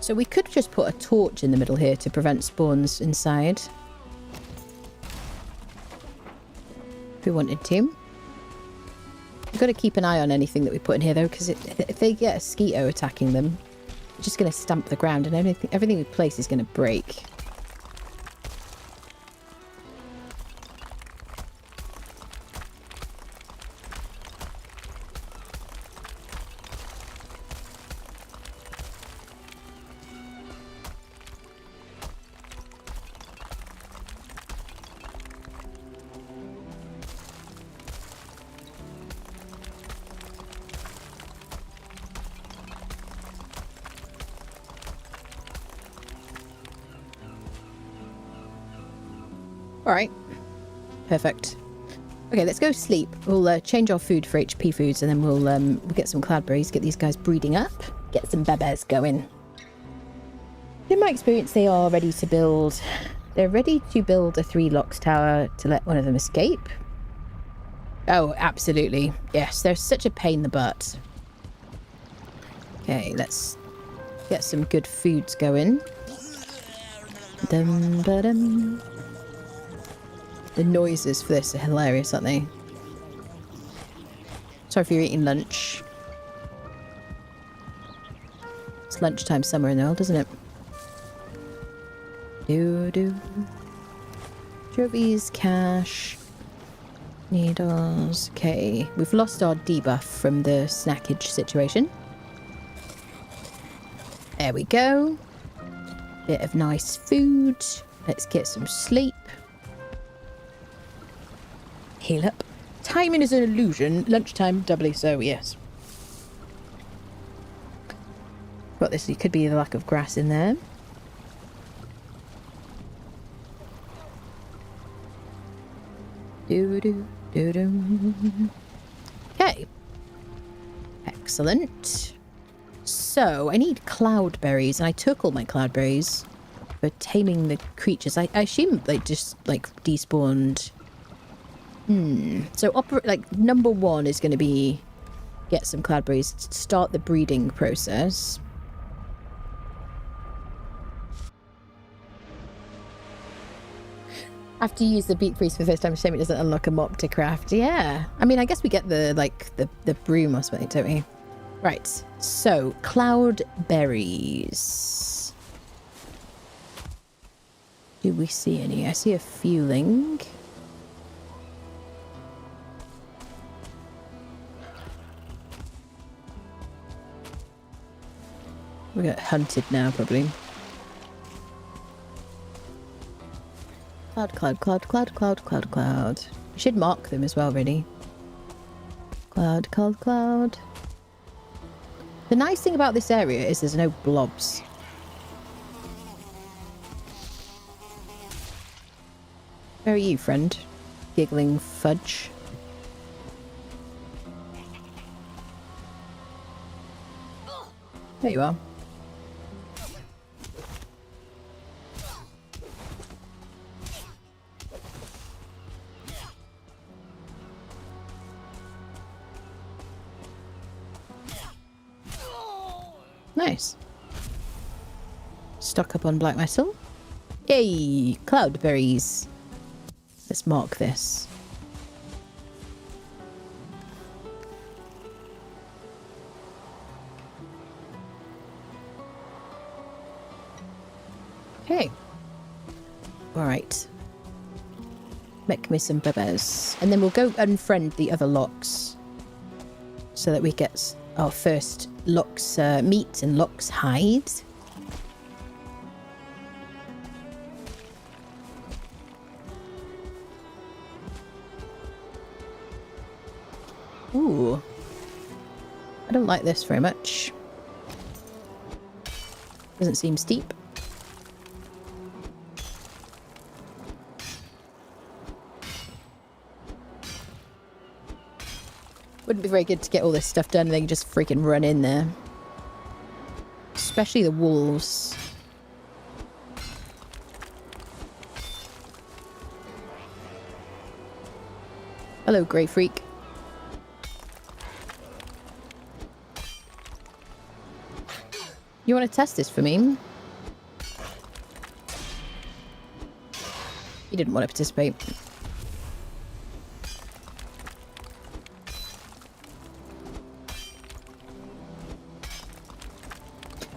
So we could just put a torch in the middle here to prevent spawns inside. If we wanted to. We've got to keep an eye on anything that we put in here though, because if they get a skeeto attacking them, it's just going to stamp the ground and everything we place is going to break. Alright. Perfect. Okay, let's go sleep. We'll change our food for HP foods and then we'll get some cloudberries, get these guys breeding up, get some bebes going. In my experience, they are ready to build... They're ready to build a 3 locks tower to let one of them escape. Oh, absolutely. Yes, they're such a pain in the butt. Okay, let's get some good foods going. Dum-ba-dum. The noises for this are hilarious, aren't they? Sorry if you're eating lunch. It's lunchtime somewhere in the world, isn't it? Do-do. Trophies, cash, needles. Okay, we've lost our debuff from the snackage situation. There we go. Bit of nice food. Let's get some sleep. Heal up. Timing is an illusion. Lunchtime doubly so, yes. Got this. It could be the lack of grass in there. Do-do-do-do. Okay. Excellent. So, I need cloudberries, and I took all my cloudberries for taming the creatures. I assume they just, like, despawned... So number 1 is going to be get some cloudberries to start the breeding process. After you use the beak freeze for the first time, shame it doesn't unlock a mop to craft. Yeah. I mean, I guess we get the broom or something, don't we? Right. So, cloudberries. Do we see any? I see a fueling. We get hunted now, probably. Cloud. We should mark them as well, really. Cloud. The nice thing about this area is there's no blobs. Where are you, friend? Giggling fudge. There you are. Nice. Stock up on black metal. Yay! Cloudberries. Let's mark this. Okay. Alright. Make me some bebes. And then we'll go unfriend the other locks. So that we get our first locks meat and locks hide. Ooh. I don't like this very much. Doesn't seem steep. Wouldn't be very good to get all this stuff done and then just freaking run in there. Especially the wolves. Hello, grey freak. You want to test this for me? You didn't want to participate.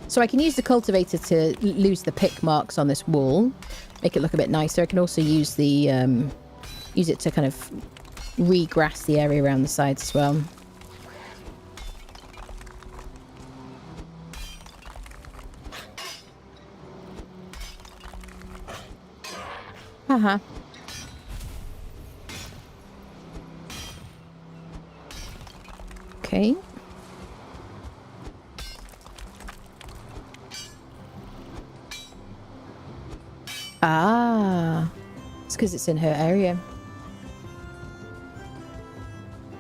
So I can use the cultivator to lose the pick marks on this wall, make it look a bit nicer. I can also use the use it to kind of regrass the area around the sides as well. Haha. Okay. Ah, it's because it's in her area.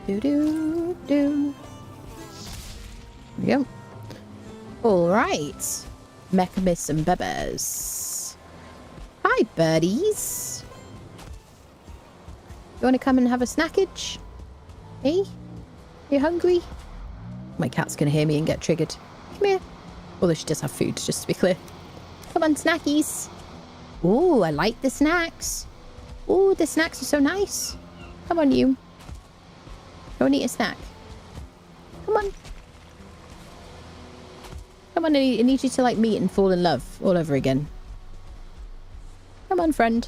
Do do do. There we go. All right, Mechamis and Bebes. Hi, birdies. You want to come and have a snackage? Hey, you hungry? My cat's gonna hear me and get triggered. Come here. Although she does have food, just to be clear. Come on, snackies. Oh, I like the snacks. Oh, the snacks are so nice. Come on, you. Go and eat a snack. Come on. Come on, I need you to like meet and fall in love all over again. Come on, friend.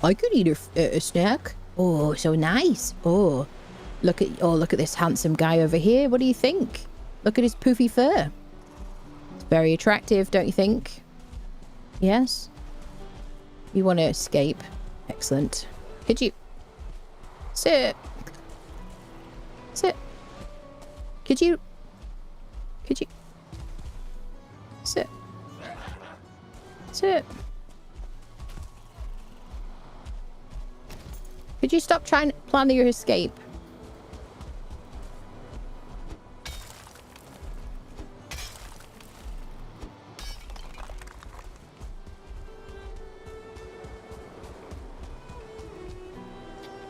I could eat a snack. Oh, so nice. Oh, look at this handsome guy over here. What do you think? Look at his poofy fur. It's very attractive, don't you think? Yes? You want to escape? Excellent. Could you... Sit. Sit. Could you... Sit. Sit. Could you stop trying to plan your escape?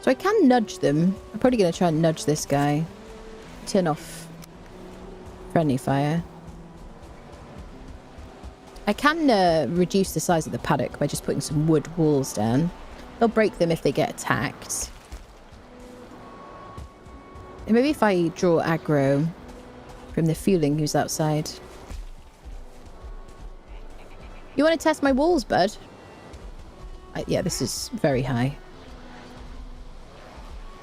So I can nudge them. I'm probably going to try and nudge this guy. Turn off friendly fire. I can reduce the size of the paddock by just putting some wood walls down. They'll break them if they get attacked. And maybe if I draw aggro from the fueling who's outside. You want to test my walls, bud? Yeah, this is very high.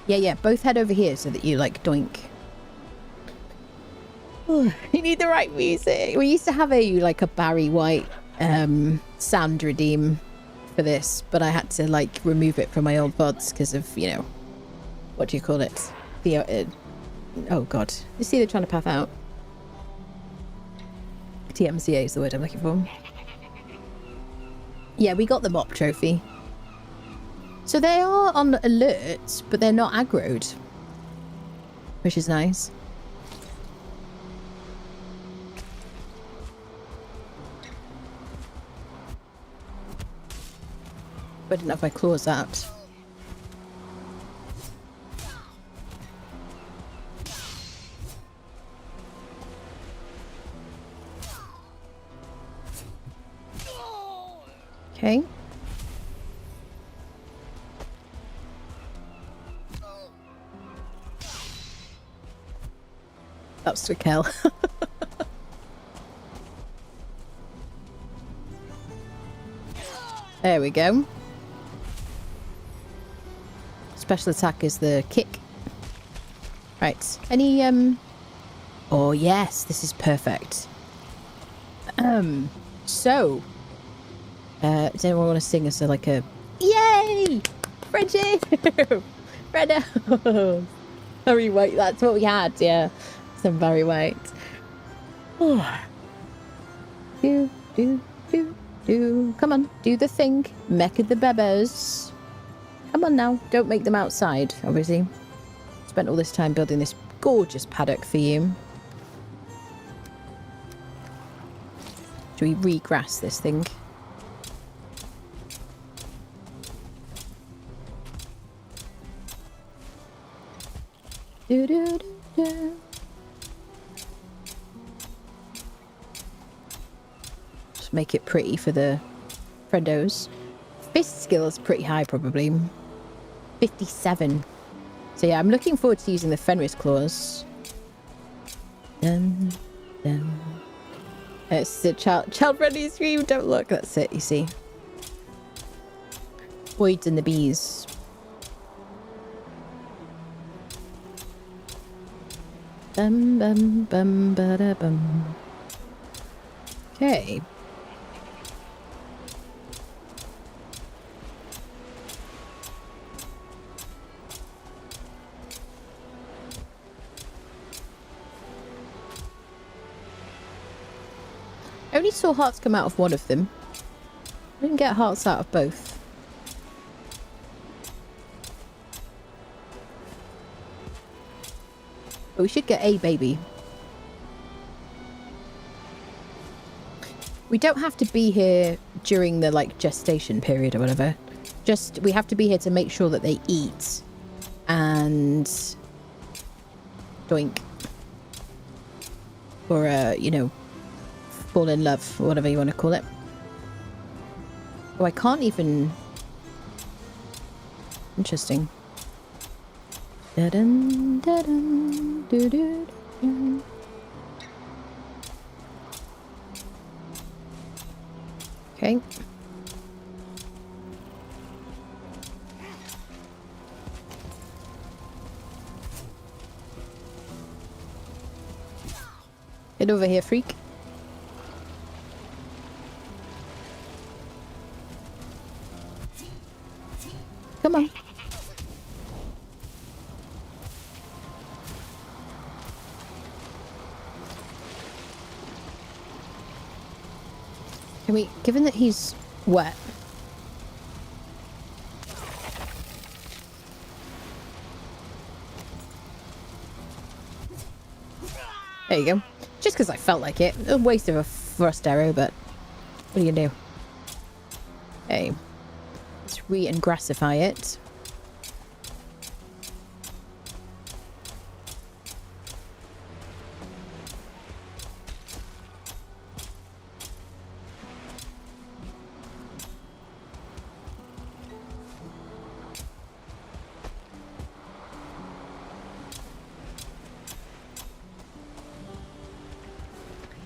Yeah, both head over here so that you, like, doink. Oh, you need the right music. We used to have a Barry White sound redeem for this, but I had to, like, remove it from my old VODs because of, you know, what do you call it? The, oh, God. You see they're trying to path out. TMCA is the word I'm looking for. Yeah, we got the mop trophy. So they are on alert, but they're not aggroed, which is nice. But I didn't have my claws out. Okay. That's to kill. There we go. Special attack is the kick. Right. Any oh yes, this is perfect. So does anyone want to sing us like a yay friendship? Fredo. Very white, that's what we had, yeah. Some very white. Do. Come on, do the thing. Mecha the bebes. Come on now, don't make them outside, obviously. Spent all this time building this gorgeous paddock for you. Should we regrass this thing? make it pretty for the friendos. Fist skill is pretty high, probably. 57. So yeah, I'm looking forward to using the Fenris claws. It's a child-friendly stream. Don't look. That's it, you see. Voids and the bees. Bum bum bum ba da bum. Okay. I only saw hearts come out of one of them. I didn't get hearts out of both. But we should get a baby. We don't have to be here during the, like, gestation period or whatever. Just, we have to be here to make sure that they eat. And... doink. Or, you know... fall in love, or whatever you want to call it. Oh, I can't even... Interesting. Da-dun, da-dun, doo-doo-doo. Okay. Get over here, freak. Come on. Can we, given that he's wet. There you go. Just because I felt like it. A waste of a thrust arrow, but what are you gonna do? Okay. Let's re-engrassify it.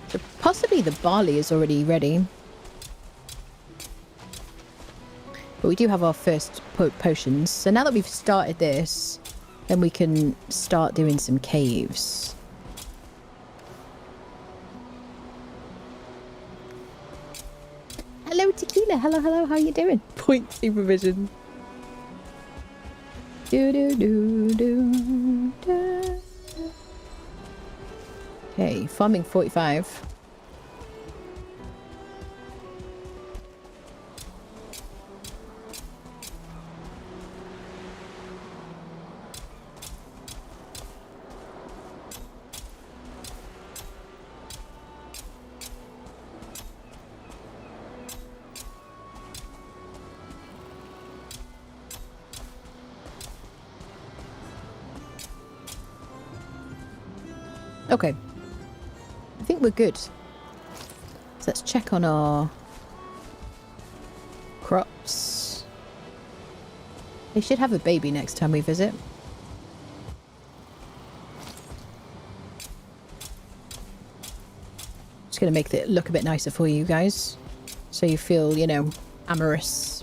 So possibly the barley is already ready. But we do have our first potions. So now that we've started this, then we can start doing some caves. Hello, Tequila. Hello, hello. How are you doing? Point supervision. Do do do do do. Okay, farming 45. Okay. I think we're good. So let's check on our crops. They should have a baby next time we visit. Just gonna make it look a bit nicer for you guys. So you feel, you know, amorous.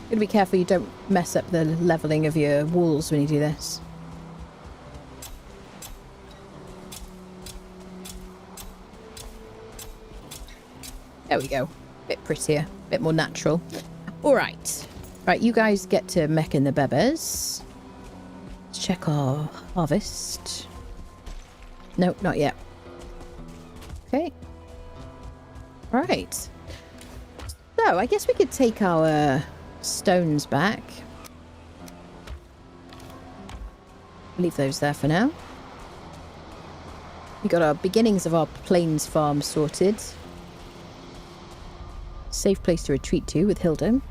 Gotta be careful you don't mess up the leveling of your walls when you do this. There we go. Bit prettier, bit more natural. Alright. Right, you guys get to mech in the bebes. Let's check our harvest. Nope, not yet. Okay. Right. So, I guess we could take our stones back. Leave those there for now. We got our beginnings of our plains farm sorted. Safe place to retreat to with Hilda.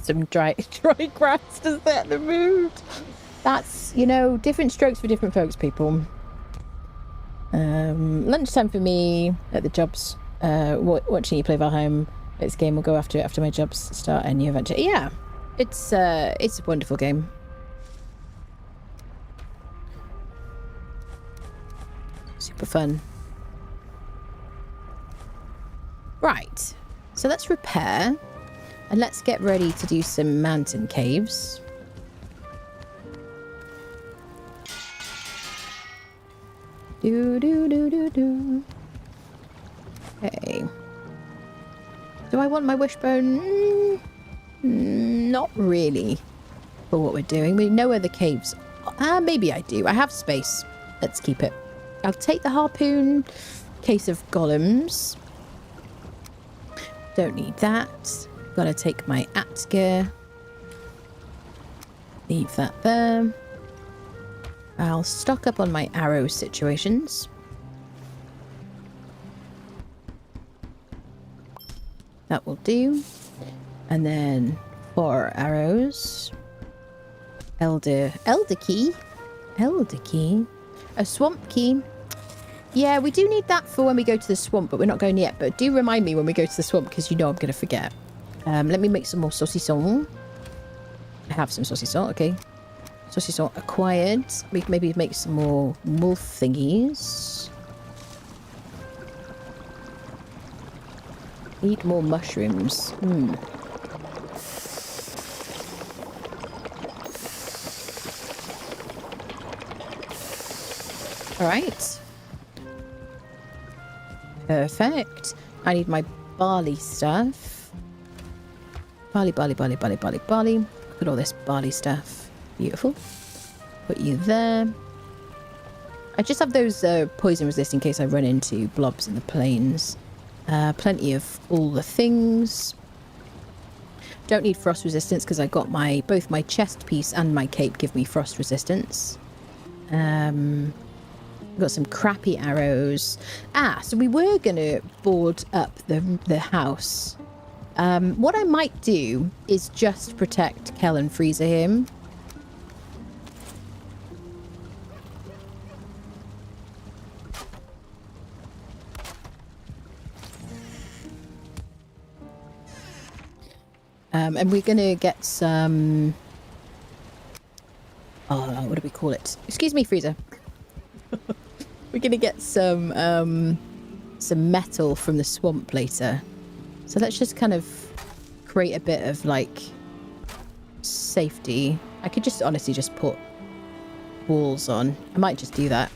some dry grass to set the mood. That's, you know, different strokes for different folks, people. Lunchtime for me at the jobs. Watching you play Valheim. This game will go after my jobs start a new adventure. Yeah, it's a wonderful game. Super fun. Right, so let's repair and let's get ready to do some mountain caves. Do. Okay. Do I want my wishbone? Not really for what we're doing. We know where the caves are. Maybe I do. I have space. Let's keep it. I'll take the harpoon. Case of golems. Don't need that. Gotta take my axe gear. Leave that there. I'll stock up on my arrow situations. That will do. And then 4 arrows. Elder key. Elder key. A swamp key. Yeah, we do need that for when we go to the swamp, but we're not going yet. But do remind me when we go to the swamp, because you know I'm going to forget. Let me make some more saucisson. I have some saucisson, okay. Saucisson acquired. We can maybe make some more wolf thingies. Need more mushrooms. Alright. Perfect. I need my barley stuff. Barley. Look at all this barley stuff. Beautiful. Put you there. I just have those poison resist in case I run into blobs in the plains. Plenty of all the things. Don't need frost resistance because I got both my chest piece and my cape give me frost resistance. Got some crappy arrows. So we were going to board up the house. What I might do is just protect Kel and Freezer him. And we're going to get some... what do we call it? Excuse me, Freezer. We're going to get some metal from the swamp later. So let's just kind of create a bit of, like, safety. I could just honestly just put walls on. I might just do that.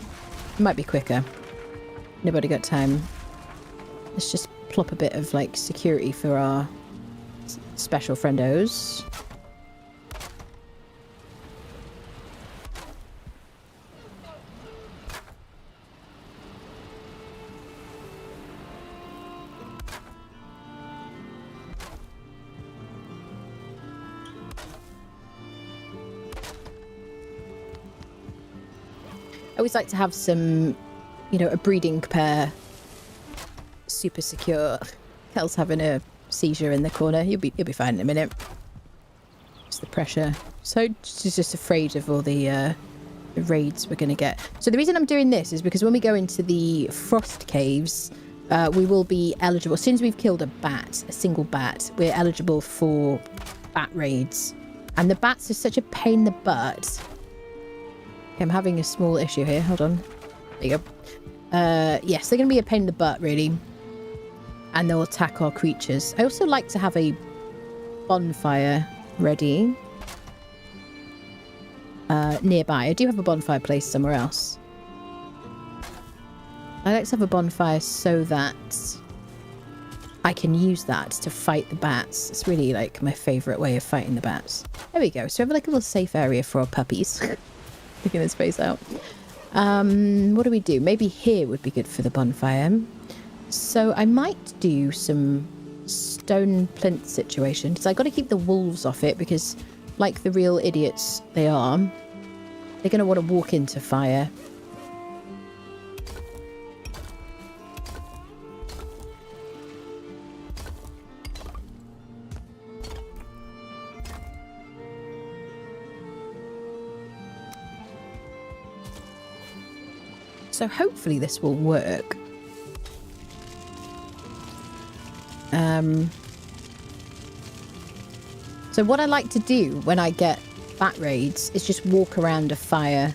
It might be quicker. Nobody got time. Let's just plop a bit of, like, security for our special friendos. I always like to have some, you know, a breeding pair super secure. Kel's having a seizure in the corner. He'll be fine in a minute. It's the pressure. So she's just afraid of all the raids we're going to get. So the reason I'm doing this is because when we go into the frost caves, we will be eligible. As soon as we've killed a single bat, we're eligible for bat raids. And the bats are such a pain in the butt. Okay, I'm having a small issue here. Hold on. There you go. Yes, they're going to be a pain in the butt, really. And they'll attack our creatures. I also like to have a bonfire ready nearby. I do have a bonfire placed somewhere else. I like to have a bonfire so that I can use that to fight the bats. It's really like my favourite way of fighting the bats. There we go. So we have like a little safe area for our puppies. Taking this space out. What do we do? Maybe here would be good for the bonfire. So I might do some stone plinth situation. So I got to keep the wolves off it because, like the real idiots they are, they're going to want to walk into fire. So hopefully this will work. So what I like to do when I get bat raids is just walk around a fire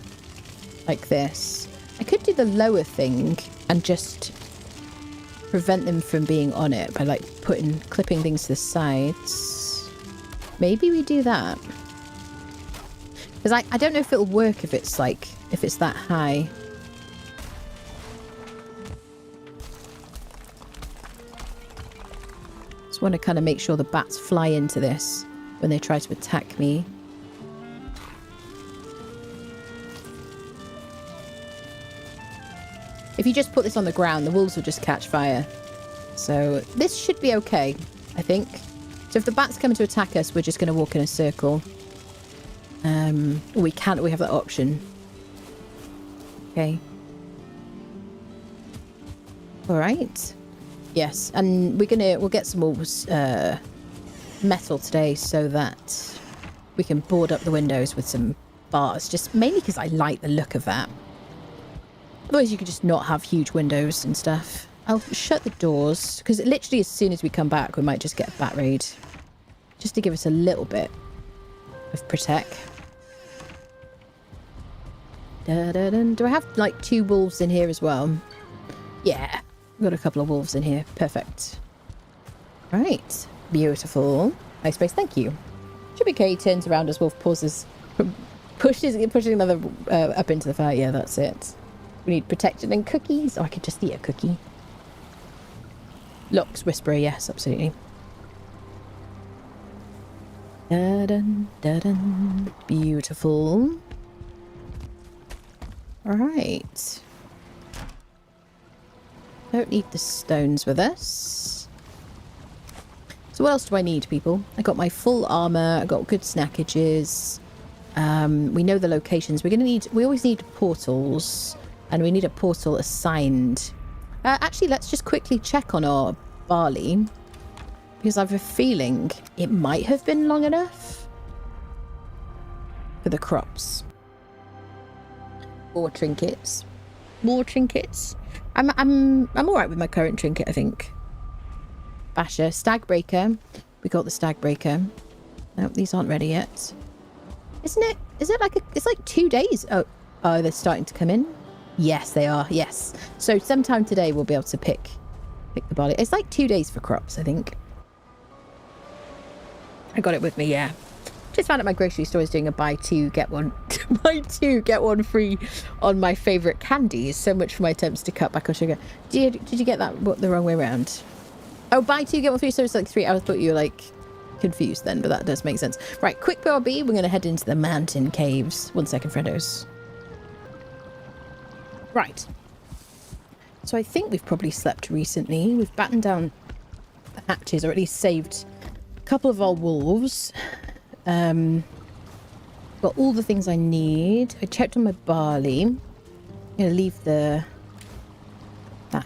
like this. I could do the lower thing and just prevent them from being on it by like clipping things to the sides. Maybe we do that. Because I don't know if it'll work if it's that high. Just want to kind of make sure the bats fly into this when they try to attack me. If you just put this on the ground, the wolves will just catch fire. So this should be okay, I think. So if the bats come to attack us, we're just going to walk in a circle. We have that option. Okay. All right. Yes, and we'll get some more metal today so that we can board up the windows with some bars. Just mainly because I like the look of that. Otherwise, you could just not have huge windows and stuff. I'll shut the doors because literally as soon as we come back, we might just get a bat raid, just to give us a little bit of protect. Do I have like 2 wolves in here as well? Yeah, we've got a couple of wolves in here. Perfect. Right, beautiful. Nice space. Thank you. Should be okay. Turns around as wolf pauses, pushes another up into the fire. Yeah, that's it. We need protection and cookies. Oh, I could just eat a cookie. Locks whisperer. Yes, absolutely. Da-dun, da-dun. Beautiful. All right. Don't need the stones with us. So what else do I need, people? I got my full armor. I got good snackages. We know the locations. We always need portals, and we need a portal assigned. Actually, let's just quickly check on our barley, because I have a feeling it might have been long enough for the crops. More trinkets. More trinkets. I'm all right with my current trinket, I think. Basher, stag breaker. We got the stag breaker. No, these aren't ready yet. Isn't it? Is it like it's like 2 days? Oh, they're starting to come in. Yes, they are. Yes. So sometime today we'll be able to pick the barley. It's like 2 days for crops, I think. I got it with me. Yeah. Just found out my grocery store is doing a buy 2 get 1 free on my favourite candies. So much for my attempts to cut back on sugar. Did you get that the wrong way around? Oh, buy 2 get 1 free. So it's like 3. I thought you were like confused then, but that does make sense. Right, quick BRB. We're going to head into the mountain caves. 1 second, friendos. Right. So I think we've probably slept recently. We've battened down the hatches, or at least saved a couple of our wolves. Got all the things I need. I checked on my barley. I'm going to leave that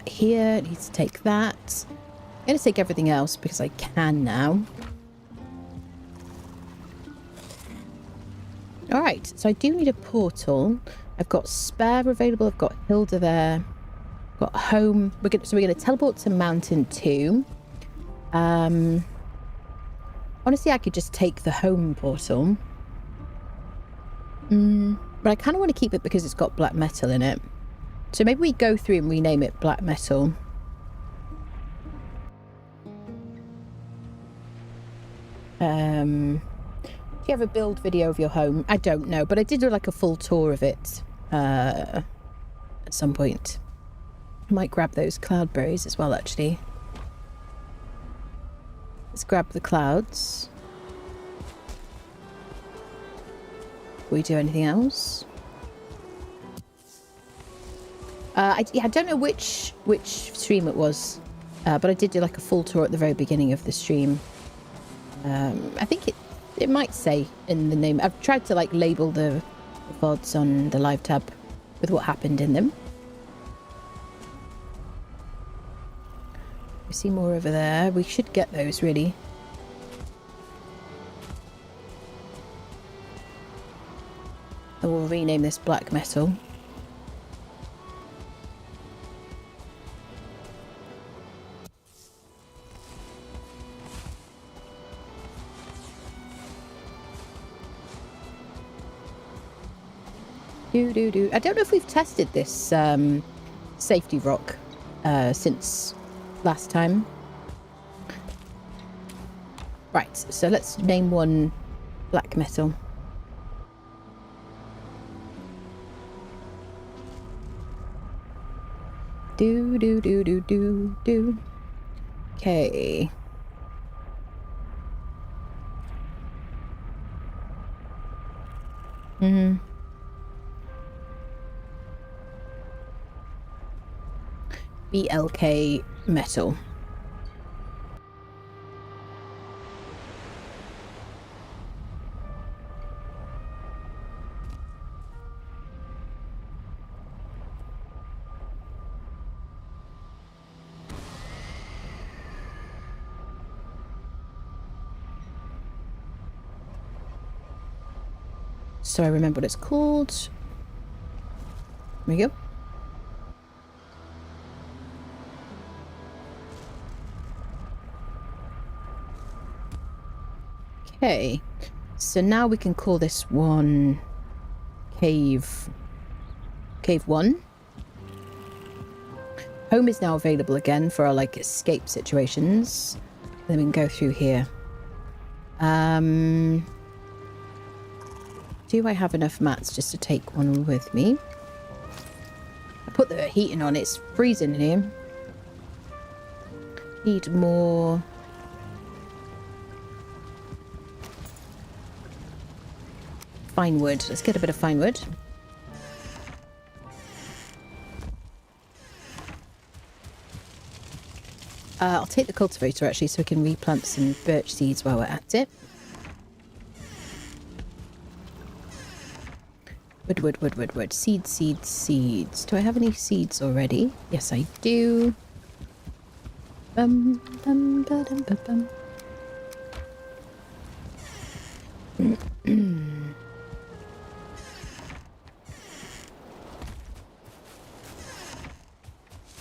here. I need to take that. I'm going to take everything else because I can now. All right, so I do need a portal. I've got spare available. I've got Hilda there. Got home. We're going to teleport to Mountain 2. Honestly, I could just take the home portal. But I kind of want to keep it because it's got black metal in it. So maybe we go through and rename it black metal. Do you have a build video of your home? I don't know, but I did do like a full tour of it at some point. I might grab those cloudberries as well, actually. Let's grab the clouds. Will we do anything else? I don't know which stream it was, but I did do like a full tour at the very beginning of the stream. I think it might say in the name. I've tried to like label the VODs on the live tab with what happened in them. We see more over there. We should get those really. And we'll rename this black metal. I don't know if we've tested this safety rock since last time. Right, so let's name one black metal. Okay. BLK metal. So I remember what it's called. There we go. Okay, so now we can call this one Cave 1. Home is now available again for our like escape situations. Then we can go through here. Do I have enough mats just to take one with me? I put the heating on, it's freezing in here. Need more. Fine wood. Let's get a bit of fine wood. I'll take the cultivator actually so we can replant some birch seeds while we're at it. Wood. Seeds. Do I have any seeds already? Yes, I do.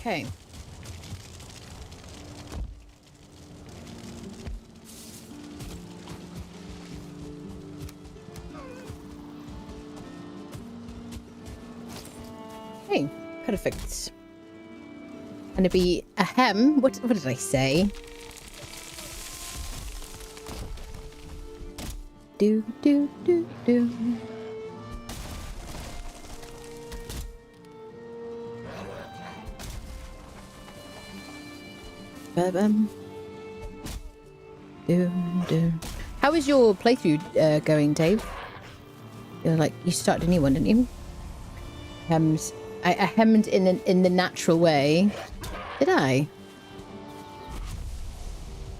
Okay. Okay, perfect. Gonna be a hem. What did I say? Do. How is your playthrough going, Dave? You started a new one, didn't you? I hemmed in the natural way. Did I?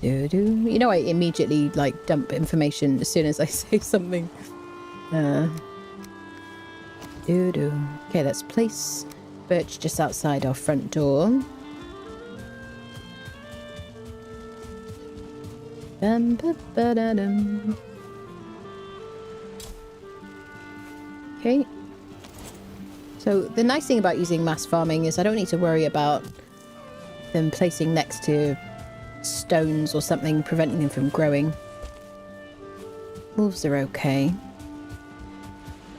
You know, I immediately dump information as soon as I say something. Okay, let's place birch just outside our front door. Okay. So the nice thing about using mass farming is I don't need to worry about them placing next to stones or something, preventing them from growing. Wolves are okay.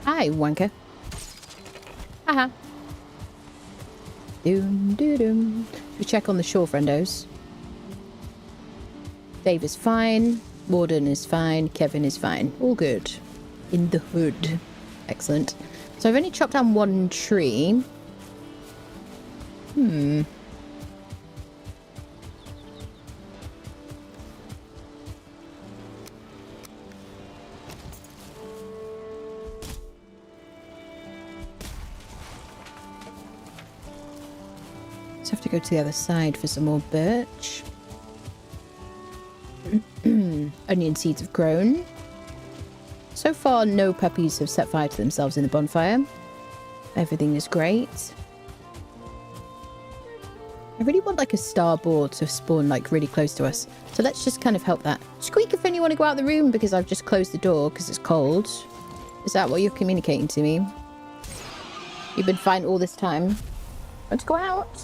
Hi, wanker. Haha. We check on the shore, friendos. Dave is fine. Warden is fine. Kevin is fine. All good. In the hood. Excellent. So I've only chopped down one tree. Just have to go to the other side for some more birch. Onion seeds have grown. So far, no puppies have set fire to themselves in the bonfire. Everything is great. I really want a starboard to spawn really close to us. So let's just kind of help that. Squeak if you want to go out the room because I've just closed the door because it's cold. Is that what you're communicating to me? You've been fine all this time. Want to go out?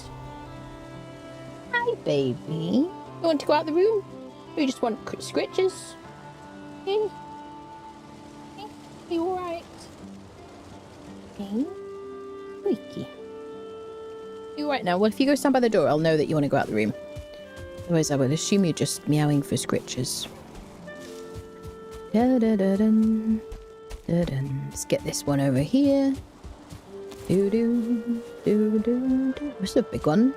Hi, baby. You want to go out the room? Or you just want scritches? Yeah. Are you alright? Okay. Wiki. You right now. Well, if you go stand by the door, I'll know that you want to go out the room. Otherwise, I will assume you're just meowing for scritches. Da-da-da-dun. Da-dun. Let's get this one over here. Do-do. Do-do. What's the big one?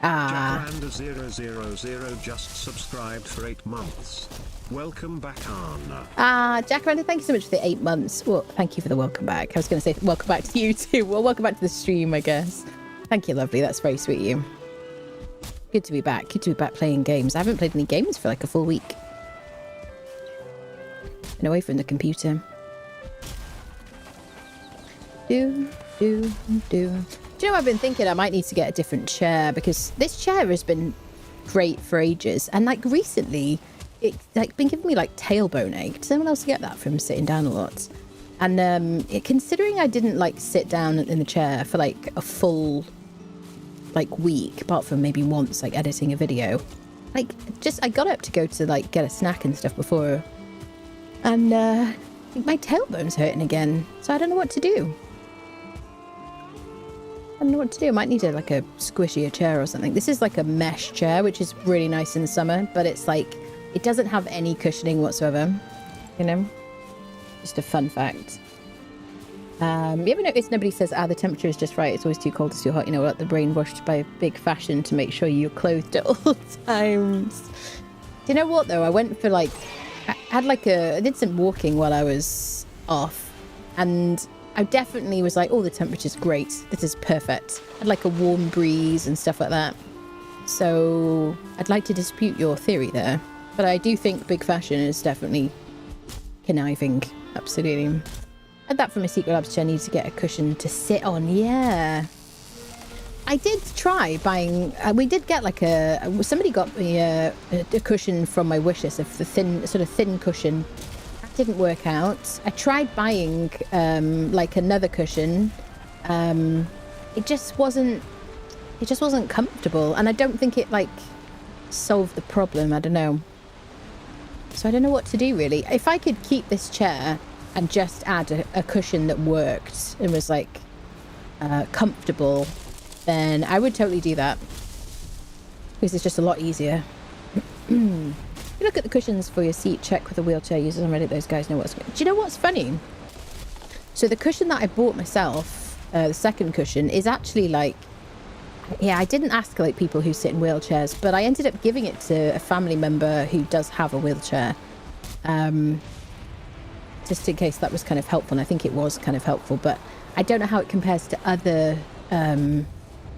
Ah. Jacaranda000 just subscribed for 8 months. Welcome back, Anna. Ah, Jacaranda, thank you so much for the 8 months. Well, thank you for the welcome back. I was going to say welcome back to you too. Well, welcome back to the stream, I guess. Thank you, lovely. That's very sweet of you. Good to be back. Good to be back playing games. I haven't played any games for like a full week. Been away from the computer. Do. Do you know, I've been thinking I might need to get a different chair because this chair has been great for ages. And like recently, it's like been giving me like tailbone ache. Does anyone else get that from sitting down a lot? And considering I didn't like sit down in the chair for like a full like week, apart from maybe once like editing a video, like just I got up to go to like get a snack and stuff before, and my tailbone's hurting again. So I don't know what to do. I don't know what to do. I might need like a squishier chair or something. This is like a mesh chair, which is really nice in the summer, but it's like, it doesn't have any cushioning whatsoever, you know? Just a fun fact. You ever notice nobody says, the temperature is just right, it's always too cold, it's too hot, you know, like the brainwashed by big fashion to make sure you're clothed at all times. Do you know what though? I went for like, I did some walking while I was off, and I definitely was like, oh, the temperature's great. This is perfect. I had like a warm breeze and stuff like that. So I'd like to dispute your theory there. But I do think big fashion is definitely conniving. Absolutely. And that from a Secret Labs chair, I need to get a cushion to sit on. Yeah. I did try buying, we did get like somebody got me a cushion from my wish list, of the thin cushion. Didn't work out. I tried buying like another cushion. It just wasn't comfortable, and I don't think it like solved the problem. I don't know. So I don't know what to do really. If I could keep this chair and just add a cushion that worked and was like comfortable, then I would totally do that, because it's just a lot easier. You look at the cushions for your seat, check with the wheelchair users on Reddit, those guys know what's... Do you know what's funny? So the cushion that I bought myself, the second cushion, is actually like... Yeah, I didn't ask like people who sit in wheelchairs, but I ended up giving it to a family member who does have a wheelchair. Just in case that was kind of helpful, and I think it was kind of helpful, but I don't know how it compares to other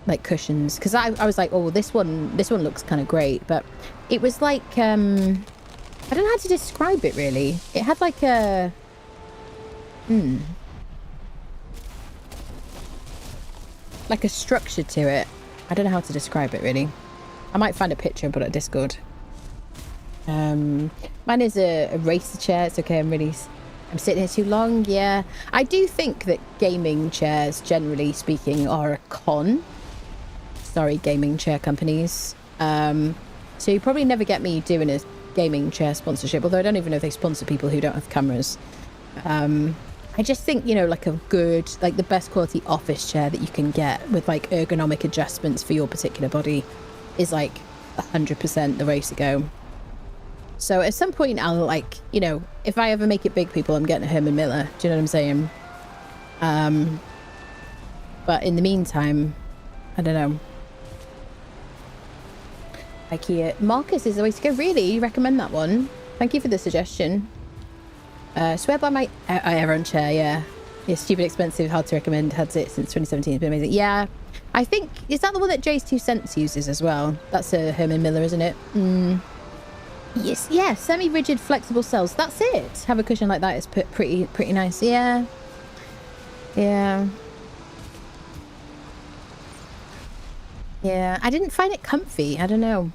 like cushions, because I was like, oh, this one looks kind of great, but it was like I don't know how to describe it really. It had like a like a structure to it. I don't know how to describe it really. I might find a picture and put it on Discord. Mine is a racer chair. It's okay. I'm sitting here too long. Yeah, I do think that gaming chairs, generally speaking, are a con. Sorry, gaming chair companies. So you probably never get me doing a gaming chair sponsorship, although I don't even know if they sponsor people who don't have cameras. I just think, you know, like a good, like the best quality office chair that you can get with like ergonomic adjustments for your particular body is like 100% the way to go. So at some point I'll like, you know, if I ever make it big, people, I'm getting a Herman Miller. Do you know what I'm saying? But in the meantime, I don't know. IKEA. Marcus is the way to go. Really? You recommend that one? Thank you for the suggestion. Swear by my Aeron chair, yeah. Yeah, stupid expensive, hard to recommend. Had it since 2017. It's been amazing. Yeah. I think, is that the one that Jay's 2 Cents uses as well? That's a Herman Miller, isn't it? Yes, yeah, semi-rigid flexible cells. That's it. Have a cushion like that is pretty nice. Yeah. Yeah. Yeah, I didn't find it comfy. I don't know.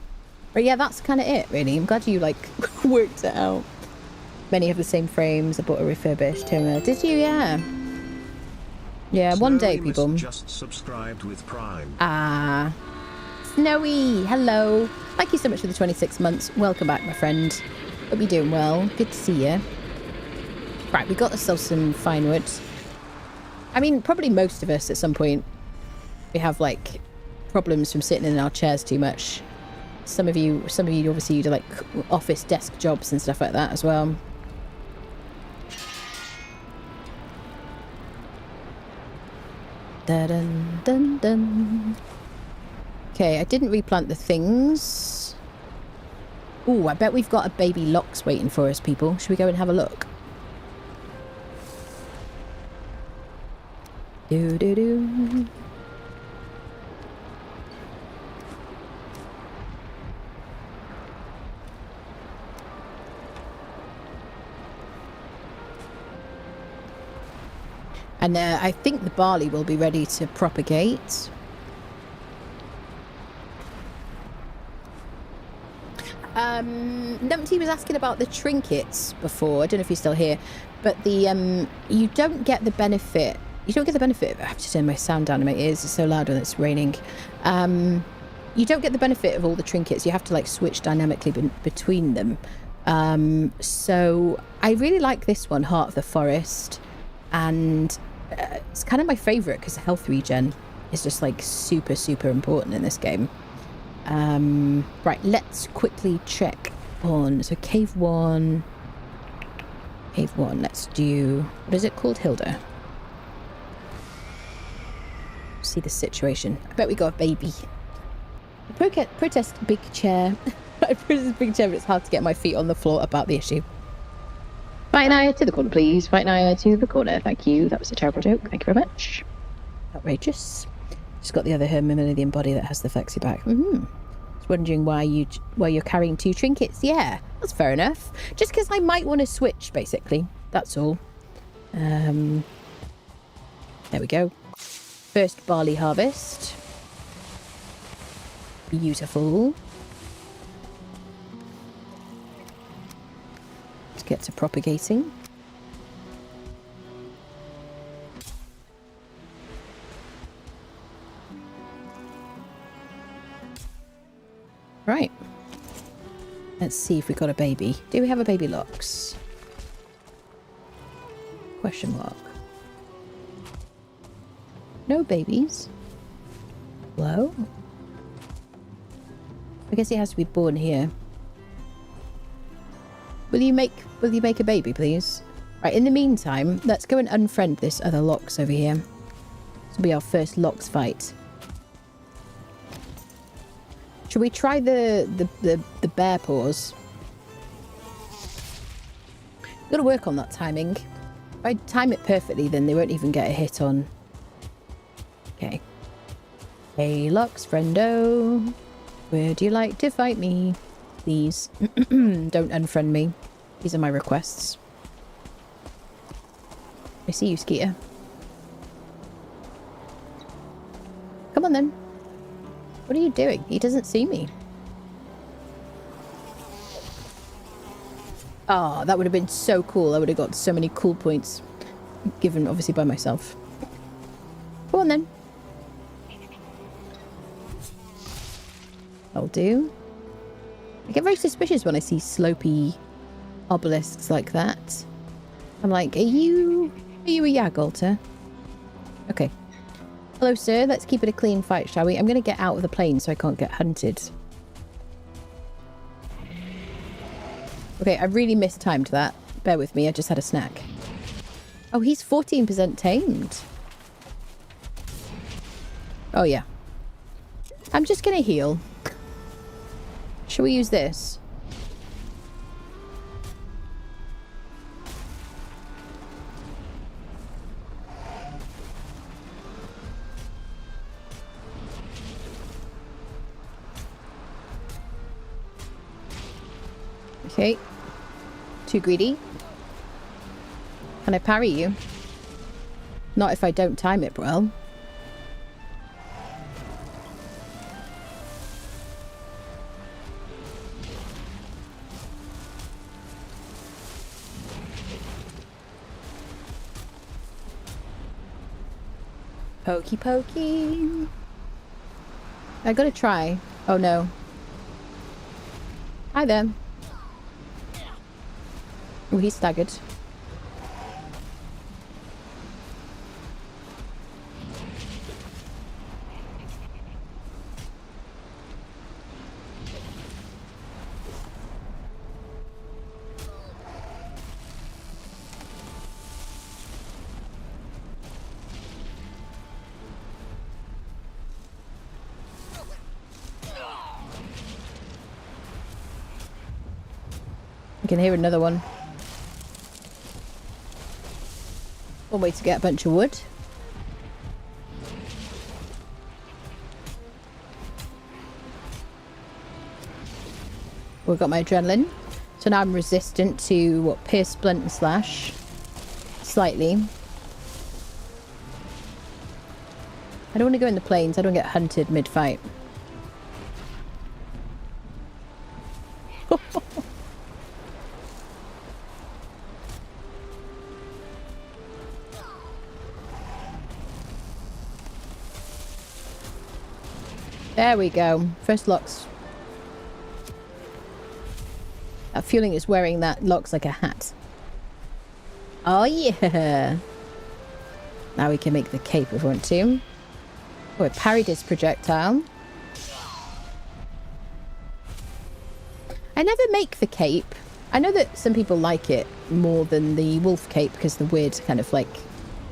But yeah, that's kind of it, really. I'm glad you, like, worked it out. Many have the same frames. I bought a refurbished Toma. Did you? Yeah. Yeah, one day, people. Just subscribed with Prime. Ah. Snowy, hello. Thank you so much for the 26 months. Welcome back, my friend. Hope you're doing well. Good to see you. Right, we got ourselves some fine wood. I mean, probably most of us at some point, we have like problems from sitting in our chairs too much. Some of you obviously you do like office desk jobs and stuff like that as well. Dun dun dun dun. Okay, I didn't replant the things. Oh, I bet we've got a baby lox waiting for us, people. Should we go and have a look? Do do do. And I think the barley will be ready to propagate. Numpty was asking about the trinkets before. I don't know if he's still here, but the you don't get the benefit. You don't get the benefit. I have to turn my sound down in my ears. It's so loud when it's raining. You don't get the benefit of all the trinkets. You have to like switch dynamically between them. So I really like this one, Heart of the Forest, and it's kind of my favourite because health regen is just like super important in this game. Right, let's quickly check on, so cave one, let's do, what is it called? Hilda. See the situation. I bet we got a baby. Protest big chair. I protest big chair, but it's hard to get my feet on the floor about the issue. Right now to the corner, please. Right now to the corner. Thank you. That was a terrible joke. Thank you very much. Outrageous. Just got the other Hermimillion body that has the flexi back. Just wondering why you're carrying two trinkets. Yeah, that's fair enough. Just because I might want to switch, basically. That's all. There we go. First barley harvest. Beautiful. Let's get to propagating. Right. Let's see if we got a baby. Do we have a baby lox? Question mark. No babies. Hello? I guess he has to be born here. Will you make a baby, please? Right, in the meantime, let's go and unfriend this other lox over here. This will be our first lox fight. Should we try the bear paws? Got to work on that timing. If I time it perfectly, then they won't even get a hit on. Okay. Hey, lox friendo. Would you like to fight me? Please. Don't unfriend me. These are my requests. I see you, Skeeter. Come on then. What are you doing? He doesn't see me. Ah, that would have been so cool. I would have got so many cool points. Given, obviously, by myself. Go on then. I'll do. I get very suspicious when I see slopey obelisks like that. I'm like, are you a Yagalter? Okay. Hello, sir. Let's keep it a clean fight, shall we? I'm going to get out of the plane so I can't get hunted. Okay, I really mistimed that. Bear with me. I just had a snack. Oh, he's 14% tamed. Oh, yeah. I'm just going to heal. Shall we use this? Okay. Too greedy. Can I parry you? Not if I don't time it well. Pokey pokey. I gotta try. Oh no. Hi there. Oh, he's staggered. You can hear another one. One way to get a bunch of wood. We've got my adrenaline. So now I'm resistant to what? Pierce, blunt, and slash. Slightly. I don't want to go in the plains. I don't get hunted mid-fight. There we go. First locks. That feeling is wearing that locks like a hat. Oh yeah. Now we can make the cape if we want to. Oh, it parried his projectile. I never make the cape. I know that some people like it more than the wolf cape because the weird kind of like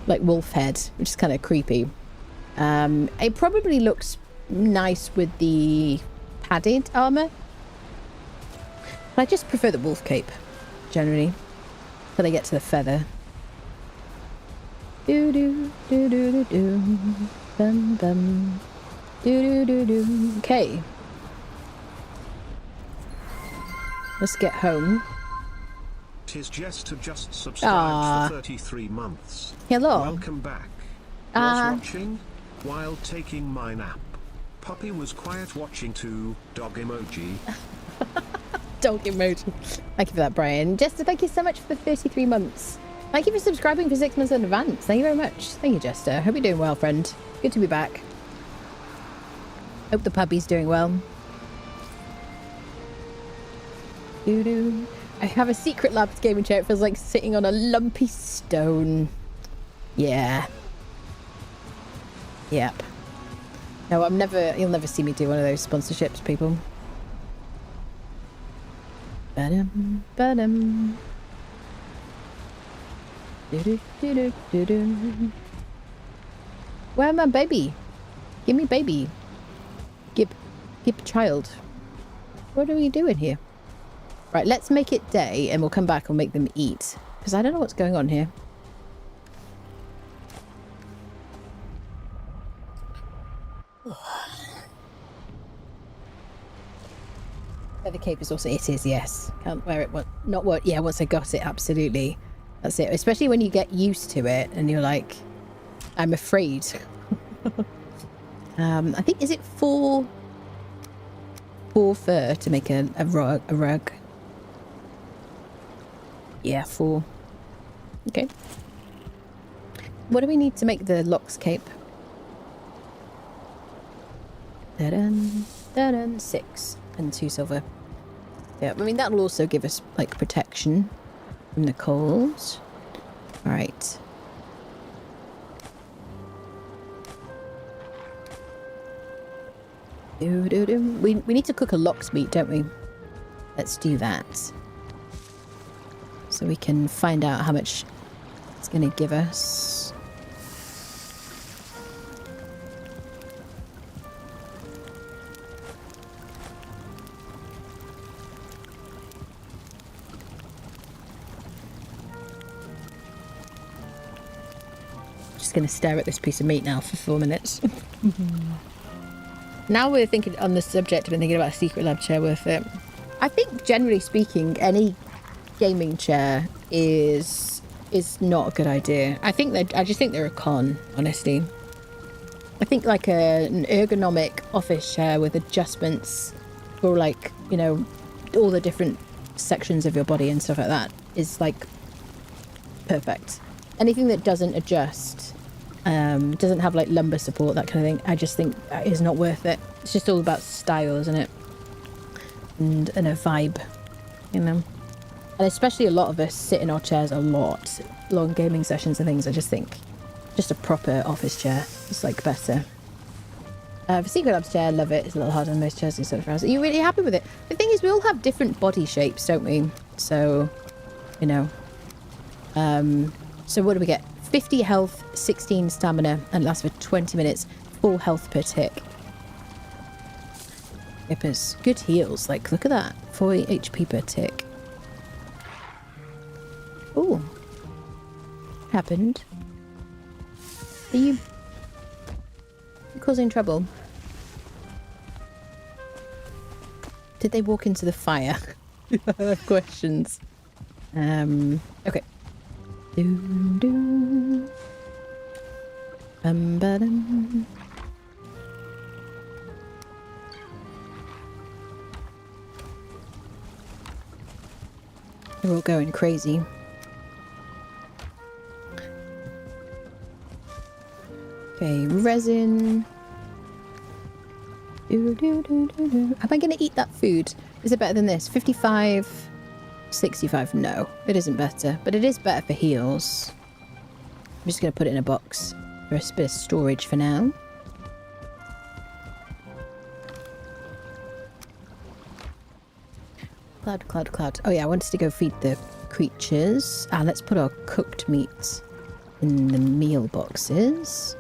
wolf head, which is kind of creepy. It probably looks nice with the padded armor. But I just prefer the wolf cape, generally. Till I get to the feather. Do do do do do do. Bum bum. Do do do do. Okay. Let's get home. Tis Jester just subscribed for 33 months. Hello. Welcome back. Was watching while taking my nap. Puppy was quiet watching too. Dog emoji. Dog emoji. Thank you for that, Brian. Jester, thank you so much for the 33 months. Thank you for subscribing for 6 months in advance. Thank you very much. Thank you, Jester. Hope you're doing well, friend. Good to be back. Hope the puppy's doing well. Doo-doo. I have a secret labs gaming chair. It feels like sitting on a lumpy stone. Yeah. Yep. No, you'll never see me do one of those sponsorships, people. Ba-dum, ba-dum. Do-do-do-do-do-do. Where my baby? Give me baby. Give child. What are we doing here? Right, let's make it day and we'll come back and make them eat. Because I don't know what's going on here. The cape is also, it is, yes. Can't wear it, not what, yeah, once I got it, absolutely. That's it. Especially when you get used to it and you're like, I'm afraid. I think, is it four fur to make a rug? Yeah, 4. Okay. What do we need to make the locks cape? Da-dun, da-dun, 6 and 2 silver. Yeah, I mean, that'll also give us, like, protection from the cold. Alright. We need to cook a lox meat, don't we? Let's do that. So we can find out how much it's going to give us. Just going to stare at this piece of meat now for 4 minutes. Now we're thinking on the subject, I've been thinking about a secret lab chair worth it. I think generally speaking, any gaming chair is not a good idea. I just think they're a con, honestly. I think like an ergonomic office chair with adjustments for, like, you know, all the different sections of your body and stuff like that is like perfect. Anything that doesn't adjust, doesn't have like lumbar support, that kind of thing, I just think is not worth it. It's just all about style, isn't it? And a vibe, you know. And especially a lot of us sit in our chairs a lot, long gaming sessions and things. I just think just a proper office chair is like better. For Secret Labs chair, love it. It's a little harder than most chairs and stuff. Are you really happy with it? The thing is, we all have different body shapes, don't we? So, you know. So what do we get? 50 health, 16 stamina, and lasts for 20 minutes. Full health per tick. Yippers. Good heals. Like, look at that. 4 HP per tick. happened? Are you causing trouble? Did they walk into the fire? I have questions. Okay. Ba-dum. They're all going crazy. Okay, resin. Am I going to eat that food? Is it better than this? 55, 65. No, it isn't better, but it is better for heals. I'm just going to put it in a box for a bit of storage for now. Cloud. Oh yeah, I wanted to go feed the creatures. Let's put our cooked meats in the meal boxes.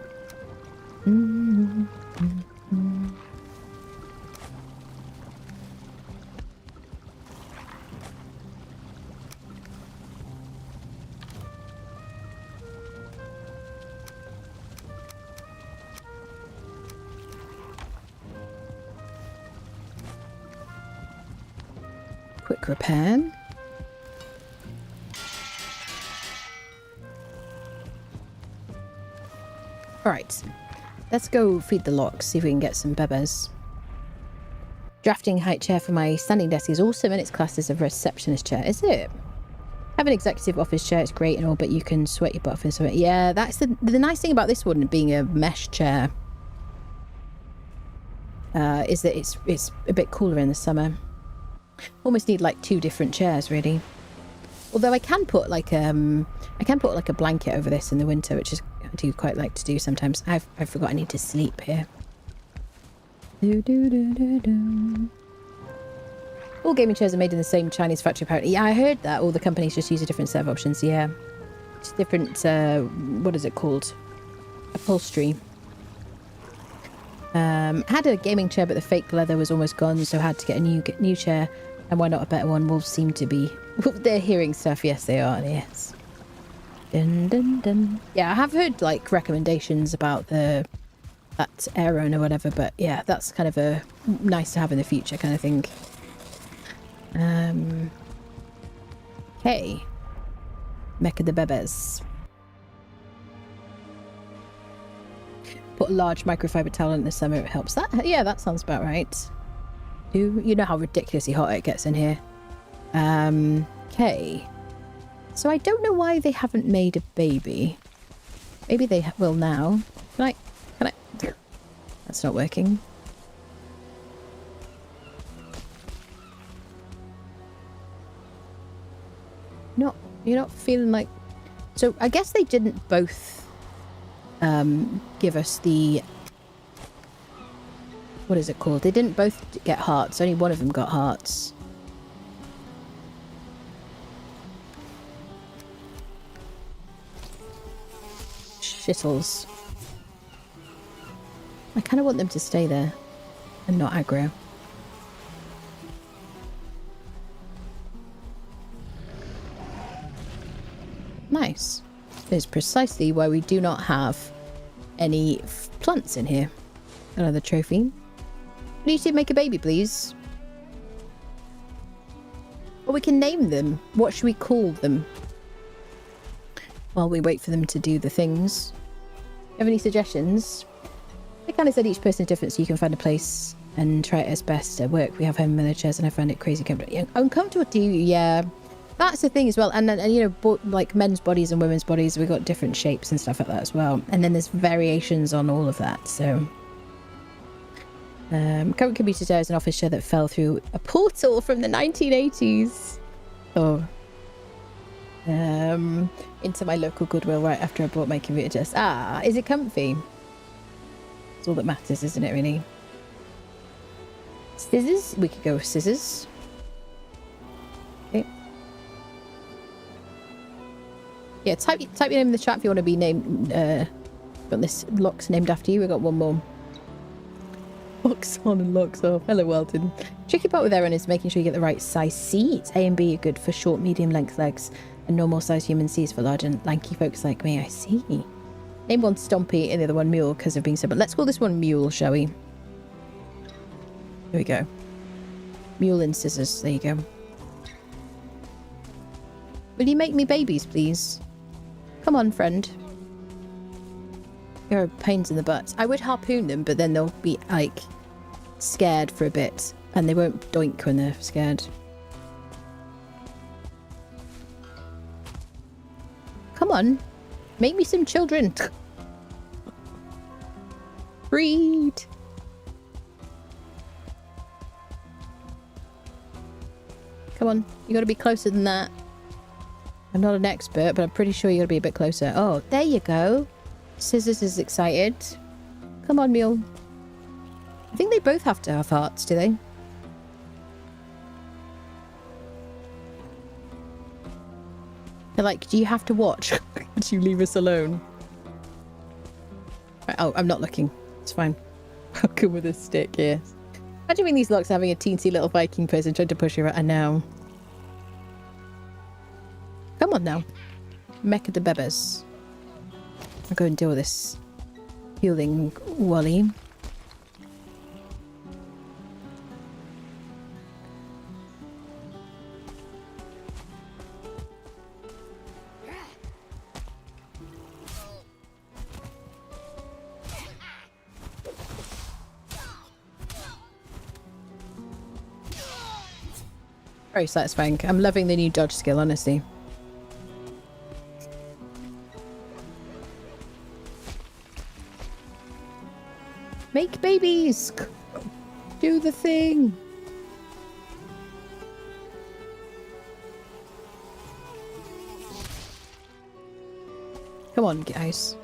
Quick repair. Alright, let's go feed the locks, see if we can get some bebes. Drafting height chair for my standing desk is awesome and it's classed as a receptionist chair. Is it? Have an executive office chair, it's great and all, but you can sweat your butt off in something. Yeah, that's the nice thing about this one being a mesh chair. Is that it's a bit cooler in the summer. Almost need like 2 different chairs really. Although I can put like a blanket over this in the winter, which is I do quite like to do sometimes. I forgot I need to sleep here. All gaming chairs are made in the same Chinese factory apparently. Yeah, I heard that. All the companies just use a different set of options. Yeah, it's different. What is it called? Upholstery. Had a gaming chair, but the fake leather was almost gone, so had to get a new chair. And why not a better one? Wolves seem to be... They're hearing stuff. Yes, they are. Yes. Dun, dun, dun. Yeah, I have heard like recommendations about that Aeron or whatever, but yeah, that's kind of a nice to have in the future kind of thing. Okay. Mecca the Bebes. Put a large microfiber towel in the summer, it helps. That, yeah, that sounds about right. You know how ridiculously hot it gets in here. Okay. So I don't know why they haven't made a baby. Maybe they will now. Can I? That's not working. You're not feeling like... So I guess they didn't both give us the... What is it called? They didn't both get hearts. Only one of them got hearts. Shittles. I kind of want them to stay there and not aggro. Nice. That is precisely why we do not have any plants in here. Another trophy. Need to make a baby, please. Or we can name them. What should we call them? While we wait for them to do the things. Have any suggestions? I kind of said each person is different, so you can find a place and try it as best. At work, we have home chairs, and I find it crazy uncomfortable to you. Yeah, that's the thing as well. And you know, like men's bodies and women's bodies, we've got different shapes and stuff like that as well. And then there's variations on all of that. So, current computer chair is an office chair that fell through a portal from the 1980s. Oh. Into my local Goodwill right after I bought my computer desk. Ah, is it comfy? That's all that matters, isn't it, really? Scissors? We could go with scissors. Okay. Yeah, type your name in the chat if you want to be named. Got this locks named after you. We got one more. Locks on and locks off. Hello, Welton. Tricky part with Aeron is making sure you get the right size seat. A and B are good for short, medium length legs. A normal-sized human sees for large and lanky folks like me. I see. Name one Stompy and the other one Mule because of being similar. Let's call this one Mule, shall we? Here we go. Mule and scissors. There you go. Will you make me babies, please? Come on, friend. You're pains in the butt. I would harpoon them, but then they'll be, like, scared for a bit. And they won't doink when they're scared. Come on. Make me some children. Breed. Come on. You gotta be closer than that. I'm not an expert, but I'm pretty sure you gotta be a bit closer. Oh, there you go. Scissors is excited. Come on, Mule. I think they both have to have hearts, do they? They're like, do you have to watch? Do you leave us alone? Right, oh, I'm not looking. It's fine. I'll come with a stick, yes. Imagine when these locks having a teensy little Viking person trying to push you out. I know. Come on now. Mecha de Bebes. I'll go and deal with this healing Wally. Very satisfying. I'm loving the new dodge skill, honestly. Make babies! Do the thing! Come on, guys.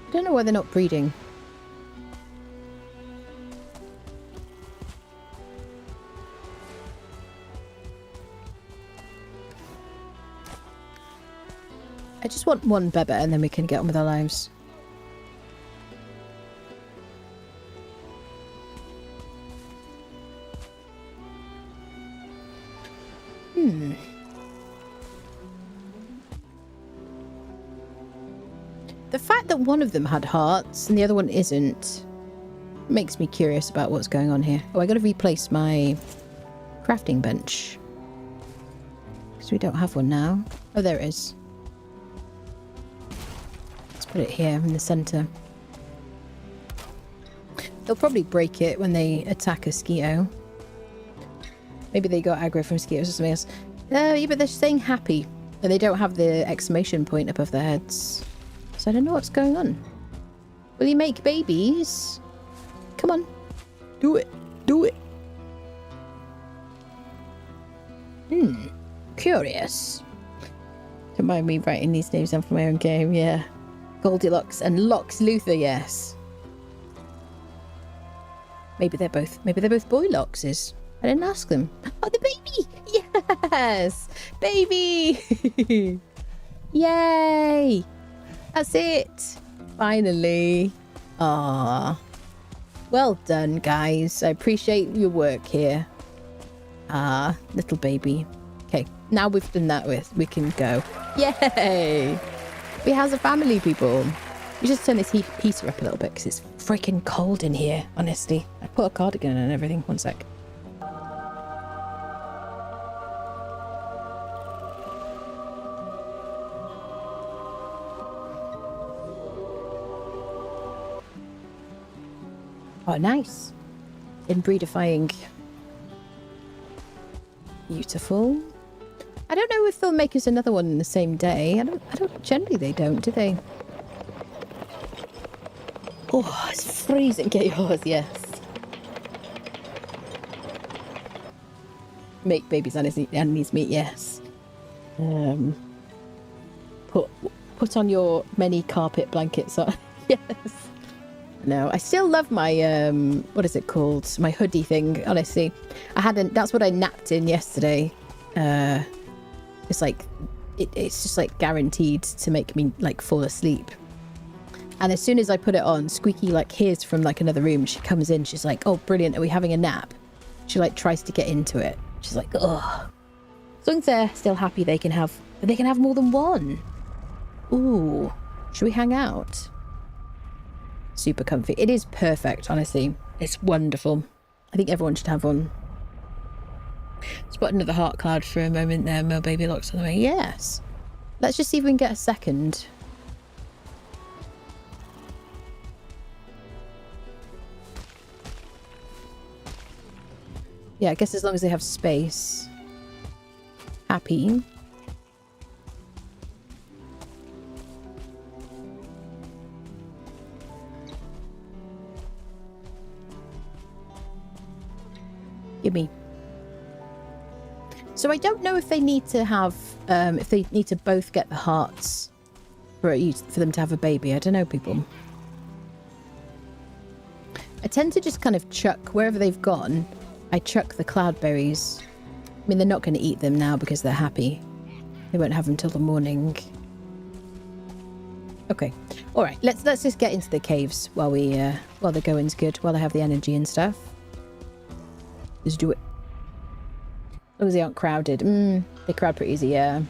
I don't know why they're not breeding. I just want one Beba and then we can get on with our lives. The fact that one of them had hearts and the other one isn't makes me curious about what's going on here. Oh, I gotta replace my crafting bench. Because we don't have one now. Oh, there it is. Let's put it here in the centre. They'll probably break it when they attack a Skeeto. Maybe they got aggro from Skeetos or something else. Yeah, but they're saying happy. And they don't have the exclamation point above their heads. So I don't know what's going on. Will you make babies? Come on. Do it. Do it. Curious. Don't mind me writing these names down for my own game, yeah. Goldilocks and Lox Luther, yes. Maybe they're both boy Loxes. I didn't ask them. Oh, the baby! Yes! Baby! Yay! That's it! Finally. Ah, well done, guys. I appreciate your work here. Ah, little baby. Okay, now we've done that we can go. Yay! We have a family, people. We just turn this heater up a little bit because it's freaking cold in here, honestly. I put a cardigan and everything. One sec. Oh, nice. Inbreedifying. Beautiful. I don't know if they'll make us another one in the same day. I don't generally they don't, do they? Oh, it's freezing. Get yours, yes. Make babies and his meat, yes. Put on your many carpet blankets on. Yes. No, I still love my what is it called? My hoodie thing, honestly. That's what I napped in yesterday. It's like it's just like guaranteed to make me like fall asleep. And as soon as I put it on, Squeaky like hears from like another room. She comes in, she's like, oh brilliant, are we having a nap? She like tries to get into it. She's like, oh. As long as they're still happy, they can have more than one. Ooh, should we hang out? Super comfy. It is perfect, honestly. It's wonderful. I think everyone should have one. Spot another heart cloud for a moment there. My baby locks on the way. Yes. Let's just see if we can get a second. Yeah, I guess as long as they have space. Happy. Gimme. So I don't know if they need to have, if they need to both get the hearts for them to have a baby. I don't know, people. I tend to just kind of chuck, wherever they've gone, I chuck the cloudberries. I mean, they're not going to eat them now because they're happy. They won't have them till the morning. Okay. All right. Let's just get into the caves while the going's good, while I have the energy and stuff. Let's do it. As long as they aren't crowded. They crowd pretty easy, yeah.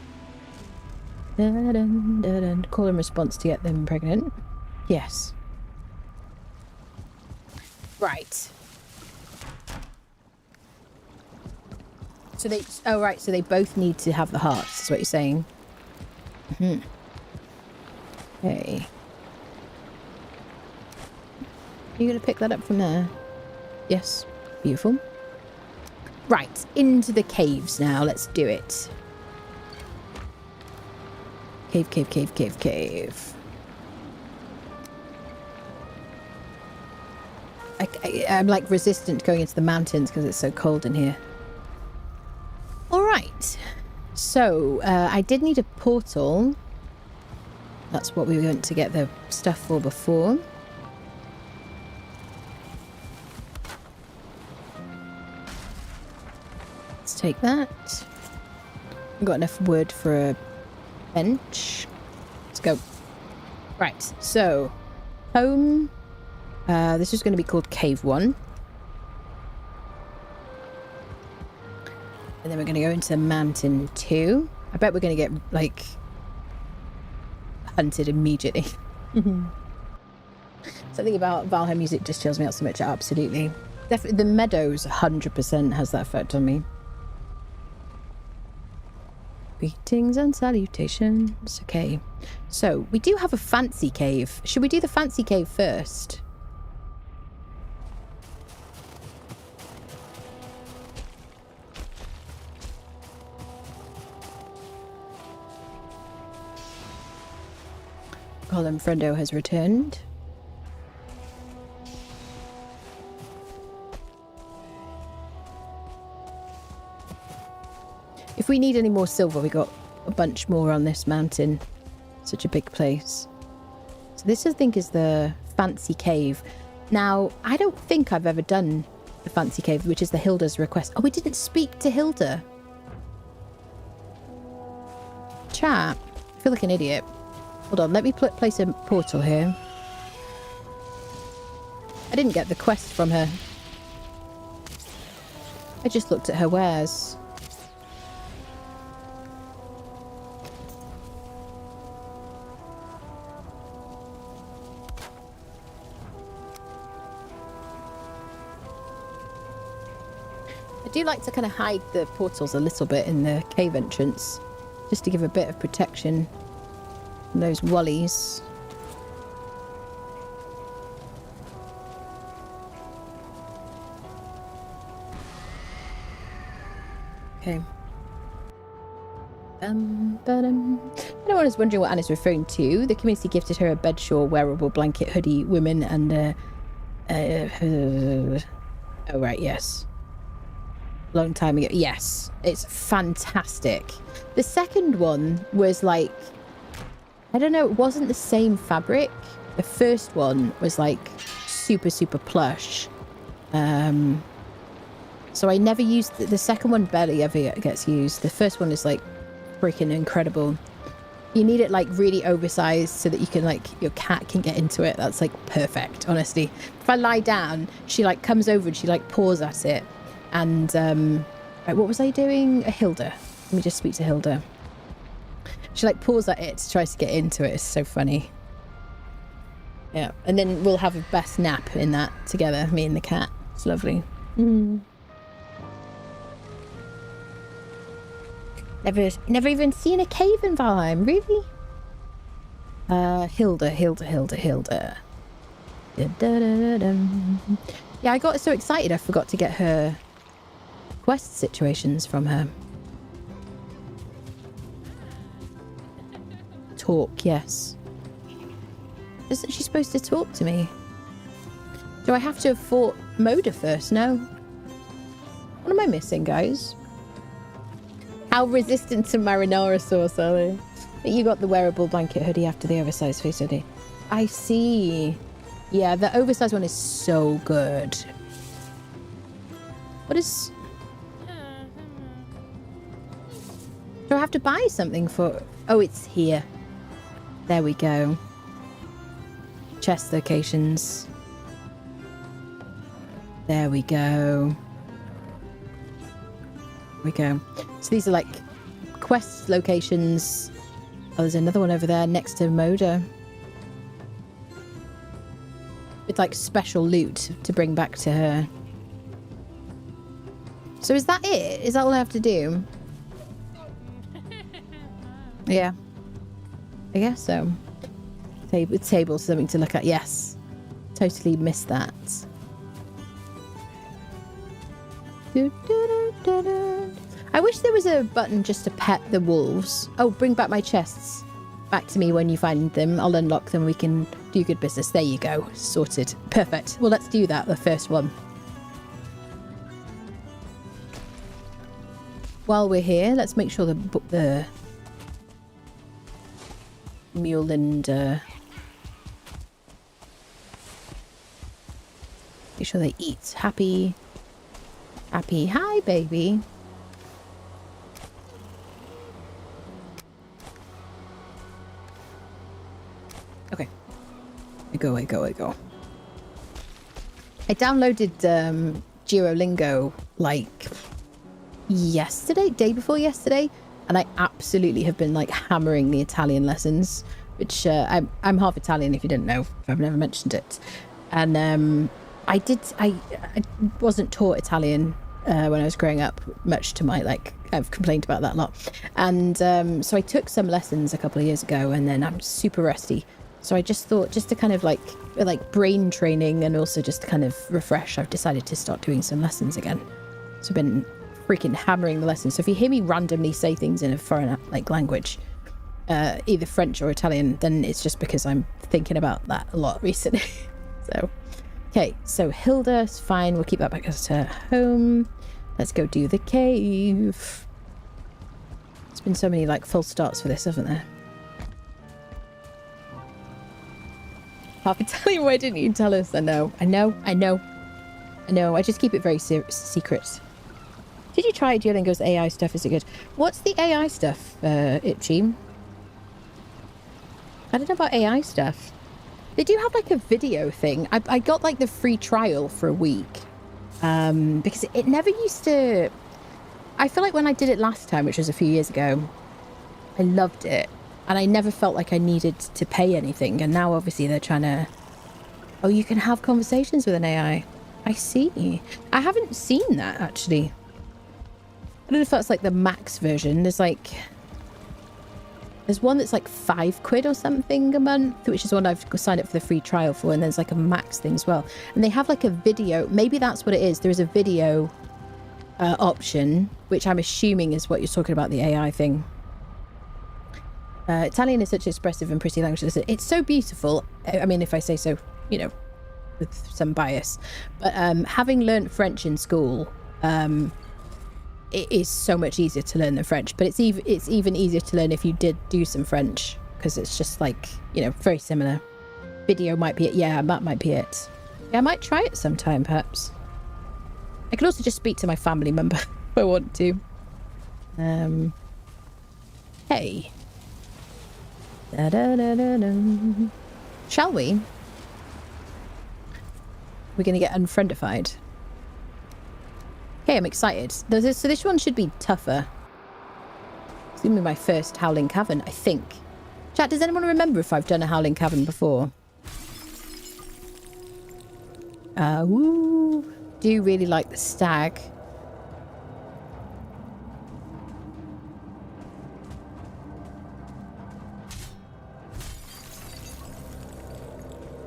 Call and response to get them pregnant. Yes. Right. So they... Oh, right. So they both need to have the hearts, is what you're saying. Okay. Are you going to pick that up from there? Yes. Beautiful. Right, into the caves now. Let's do it. Cave, cave, cave, cave, cave. I'm like resistant going into the mountains because it's so cold in here. All right. So, I did need a portal. That's what we went to get the stuff for before. Take that. I've got enough wood for a bench. Let's go. Right, so home. This is going to be called Cave 1. And then we're going to go into Mountain 2. I bet we're going to get, like, hunted immediately. Something about Valheim music just chills me out so much. Absolutely. Definitely, the meadows 100% has that effect on me. Greetings and salutations. Okay, so we do have a fancy cave. Should we do the fancy cave first? Colin Friendo has returned. If we need any more silver, we got a bunch more on this mountain. Such a big place. So this, I think, is the fancy cave. Now, I don't think I've ever done the fancy cave, which is the Hilda's request. Oh, we didn't speak to Hilda. Chat. I feel like an idiot. Hold on, let me place a portal here. I didn't get the quest from her. I just looked at her wares. I do like to kind of hide the portals a little bit in the cave entrance, just to give a bit of protection from those wallies. Okay. Anyone is wondering what Anna's referring to, the community gifted her a bedshawl, wearable blanket, hoodie, women, and oh right, yes. Long time ago. Yes, it's fantastic. The second one was like, I don't know, it wasn't the same fabric. The first one was like super plush. So I never used the second one. Barely ever gets used. The first one is like freaking incredible. You need it like really oversized so that you can like, your cat can get into it. That's like perfect, honestly. If I lie down, she like comes over and she like paws at it. And right, what was I doing? Hilda. Let me just speak to Hilda. She like paws at it, tries to get into it. It's so funny. Yeah, and then we'll have a best nap in that together, me and the cat. It's lovely. Never even seen a cave in Valheim, really? Hilda. Yeah, I got so excited I forgot to get her quest situations from her. Talk, yes. Isn't she supposed to talk to me? Do I have to have fought Moda first? No. What am I missing, guys? How resistant to marinara sauce are they? But you got the wearable blanket hoodie after the oversized face hoodie. I see. Yeah, the oversized one is so good. What is... Do I have to buy something for... Oh, it's here. There we go. Chest locations. There we go. There we go. So these are like quest locations. Oh, there's another one over there next to Moda. With like special loot to bring back to her. So is that it? Is that all I have to do? Yeah. I guess so. Table, something to look at. Yes. Totally missed that. I wish there was a button just to pet the wolves. Oh, bring back my chests. Back to me when you find them. I'll unlock them. We can do good business. There you go. Sorted. Perfect. Well, let's do that. The first one. While we're here, let's make sure the mule and make sure they eat. Happy. Hi, baby. Okay. I go. I downloaded Duolingo like yesterday, day before yesterday, and I absolutely have been like hammering the Italian lessons, which I'm half Italian if you didn't know, if I've never mentioned it. And I wasn't taught Italian when I was growing up, much to my like, I've complained about that a lot. And so I took some lessons a couple of years ago, and then I'm super rusty. So I just thought, just to kind of like brain training and also just to kind of refresh, I've decided to start doing some lessons again. So I've been freaking hammering the lessons. So if you hear me randomly say things in a foreign like language, either French or Italian, then it's just because I'm thinking about that a lot recently. So, okay, so Hilda's fine. We'll keep that back as her home. Let's go do the cave. There's been so many like false starts for this, haven't there? Half Italian, why didn't you tell us? I know. I just keep it very secret. Did you try Duolingo's AI stuff? Is it good? What's the AI stuff, Itchy? I don't know about AI stuff. They do have like a video thing. I got like the free trial for a week. Because it never used to... I feel like when I did it last time, which was a few years ago, I loved it. And I never felt like I needed to pay anything. And now obviously they're trying to... Oh, you can have conversations with an AI. I see. I haven't seen that, actually. I don't know if that's like the max version. There's one that's like £5 or something a month, which is one I've signed up for the free trial for. And there's like a max thing as well. And they have like a video. Maybe that's what it is. There is a video option, which I'm assuming is what you're talking about, the AI thing. Italian is such an expressive and pretty language. It's so beautiful. I mean, if I say so, you know, with some bias. But having learnt French in school, it is so much easier to learn than French. But it's even easier to learn if you did do some French, because it's just like, you know, very similar. Video might be it. Yeah, that might be it. Yeah, I might try it sometime, perhaps. I could also just speak to my family member if I want to. Hey. Da -da -da -da -da. Shall we? We're going to get unfriendified. Okay, I'm excited. So this one should be tougher. It's going to be my first Howling Cavern, I think. Chat, does anyone remember if I've done a Howling Cavern before? Woo. Do really like the stag.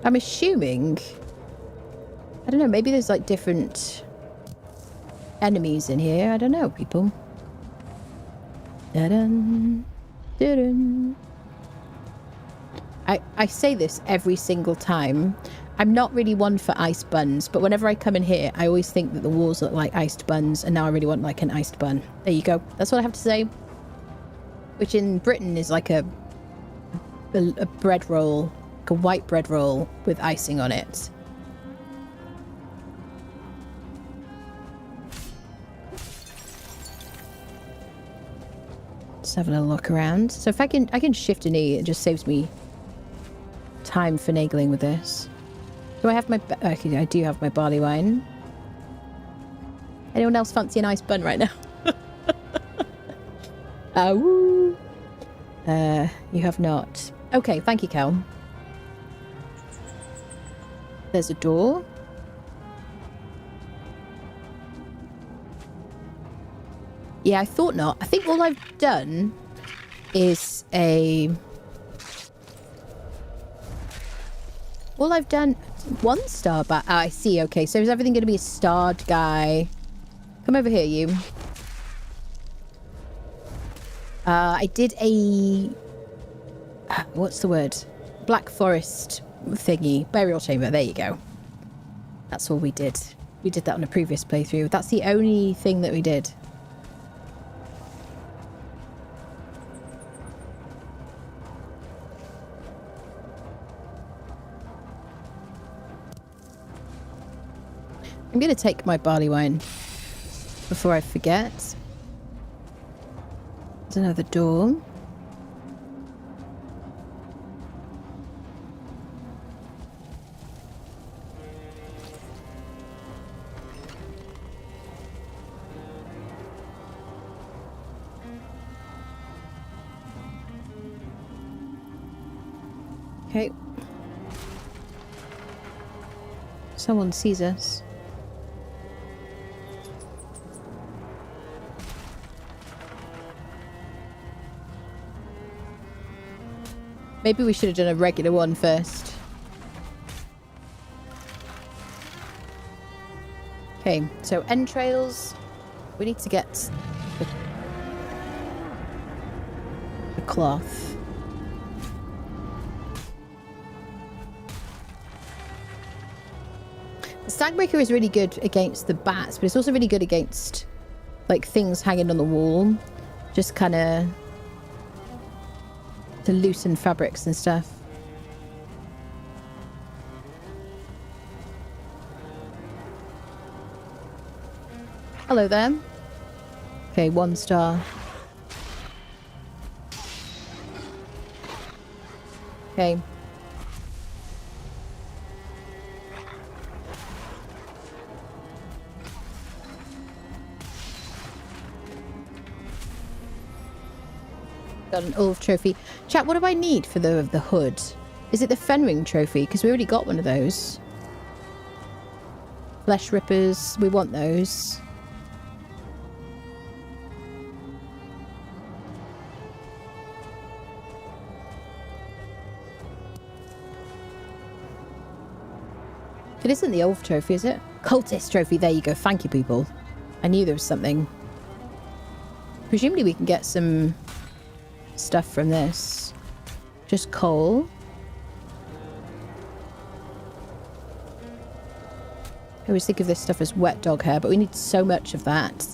I'm assuming... I don't know, maybe there's like different enemies in here. I don't know, people. Da-dun, da-dun. I say this every single time. I'm not really one for iced buns, but whenever I come in here, I always think that the walls look like iced buns, and now I really want like an iced bun. There you go. That's what I have to say. Which in Britain is like a bread roll, like a white bread roll with icing on it. Just having a look around. So if I can shift an E, it just saves me time finagling with this. Do I have my... Okay, I do have my barley wine. Anyone else fancy an ice bun right now? Woo. You have not. Okay, thank you, Cal. There's a door. Yeah, I thought not. I think all I've done is a... All I've done... 1 star back. Oh, I see. Okay, so is everything going to be a starred guy? Come over here, you. I did a... What's the word? Black Forest thingy. Burial chamber. There you go. That's all we did. We did that on a previous playthrough. That's the only thing that we did. I'm going to take my barley wine before I forget. There's another door. Okay. Someone sees us. Maybe we should have done a regular one first. Okay, so entrails. We need to get the cloth. The Stagbreaker is really good against the bats, but it's also really good against like things hanging on the wall. Just kind of to loosen fabrics and stuff. Hello there. Okay, 1 star. Okay. Got an Ulf trophy. Chat, what do I need for the hood? Is it the Fenring trophy? Because we already got one of those. Flesh rippers. We want those. It isn't the Ulf trophy, is it? Cultist trophy. There you go. Thank you, people. I knew there was something. Presumably we can get some stuff from this. Just coal. I always think of this stuff as wet dog hair, but we need so much of that.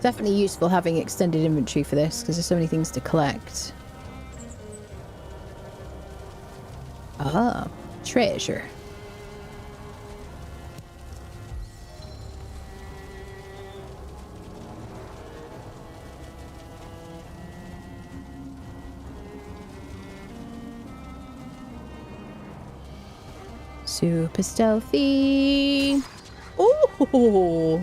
Definitely useful having extended inventory for this because there's so many things to collect. Ah, treasure. Super stealthy. Oh!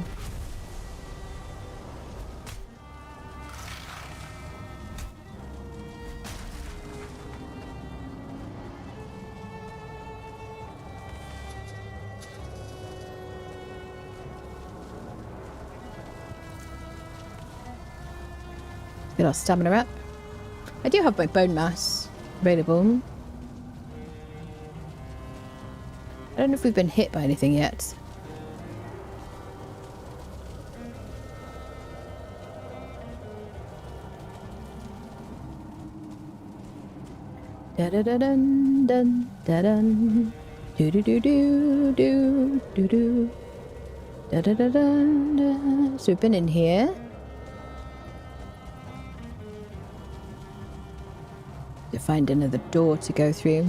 Get our stamina up. I do have my bone mass available. I don't know if we've been hit by anything yet. Da da da dun dun da dun. Do do do do do do do. Da da da dun da. So we've been in here. To find another door to go through.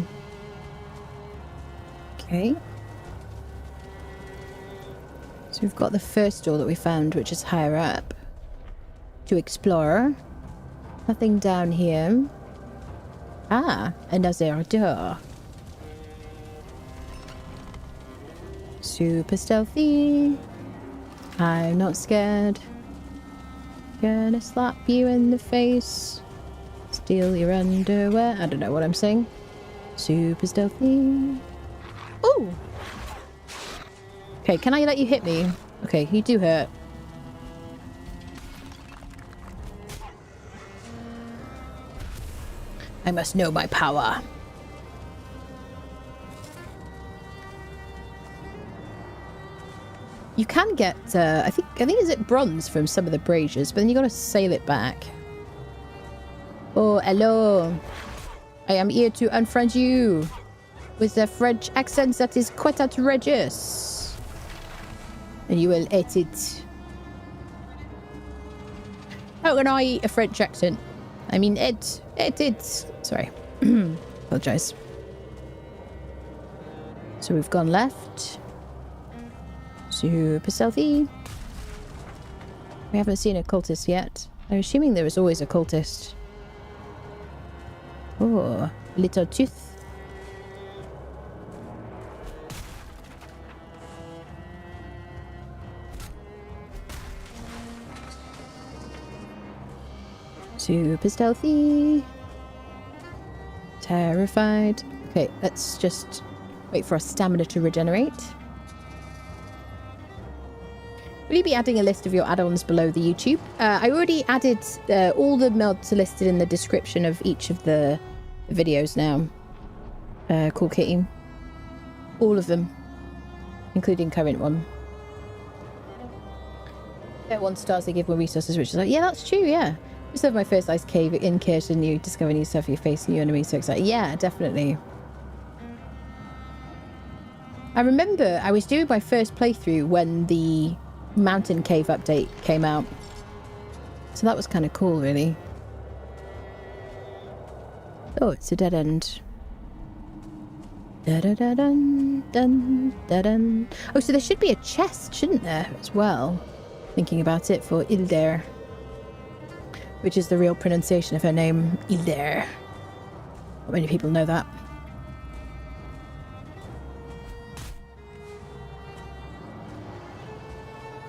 Okay. So we've got the first door that we found, which is higher up. To explore. Nothing down here. Ah, another door. Super stealthy. I'm not scared. Gonna slap you in the face. Steal your underwear. I don't know what I'm saying. Super stealthy. Ooh! Okay, can I let you hit me? Okay, you do hurt. I must know my power. You can get, I think is it bronze from some of the braziers, but then you gotta sail it back. Oh, hello. I am here to unfriend you with a French accent that is quite outrageous. And you will hate it. How can I eat a French accent? I mean, it. Sorry. Apologise. So we've gone left. Super stealthy. We haven't seen a cultist yet. I'm assuming there is always a cultist. Oh, little tooth. Super stealthy. Terrified. Okay, let's just wait for our stamina to regenerate. Will you be adding a list of your add-ons below the YouTube? I already added all the mods listed in the description of each of the videos now. Cool Kitty. All of them. Including current one. Get 1 stars they give more resources, which is like, yeah, that's true, yeah. Just love my first ice cave incursion, you discover new stuff, you're facing new enemies, so excited. Yeah, definitely. I remember I was doing my first playthrough when the mountain cave update came out. So that was kind of cool, really. Oh, it's a dead end. Da-da-da-dun, dun, da-dun. Oh, so there should be a chest, shouldn't there, as well? Thinking about it, for Hilda. Which is the real pronunciation of her name, Hilda. Not many people know that.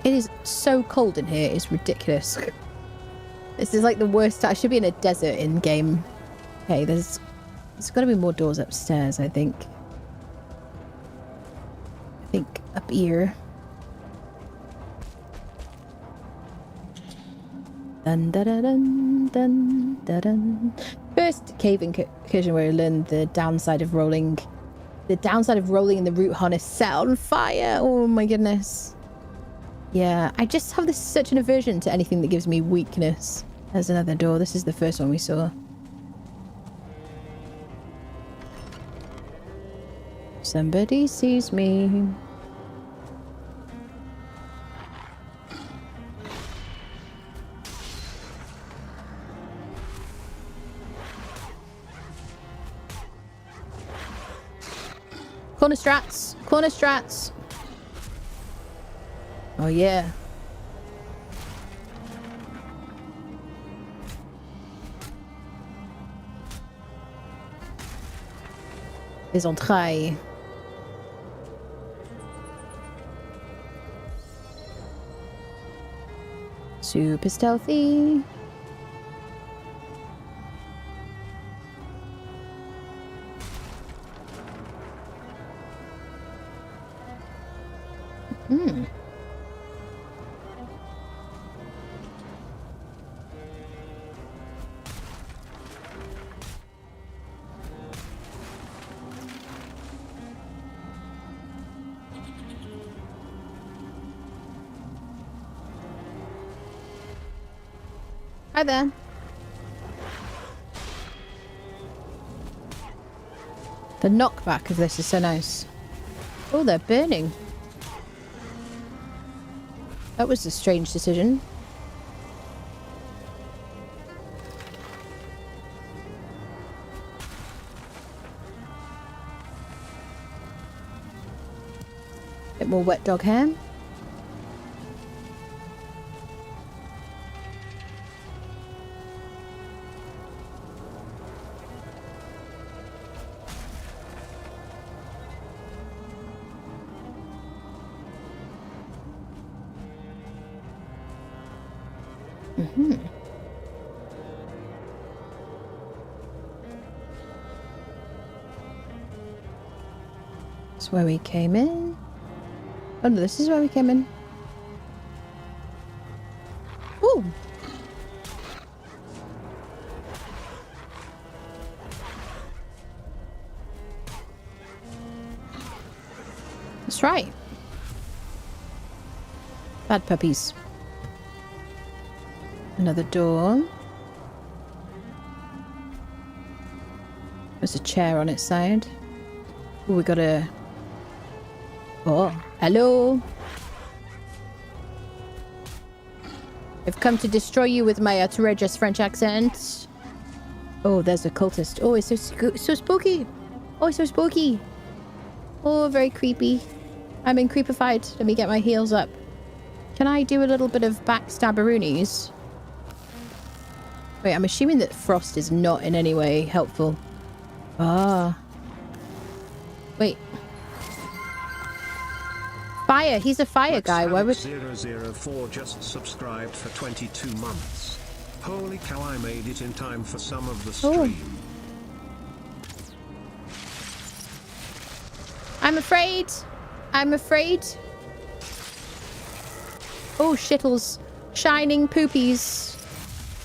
It is so cold in here, it's ridiculous. This is like the worst. I should be in a desert in game. Okay, there's got to be more doors upstairs, I think. Up here. Dun dun dun dun dun dun. First cave incursion where I learned the downside of rolling. The downside of rolling in the root harness set on fire. Oh my goodness. Yeah, I just have such an aversion to anything that gives me weakness. There's another door. This is the first one we saw. Somebody sees me. Corner strats. Corner strats. Oh, yeah. Les entrailles. Super stealthy. Hmm. Hi there. The knockback of this is so nice. Oh, they're burning. That was a strange decision. Bit more wet dog hair. That's where we came in. Oh no, this is where we came in. Ooh. That's right. Bad puppies. Another door. There's a chair on its side. Oh, we got a... Oh, hello. I've come to destroy you with my outrageous French accent. Oh, there's a cultist. Oh, it's so spooky. Oh, it's so spooky. Oh, very creepy. I'm in creepified. Let me get my heels up. Can I do a little bit of backstabberoonies? Wait, I'm assuming that frost is not in any way helpful. Ah. Wait. Fire. He's a fire guy. Why would... 004 just subscribed for 22 months. Holy cow, I made it in time for some of the stream. I'm afraid. I'm afraid. Oh, shittles. Shining poopies.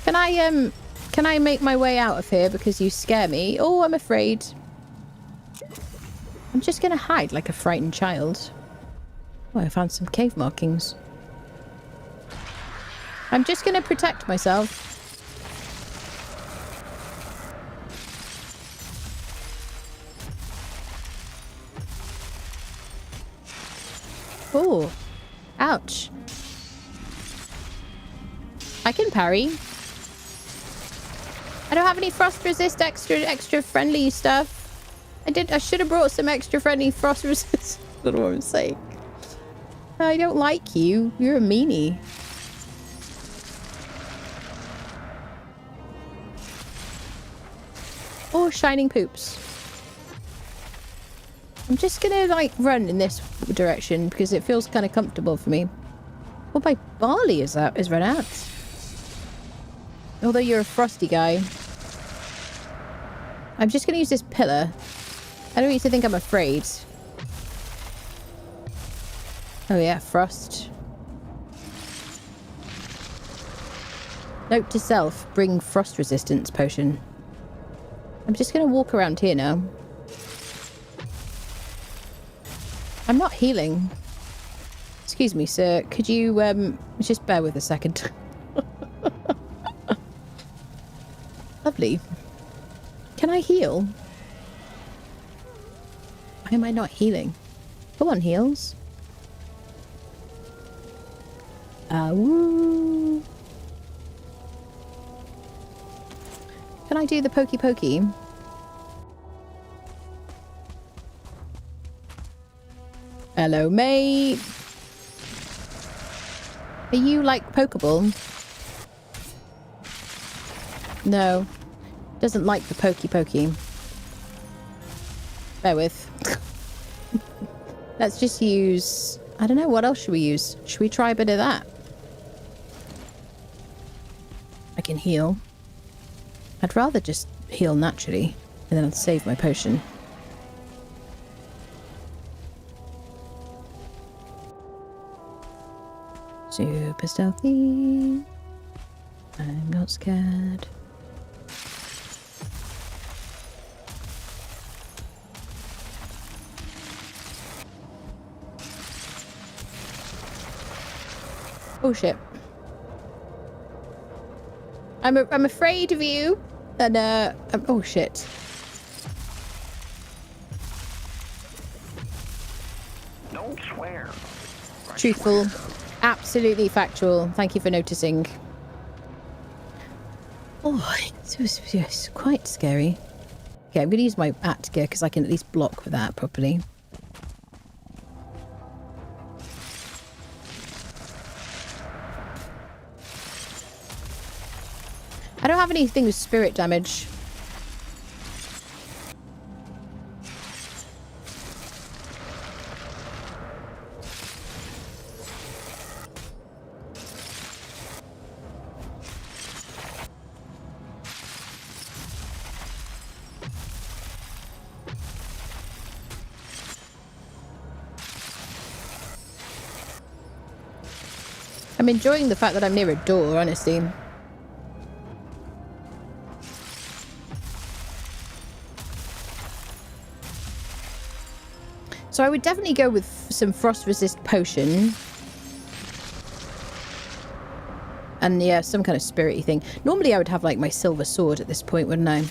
Can I make my way out of here because you scare me? Oh, I'm afraid. I'm just gonna hide like a frightened child. Oh, I found some cave markings. I'm just gonna protect myself. Oh, ouch. I can parry. I don't have any frost resist extra friendly stuff. I should have brought some extra friendly frost resist. I don't know what I'm saying. I don't like you. You're a meanie. Oh, shining poops. I'm just gonna like run in this direction because it feels kind of comfortable for me. Oh, my barley is run out. Although you're a frosty guy. I'm just gonna use this pillar. I don't need to think I'm afraid. Oh yeah, frost. Note to self, bring frost resistance potion. I'm just gonna walk around here now. I'm not healing. Excuse me, sir. Could you just bear with a second? Lovely. Can I heal? Why am I not healing? Come on, heals. Woo. Can I do the pokey pokey? Hello, mate. Are you like Pokeball? No. Doesn't like the pokey. Bear with. Let's just use... I don't know, what else should we use? Should we try a bit of that? I can heal. I'd rather just heal naturally, and then I'll save my potion. Super stealthy. I'm not scared. Oh shit. I'm afraid of you. And oh shit. Don't swear. Truthful. Absolutely factual. Thank you for noticing. Oh, it's quite scary. Okay, I'm going to use my at gear because I can at least block with that properly. I don't have anything with spirit damage. I'm enjoying the fact that I'm near a door, honestly. So I would definitely go with some frost resist potion. And yeah, some kind of spirity thing. Normally I would have like my silver sword at this point, wouldn't I?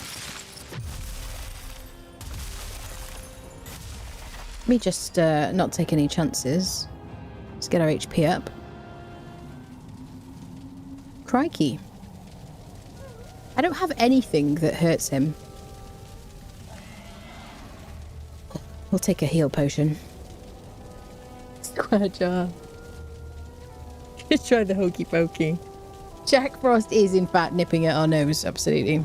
Let me just not take any chances. Let's get our HP up. Crikey. I don't have anything that hurts him. We'll take a heal potion. Square jar. Just try the hokey pokey. Jack Frost is in fact nipping at our nose, absolutely.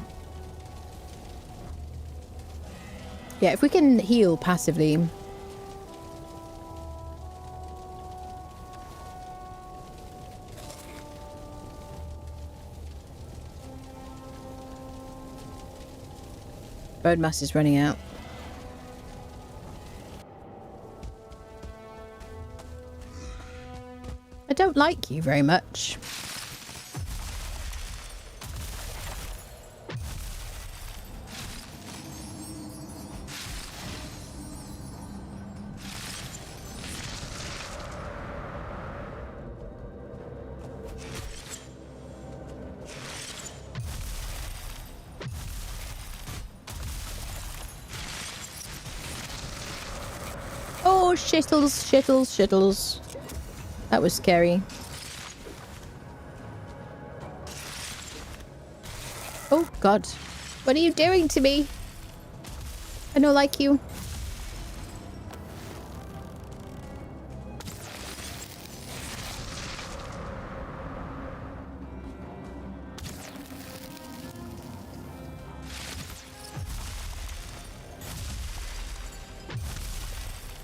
Yeah, if we can heal passively. Bone mass is running out. I don't like you very much. Oh, shittles. That was scary. Oh, God. What are you doing to me? I don't like you.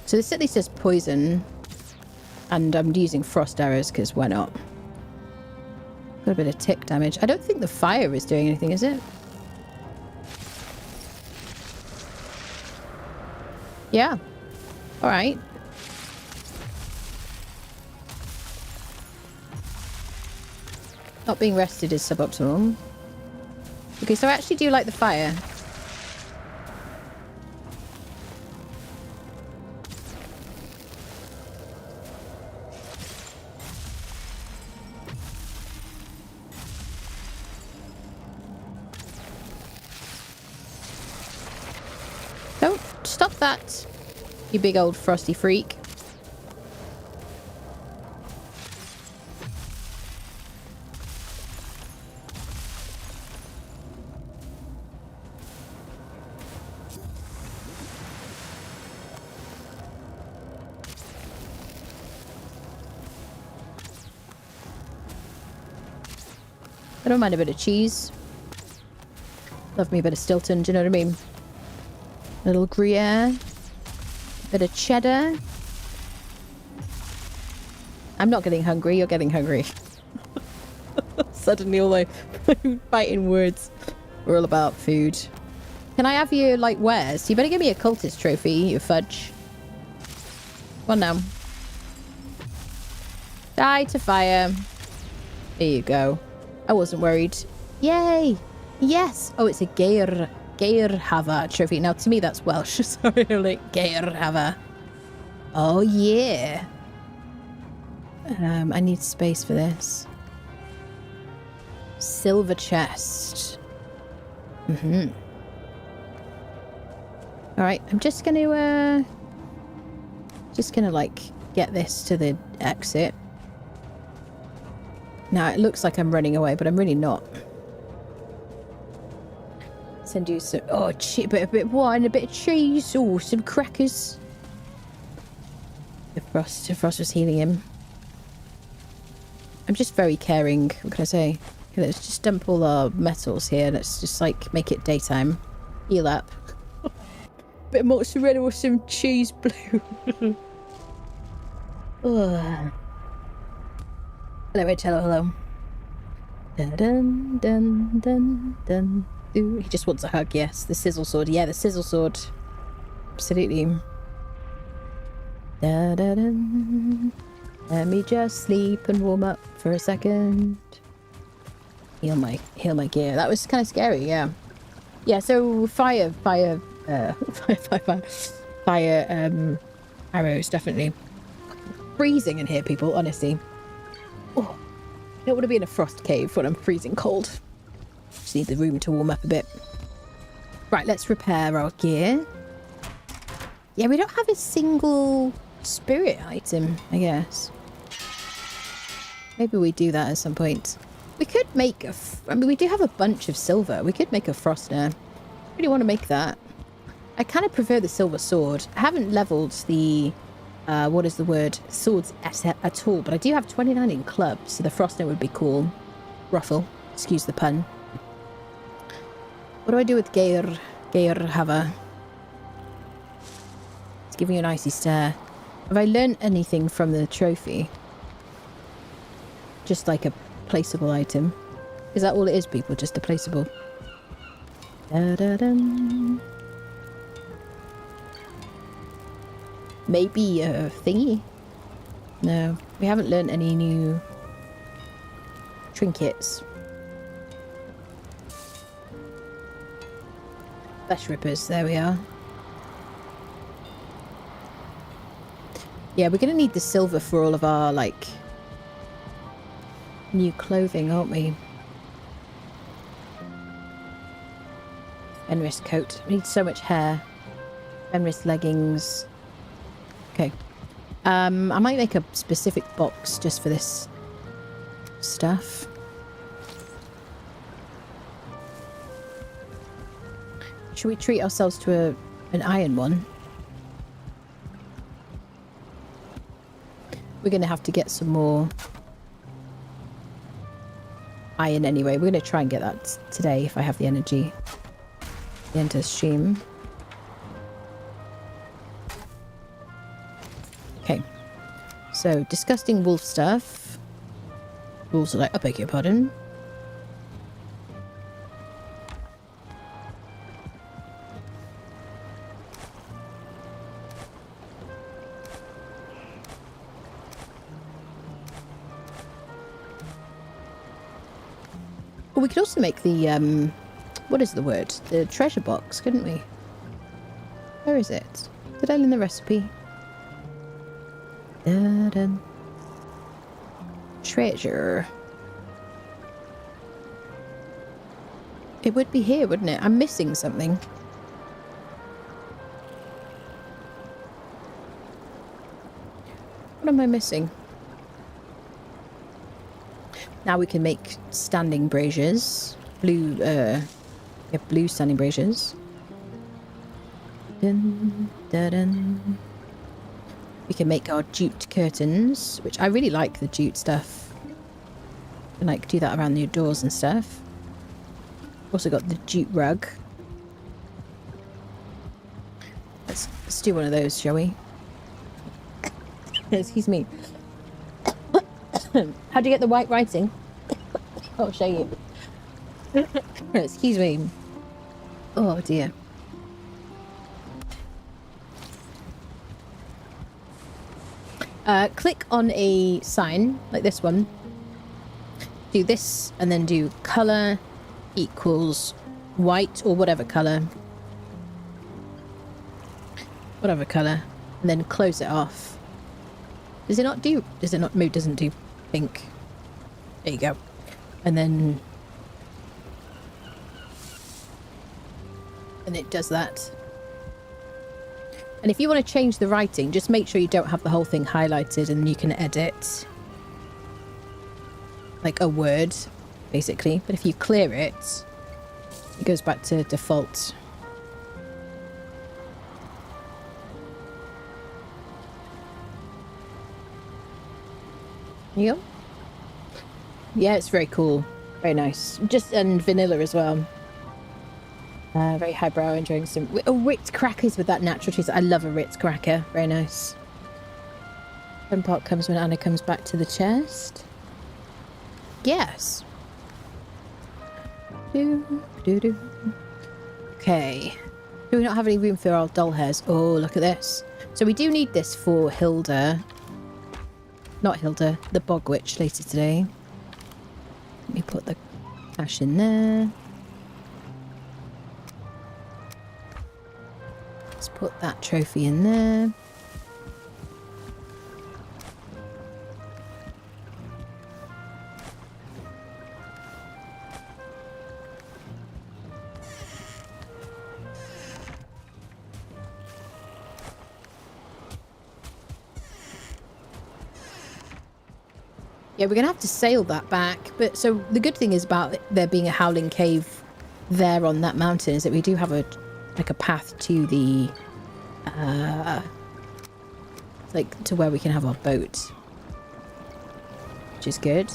So this at least says poison. And I'm using frost arrows because why not? Got a bit of tick damage. I don't think the fire is doing anything, is it? Yeah. Alright. Not being rested is suboptimal. Okay, so I actually do like the fire. Don't stop that, you big old frosty freak. I don't mind a bit of cheese. Love me a bit of Stilton, do you know what I mean? A little Gruyere. Bit of cheddar. I'm not getting hungry, you're getting hungry. Suddenly all my fighting words were all about food. Can I have your, like, wares? You better give me a cultist trophy, you fudge. One now. Die to fire. There you go. I wasn't worried. Yay! Yes! Oh, it's a Geirhava trophy. Now, to me, that's Welsh. Sorry, like, Geirhava. Oh, yeah. I need space for this. Silver chest. Mm-hmm. Alright, I'm just gonna, like, get this to the exit. Now, it looks like I'm running away, but I'm really not. Send you some, oh, a bit of wine, a bit of cheese, oh, some crackers. The frost was healing him. I'm just very caring, what can I say? Okay, let's just dump all our metals here. Let's just, like, make it daytime. Heal up. Bit of mozzarella or some cheese blue. Hello, hello. Dun dun dun dun dun. Ooh, he just wants a hug, yes. The sizzle sword. Yeah, the sizzle sword. Absolutely. Da da dun. Let me just sleep and warm up for a second. Heal my gear. That was kind of scary, yeah. Yeah, so fire arrows, definitely. Freezing in here, people, honestly. Oh, I don't want to be in a frost cave when I'm freezing cold. Just need the room to warm up a bit. Right, let's repair our gear. Yeah, we don't have a single spirit item, I guess. Maybe we do that at some point. We could make I mean, we do have a bunch of silver. We could make a frostner. I really want to make that. I kind of prefer the silver sword. I haven't leveled the, what is the word? Swords at all, but I do have 29 in clubs, so the frostner would be cool. Ruffle. Excuse the pun. What do I do with Geirhava? It's giving you an icy stare. Have I learned anything from the trophy? Just like a placeable item. Is that all it is, people? Just a placeable? Da-da-dum. Maybe a thingy? No, we haven't learned any new trinkets. Flesh rippers, there we are. Yeah, we're gonna need the silver for all of our, like, new clothing, aren't we? Fenris coat. We need so much hair. Fenris leggings. Okay. I might make a specific box just for this stuff. Should we treat ourselves to an iron one? We're going to have to get some more iron anyway. We're going to try and get that today if I have the energy. The end of the stream. Okay. So, disgusting wolf stuff. Wolves are like, I beg your pardon. Well, we could also make the, what is the word? The treasure box, couldn't we? Where is it? Did I learn the recipe? Da-dun. Treasure. It would be here, wouldn't it? I'm missing something. What am I missing? Now we can make standing braziers. Blue, blue standing braziers. Dun, dun, dun. We can make our jute curtains, which I really like the jute stuff. And like do that around the doors and stuff. Also got the jute rug. Let's do one of those, shall we? Excuse me. How do you get the white writing? I'll show you. Excuse me. Oh dear. Click on a sign like this one. Do this and then do color equals white or whatever color. Whatever color. And then close it off. Does it not do... Does it not... Mood doesn't do pink. There you go. And then... And it does that. And if you want to change the writing, just make sure you don't have the whole thing highlighted and you can edit like a word, basically. But if you clear it, it goes back to default. There you go. Yeah, it's very cool. Very nice. Just, and vanilla as well. Very highbrow, enjoying some Ritz crackers with that natural cheese. I love a Ritz cracker. Very nice. Fun part comes when Anna comes back to the chest. Yes. Okay. Do we not have any room for our doll hairs? Oh, look at this. So we do need this for Hilda. Not Hilda, the Bog Witch later today. Let me put the cash in there. Let's put that trophy in there. Yeah, we're going to have to sail that back. But so the good thing is about there being a howling cave there on that mountain is that we do have a like a path to the like to where we can have our boat, which is good.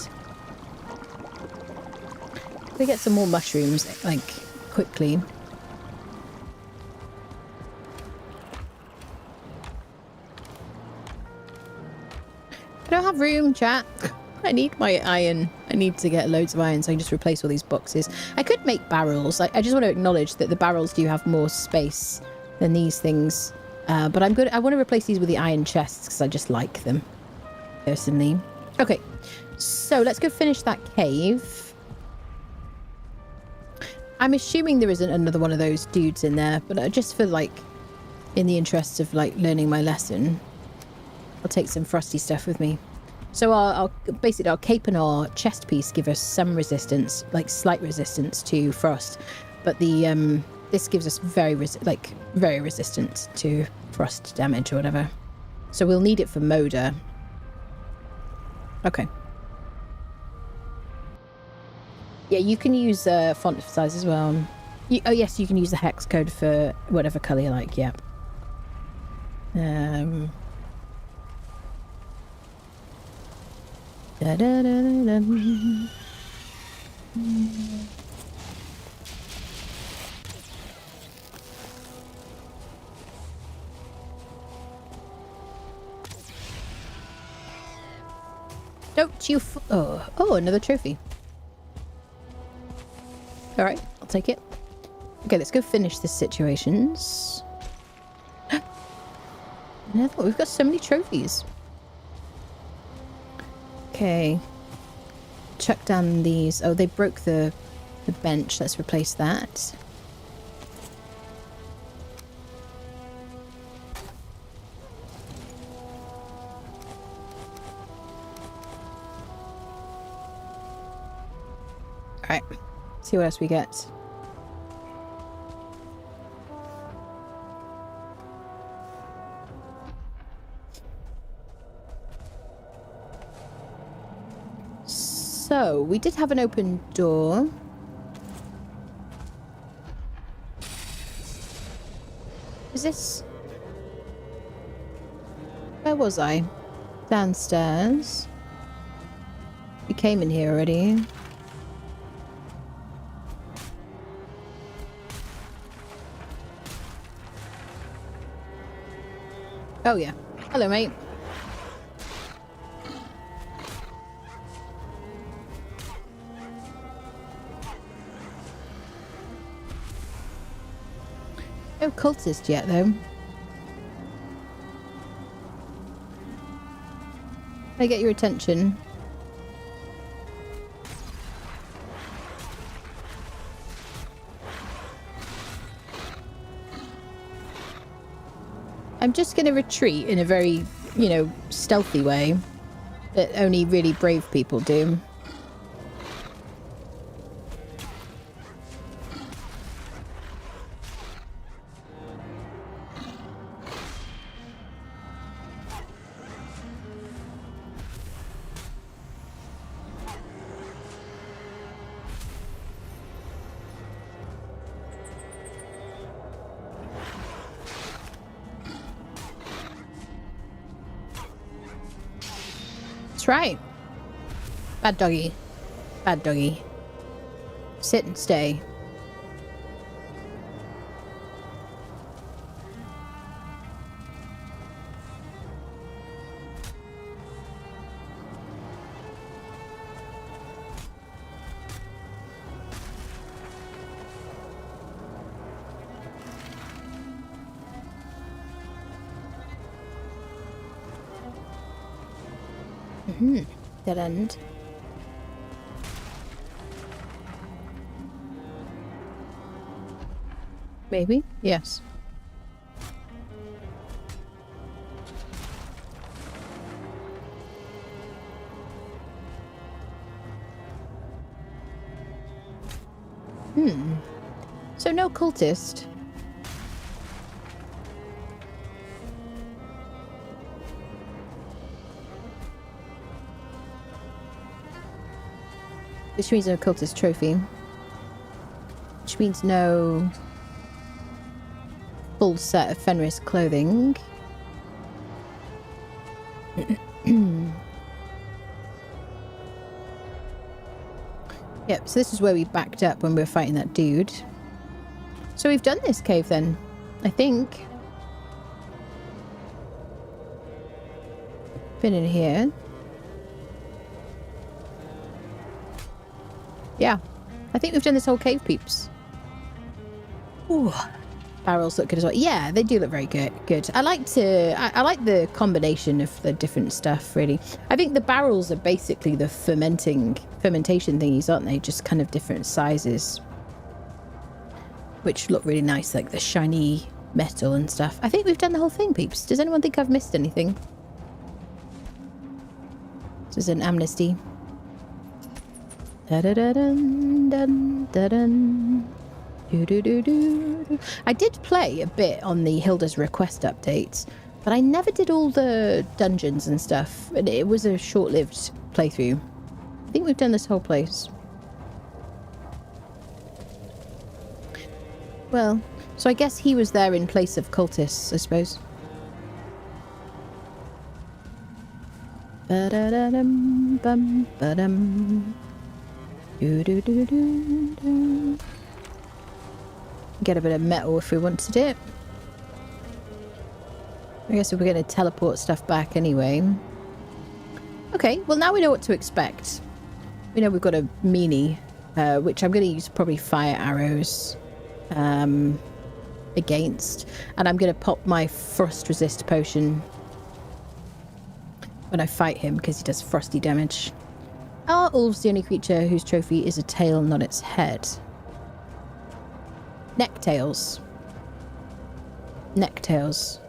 We get some more mushrooms like quickly. I don't have room, chat. I need my iron. I need to get loads of iron so I can just replace all these boxes. I could make barrels. I just want to acknowledge that the barrels do have more space than these things. But I'm good. I want to replace these with the iron chests because I just like them, personally. Okay, so let's go finish that cave. I'm assuming there isn't another one of those dudes in there, but just for like, in the interest of like learning my lesson, I'll take some frosty stuff with me. So our basically our cape and our chest piece give us some resistance, like slight resistance to frost, but the this gives us very resistant to frost damage or whatever. So we'll need it for Moda. Okay. Yeah, you can use font size as well. Oh yes, you can use the hex code for whatever color you like. Yeah. Da, da, da, da, da. Don't you oh, another trophy. All right, I'll take it. Okay, let's go finish the situations. I thought we've got so many trophies. Okay. Chuck down these. Oh, they broke the bench. Let's replace that. Alright. See what else we get. So, we did have an open door. Is this... Where was I? Downstairs. We came in here already. Oh yeah. Hello, mate. No cultist yet, though. I get your attention. I'm just going to retreat in a very, you know, stealthy way that only really brave people do. That's right. Bad doggy. Bad doggy. Sit and stay. Dead end. Maybe? Yes. So no cultist. Which means no cultist trophy. Which means no full set of Fenris clothing. Yep, so this is where we backed up when we were fighting that dude. So we've done this cave then, I think. Been in here. Yeah, I think we've done this whole cave, peeps. Ooh, barrels look good as well. Yeah, they do look very good. I like the combination of the different stuff, really. I think the barrels are basically the fermentation thingies, aren't they? Just kind of different sizes, which look really nice, like the shiny metal and stuff. I think we've done the whole thing, peeps. Does anyone think I've missed anything? This is an amnesty. I did play a bit on the Hilda's request updates, but I never did all the dungeons and stuff, and it was a short-lived playthrough. I think we've done this whole place. Well, so I guess he was there in place of cultists, I suppose. Ba-da-da-dum, bum, ba-dum. Do-do-do-do-do. Get a bit of metal if we wanted it. I guess we're going to teleport stuff back anyway. Okay, well now we know what to expect. We know we've got a meanie, which I'm going to use probably fire arrows against. And I'm going to pop my frost resist potion when I fight him because he does frosty damage. Are wolves the only creature whose trophy is a tail, not its head? Necktails. Necktails.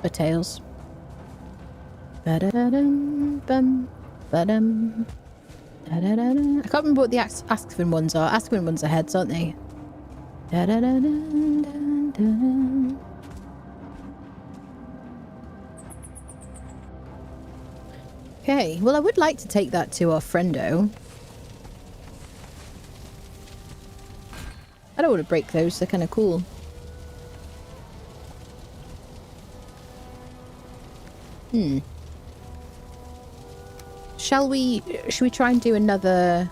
Or tails. Ba-da-da-dum, bum, ba-dum. Da-da-da-da. I can't remember what the Askvin ones are. Askvin ones are heads, aren't they? Da-da-da-da-da-da. Okay, well I would like to take that to our friendo. I don't want to break those, they're kind of cool. Should we try and do another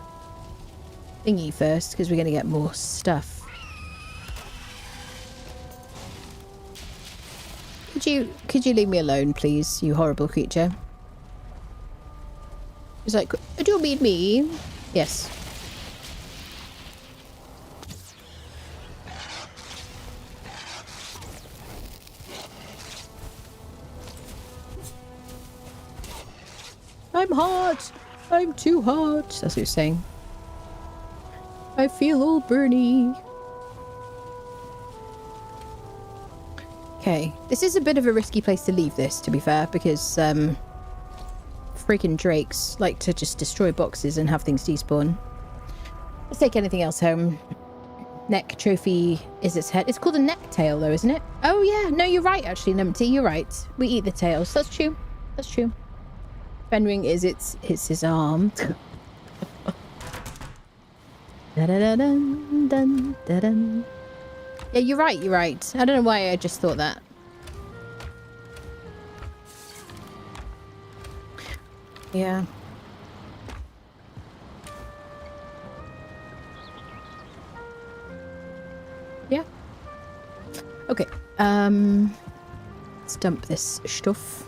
thingy first? Because we're going to get more stuff. Could you leave me alone, please, you horrible creature? He's like, do you mean me? Yes. I'm hot. I'm too hot. That's what he's saying. I feel all burny. Okay, this is a bit of a risky place to leave this, to be fair, because freaking drakes like to just destroy boxes and have things despawn. Let's take anything else home. Neck trophy is its head. It's called a neck tail, though, isn't it? Oh, yeah. No, you're right, actually, Numpty. You're right. We eat the tails. That's true. That's true. Fenring is his arm. Da-da-da-dun, dun, da-dun. Yeah, you're right, you're right. I don't know why I just thought that. Yeah. Yeah. Okay. Let's dump this stuff.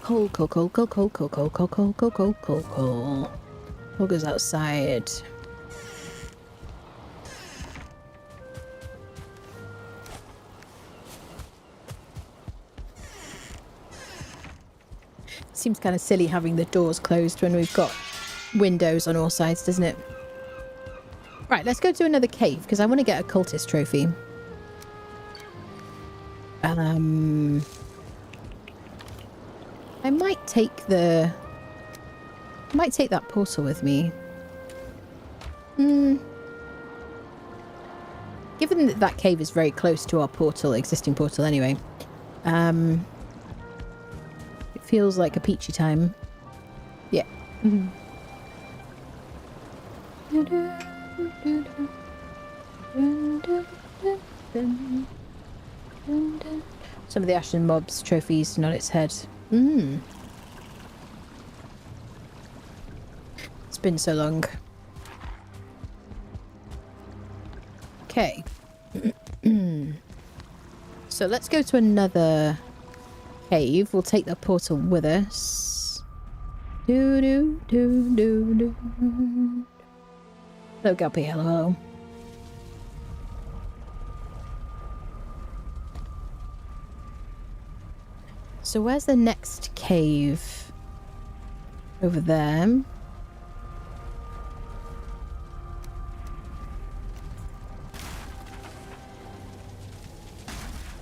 Coal. Who goes outside? Seems kind of silly having the doors closed when we've got windows on all sides, doesn't it? Right, let's go to another cave because I want to get a cultist trophy. I might take that portal with me. Given that that cave is very close to our existing portal anyway, it feels like a peachy time. Yeah. Some of the Ashen Mob's trophies not its head. It's been so long. Okay. So let's go to cave. We'll take the portal with us. Hello, Guppy. Hello. So where's the next cave? Over there.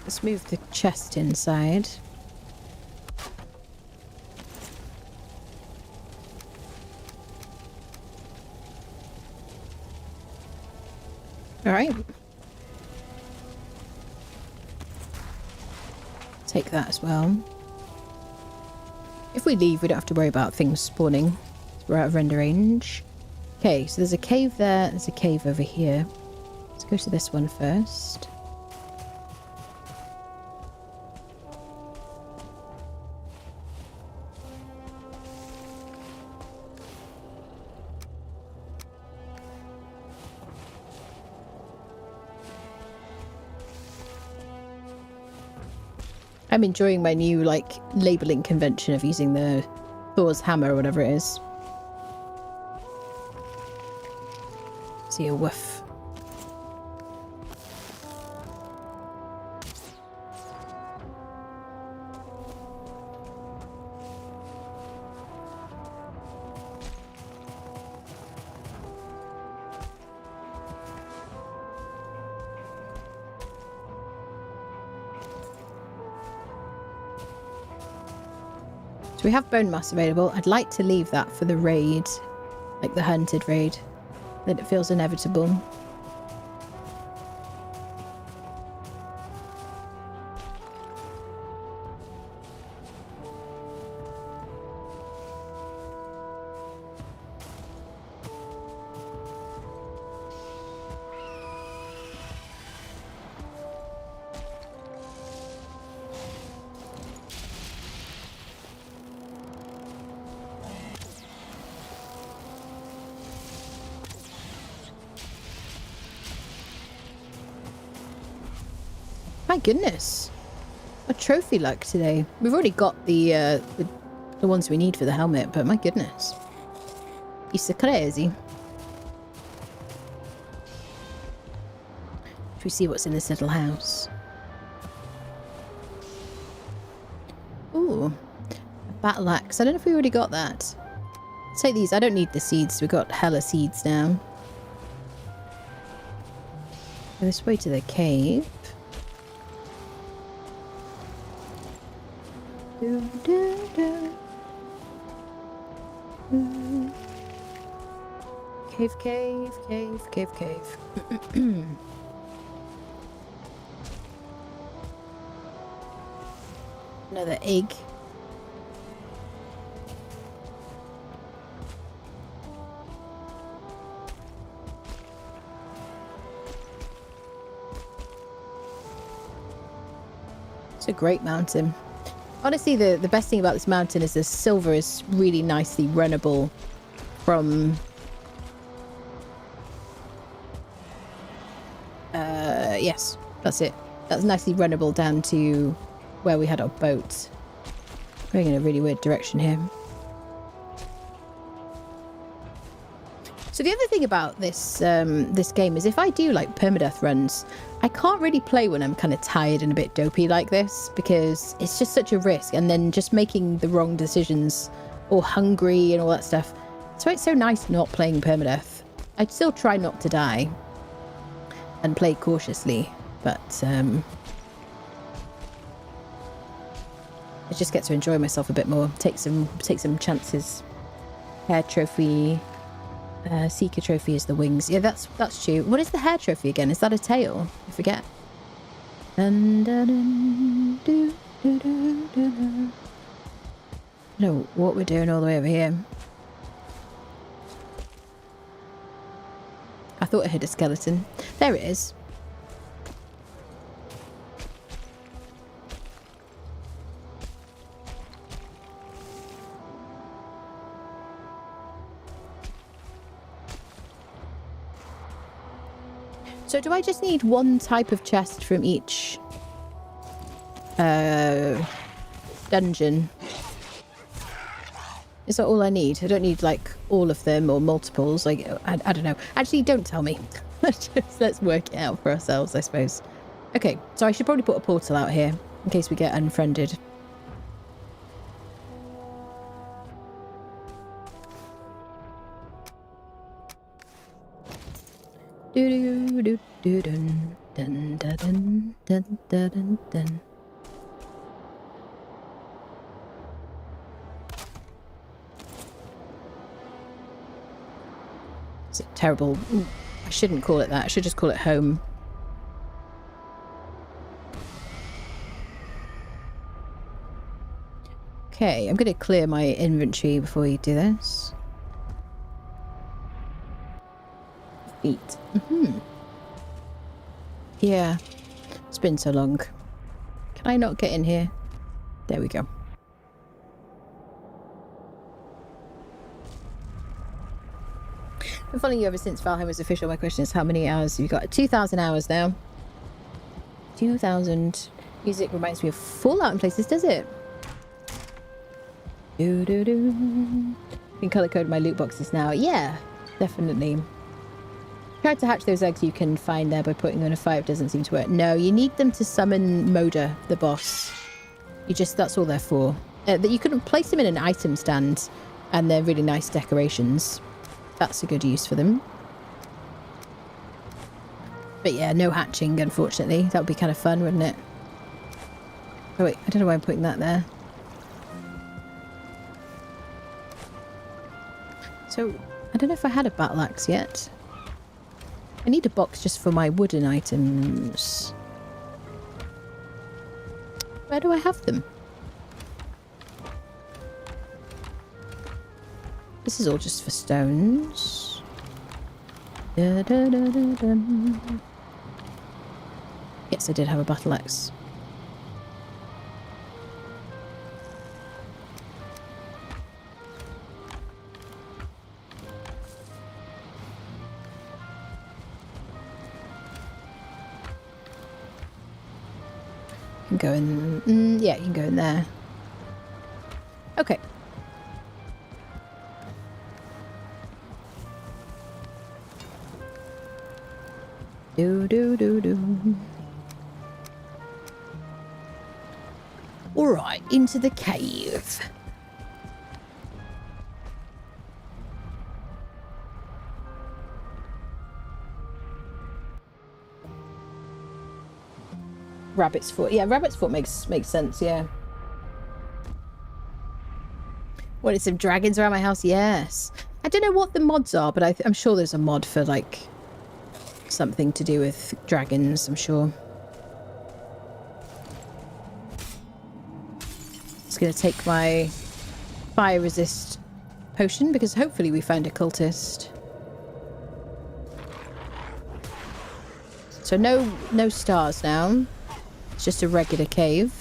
Let's move the chest inside. All right. Take that as well. If we leave, we don't have to worry about things spawning. We're out of render range. Okay, so there's a cave there. There's a cave over here. Let's go to this one first. I'm enjoying my new, labelling convention of using the Thor's hammer or whatever it is. See a woof. So we have bone mass available. I'd like to leave that for the raid, like the hunted raid. Then it feels inevitable. My goodness. A trophy luck today. We've already got the ones we need for the helmet, but my goodness. It's so crazy. Should we see what's in this little house? Ooh. A battle axe. I don't know if we already got that. Let's take these. I don't need the seeds. We've got hella seeds now. Go this way to the cave. Cave, cave, cave, cave, cave. Another egg. It's a great mountain. Honestly, the best thing about this mountain is the silver is really nicely runnable from... yes, that's it. That's nicely runnable down to where we had our boat. Going in a really weird direction here. So the other thing about this this game is if I do like permadeath runs, I can't really play when I'm kind of tired and a bit dopey like this because it's just such a risk, and then just making the wrong decisions or hungry and all that stuff. That's why it's so nice not playing permadeath. I'd still try not to die and play cautiously, but I just get to enjoy myself a bit more. Take some chances. Hair trophy. Seeker trophy is the wings. Yeah, that's true. What is the hair trophy again? Is that a tail? I forget. No, what we're doing all the way over here. I thought I hit a skeleton. There it is. So do I just need one type of chest from each dungeon? Is that all I need? I don't need like all of them or multiples. Like I don't know. Actually, don't tell me. Let's work it out for ourselves, I suppose. Okay, so I should probably put a portal out here in case we get unfriended. Do do do dun dun dun dun dun dun. It's a terrible. Ooh, I shouldn't call it that. I should just call it home. Okay, I'm going to clear my inventory before you do this. Feet. Yeah, it's been so long. Can I not get in here? There we go. Been following you ever since Valheim was official. My question is, how many hours have you got? 2,000 hours now. 2,000. Music reminds me of Fallout in places, does it? Do do do. You can color code my loot boxes now. Yeah, definitely. Tried to hatch those eggs you can find there by putting them in a fire. It doesn't seem to work. No, you need them to summon Moda, the boss. That's all they're for. That you couldn't place them in an item stand, and they're really nice decorations. That's a good use for them. But yeah, no hatching, unfortunately. That would be kind of fun, wouldn't it? Oh wait, I don't know why I'm putting that there. So, I don't know if I had a battle axe yet. I need a box just for my wooden items. Where do I have them? This is all just for stones. Da, da, da, da, da. Yes, I did have a battle axe. You can go in... yeah, you can go in there. Okay. Do. Alright, into the cave. Rabbit's foot. Yeah, rabbit's foot makes sense, yeah. Wanted some dragons around my house? Yes. I don't know what the mods are, but I'm sure there's a mod for, like, something to do with dragons, I'm sure. Just gonna take my fire resist potion, because hopefully we find a cultist. So no stars now. It's just a regular cave.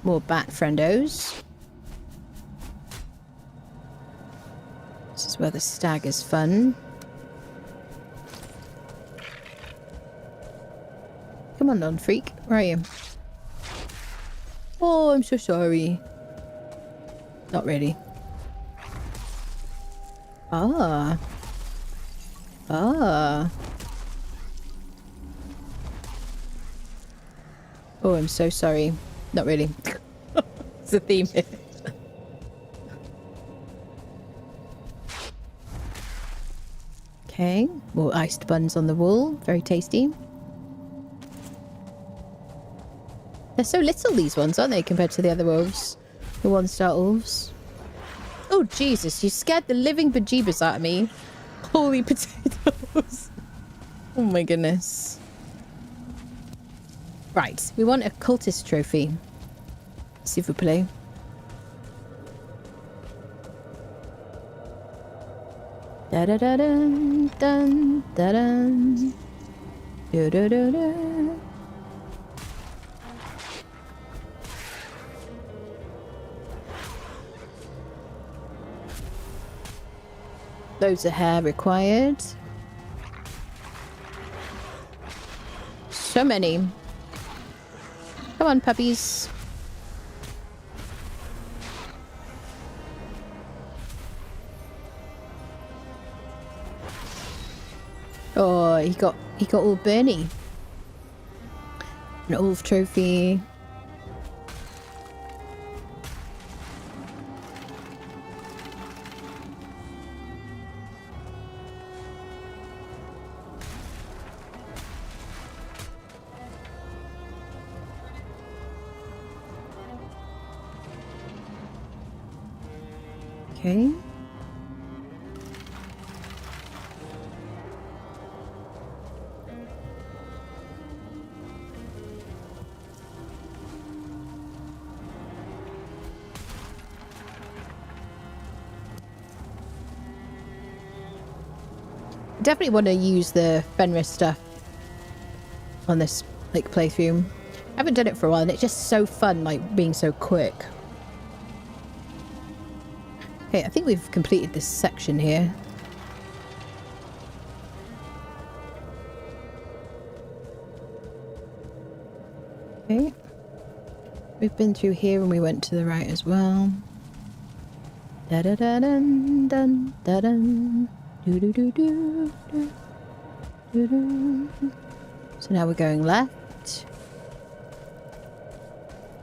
More bat friendos. This is where the stag is fun. Come on, non-freak. Where are you? Oh, I'm so sorry. Not really. Ah. Ah. Oh, I'm so sorry. Not really. It's a theme here. Okay. More iced buns on the wall. Very tasty. They're so little, these ones, aren't they, compared to the other wolves? The one-star wolves. Oh, Jesus. You scared the living bejeebus out of me. Holy potatoes. Oh, my goodness. Right. We want a cultist trophy. S'il vous plaît. Da-da-da-dun, dun, da-dun. Da-da-da-da. Loads of hair required. So many. Come on, puppies. Oh, he got all Bernie. An Ulf trophy. Okay. Definitely want to use the Fenris stuff on this like playthrough. I haven't done it for a while and it's just so fun, like being so quick. Okay, I think we've completed this section here. Okay. We've been through here and we went to the right as well. Da da da dun dun da dun. Do do do do do do do. So now we're going left.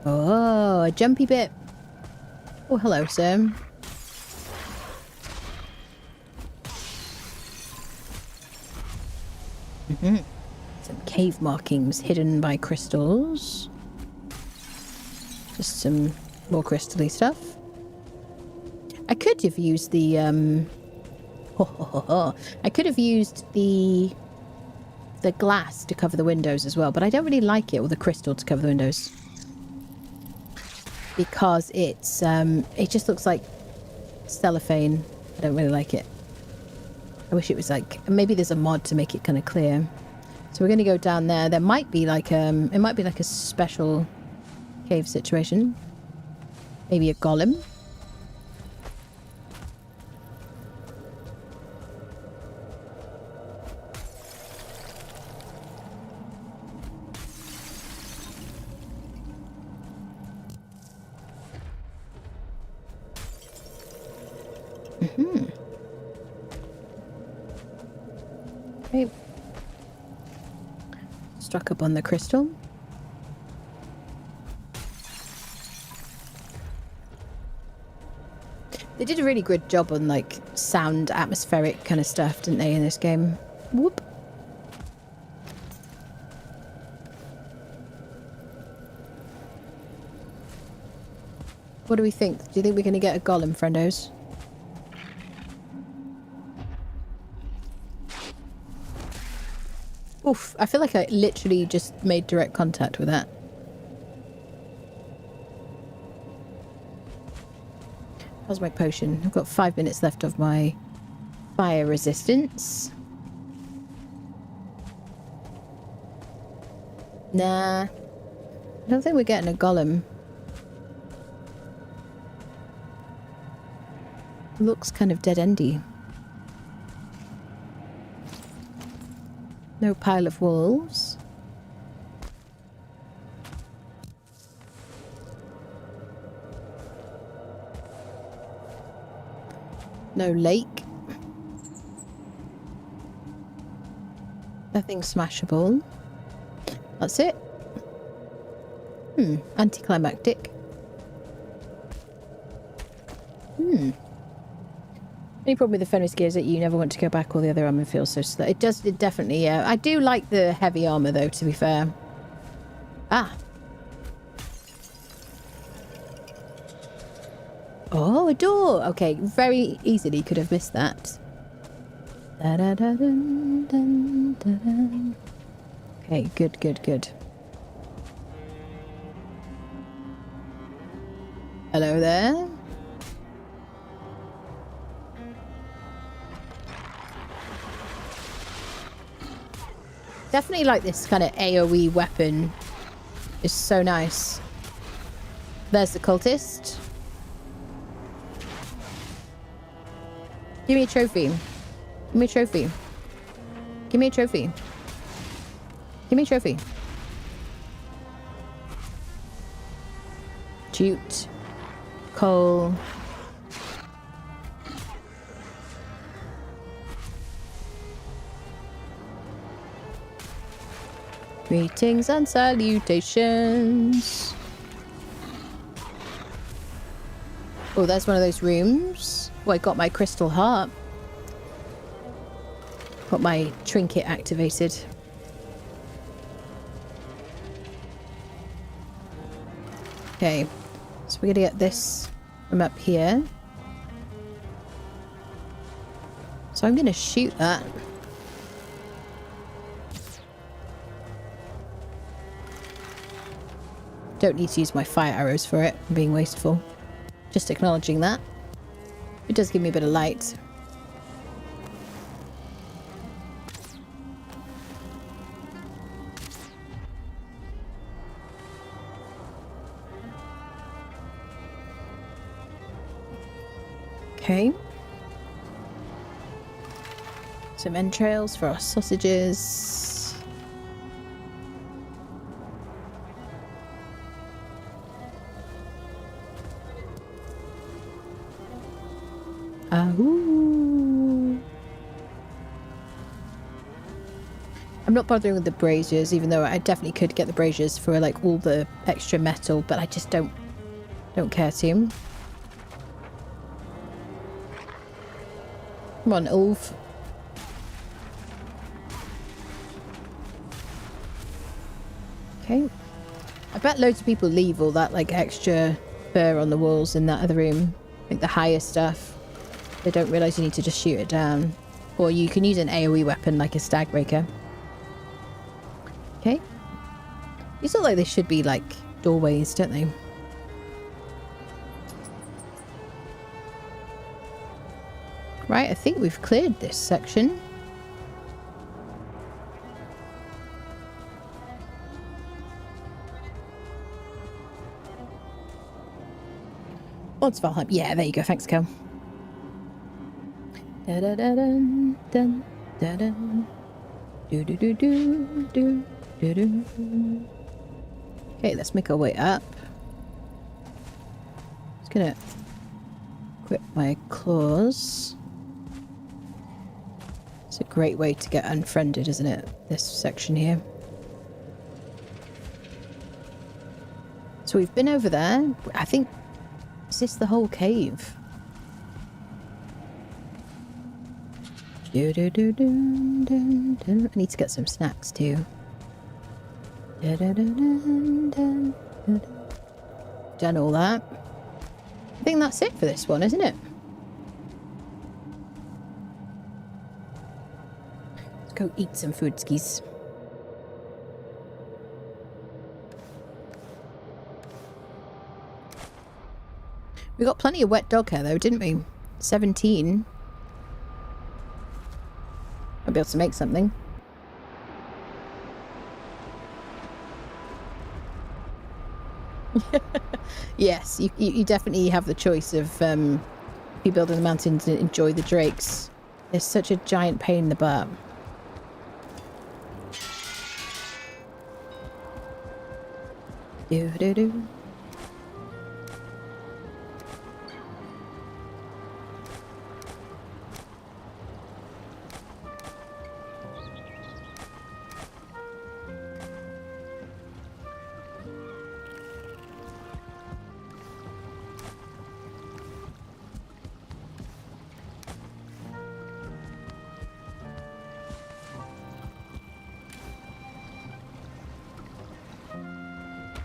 Oh, a jumpy bit. Oh, hello, sir. Some cave markings hidden by crystals. Just some more crystally stuff. I could have used the I could have used the glass to cover the windows as well, but I don't really like it, or the crystal to cover the windows, because it's it just looks like cellophane. I don't really like it. I wish it was like, maybe there's a mod to make it kind of clear. So we're going to go down there. There might be like it might be like a special cave situation. Maybe a golem. Struck up on the crystal. They did a really good job on like sound, atmospheric kind of stuff, didn't they, in this game? Whoop. What do we think? Do you think we're going to get a golem, friendos? Oof, I feel like I literally just made direct contact with that. How's my potion? I've got 5 minutes left of my fire resistance. Nah. I don't think we're getting a golem. Looks kind of dead-endy. No pile of wolves. No lake. Nothing smashable. That's it. Anticlimactic. Any problem with the Fenris gear is that you never want to go back, all the other armor feels so slow. It definitely, yeah. I do like the heavy armor though, to be fair. Ah. Oh, a door! Okay, very easily could have missed that. Okay, good. Hello there. Definitely like this kind of AoE weapon. It's so nice. There's the cultist. Give me a trophy. Give me a trophy. Give me a trophy. Give me a trophy. Jute. Coal. Greetings and salutations. Oh, there's one of those rooms. Oh, I got my crystal heart. Got my trinket activated. Okay, so we're gonna get this from up here. So I'm gonna shoot that. Don't need to use my fire arrows for it. I'm being wasteful. Just acknowledging that. It does give me a bit of light. Okay. Some entrails for our sausages. Ooh. I'm not bothering with the braziers, even though I definitely could get the braziers for like all the extra metal, but I just don't care to. Come on, Ulf. Okay. I bet loads of people leave all that like extra fur on the walls in that other room. Like the higher stuff. They don't realise you need to just shoot it down. Or you can use an AoE weapon like a stag breaker. Okay. These look like they should be like doorways, don't they? Right, I think we've cleared this section. Odds Valheim. Yeah, there you go. Thanks, Kel. Da da da dun dun da dun. Do do do do do do do. Okay, let's make our way up. Just gonna equip my claws. It's a great way to get unfriended, isn't it? This section here. So we've been over there. I think, is this the whole cave? I need to get some snacks too. Done all that. I think that's it for this one, isn't it? Let's go eat some food skis. We got plenty of wet dog hair though, didn't we? 17. I'll be able to make something. Yes, you definitely have the choice of if you build on the mountains and enjoy the drakes. They're such a giant pain in the butt. Do-do-do.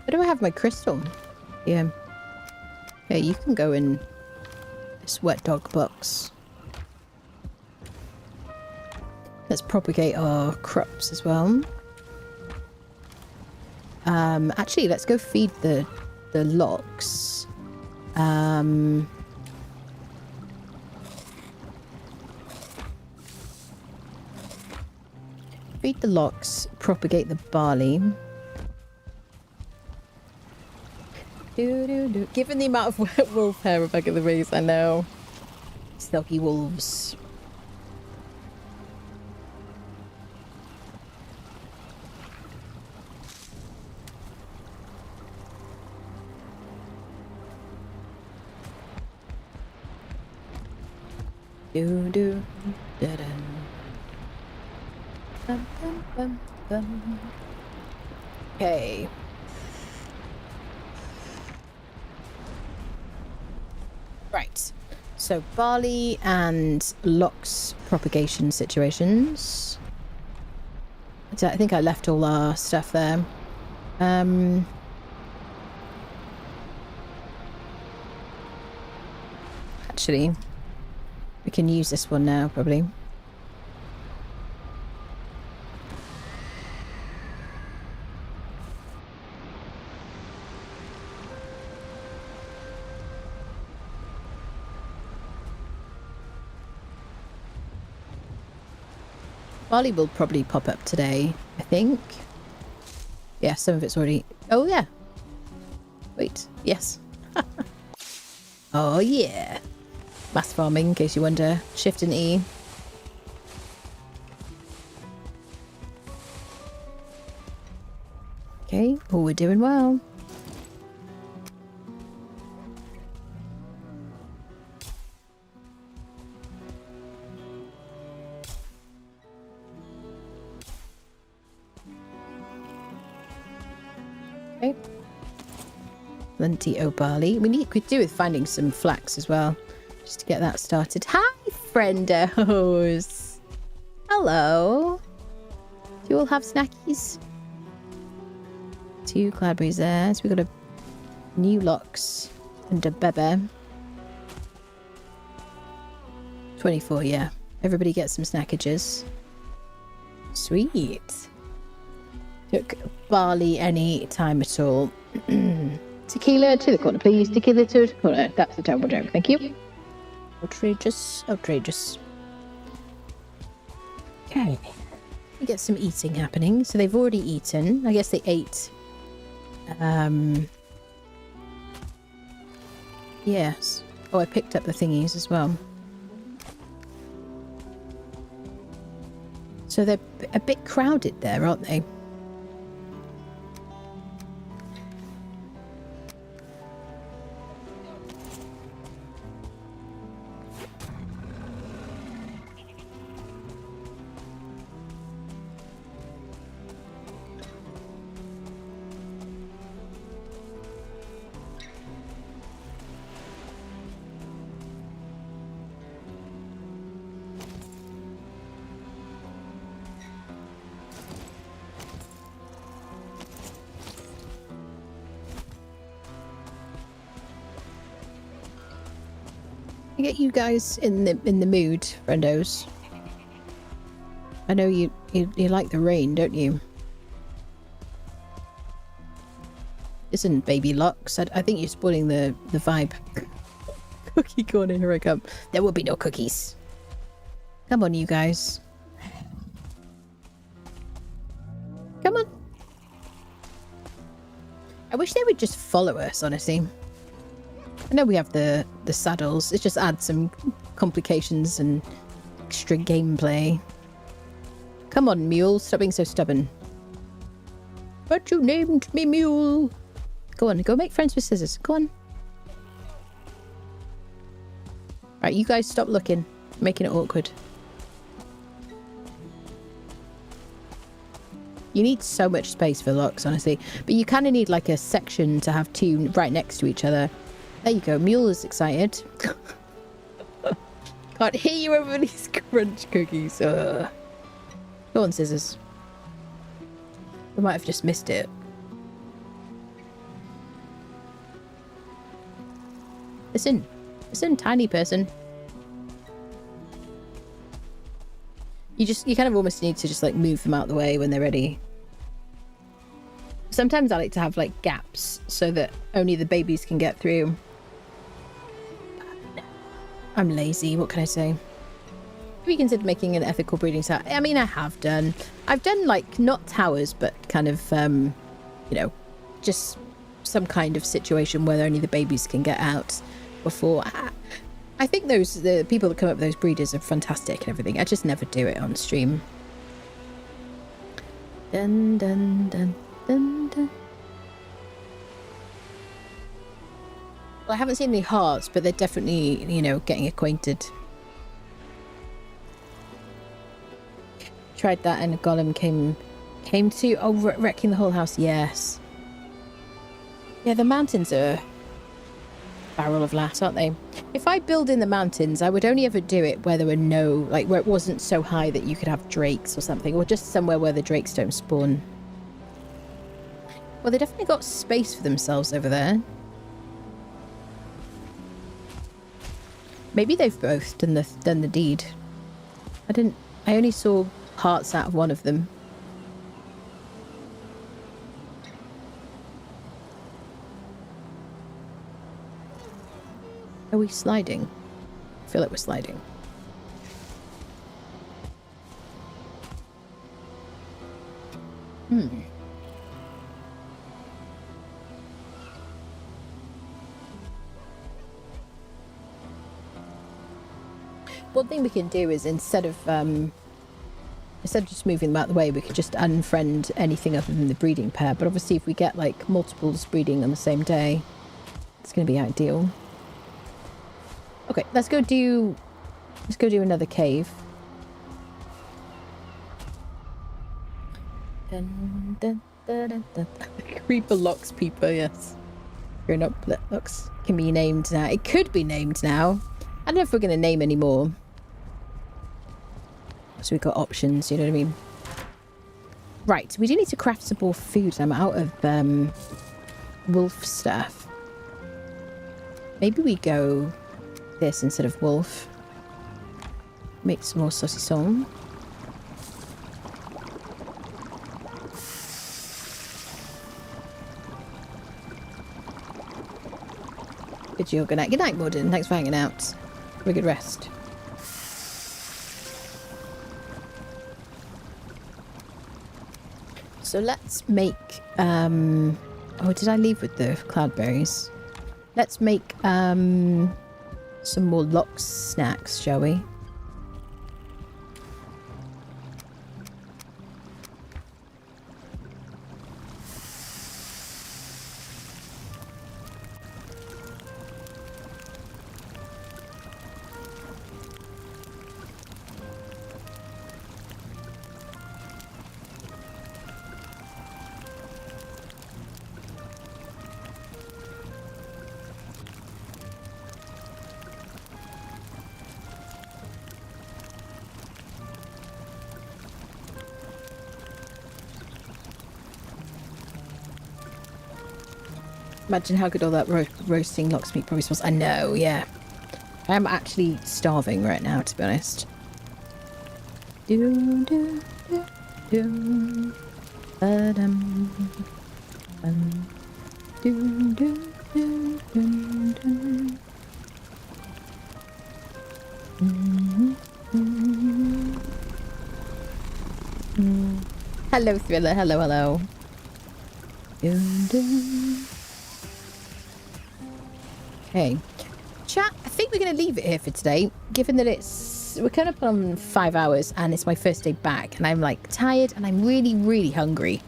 Where do I have my crystal? Yeah. Yeah, you can go in this wet dog box. Let's propagate our crops as well. Actually, let's go feed the lox. Feed the lox, propagate the barley. Given the amount of wolf hair of Back of the Race, I know. Stealthy wolves. Do da da. Bum, bum, bum, bum. Okay. Right, so barley and lox propagation situations. So I think I left all our stuff there. Actually, we can use this one now, probably. Barley will probably pop up today, I think. Yeah, some of it's already... Oh, yeah. Wait, yes. Oh, yeah. Mass farming, in case you wonder. Shift and E. Okay, oh, we're doing well. Okay. Plenty of barley. We could do with finding some flax as well, just to get that started. Hi, friendos. Hello. Do you all have snackies? 2 cloudberries there. So we've got a new lox and a bebe. 24, yeah. Everybody gets some snackages. Sweet. Took barley any time at all. Tequila to the corner, please. Tequila to the corner. That's a terrible joke. Thank you. Outrageous. Outrageous. Okay. We get some eating happening. So they've already eaten. I guess they ate. Yes. Oh, I picked up the thingies as well. So they're a bit crowded there, aren't they? I get you guys in the mood, friendos. I know you like the rain, don't you? Listen, baby Lux, I think you're spoiling the vibe. Cookie corner, here I come. There will be no cookies. Come on, you guys. Come on. I wish they would just follow us, honestly. I know we have the saddles. It just adds some complications and extra gameplay. Come on, mule. Stop being so stubborn. But you named me mule. Go on, go make friends with scissors. Go on. Right, you guys stop looking. Making it awkward. You need so much space for locks, honestly. But you kind of need like a section to have two right next to each other. There you go. Mule is excited. Can't hear you over these crunch cookies. Go on, scissors. I might have just missed it. Listen. Listen, tiny person. You kind of almost need to just like move them out of the way when they're ready. Sometimes I like to have like gaps so that only the babies can get through. I'm lazy, what can I say? Have you considered making an ethical breeding tower? I mean, I have done. I've done like not towers, but kind of, you know, just some kind of situation where only the babies can get out before. I think the people that come up with those breeders are fantastic and everything. I just never do it on stream. Dun dun dun dun dun. Well, I haven't seen any hearts, but they're definitely, you know, getting acquainted. Tried that and a golem came to wrecking the whole house. Yes. Yeah, the mountains are barrel of laughs, aren't they? If I build in the mountains, I would only ever do it where there were no, like, where it wasn't so high that you could have drakes or something, or just somewhere where the drakes don't spawn. Well, they definitely got space for themselves over there. Maybe they've both done the deed. I only saw hearts out of one of them. Are we sliding? I feel like we're sliding. One thing we can do is instead of just moving them out of the way, we could just unfriend anything other than the breeding pair. But obviously if we get like multiples breeding on the same day, it's going to be ideal. Okay, let's go do another cave. Dun, dun, dun, dun, dun. Creeper locks people, yes. Grown up locks can be named now. It could be named now. I don't know if we're going to name any more. So we've got options, you know what I mean? Right, we do need to craft some more food. I'm out of wolf stuff. Maybe we go this instead of wolf. Make some more saucisson. Good night. Good night, Morden. Thanks for hanging out. Have a good rest. So let's make oh, did I leave with the cloudberries? Let's make some more lox snacks, shall we? Imagine how good all that roasting lox meat probably smells. I know, yeah. I'm actually starving right now, to be honest. Do, do, do, do. Ba-dum, bum. Do, do, do, do, do. Hello, Thriller. Hello, hello. Okay. Chat, I think we're going to leave it here for today, given that we're kind of on 5 hours and it's my first day back and I'm like tired and I'm really, really hungry.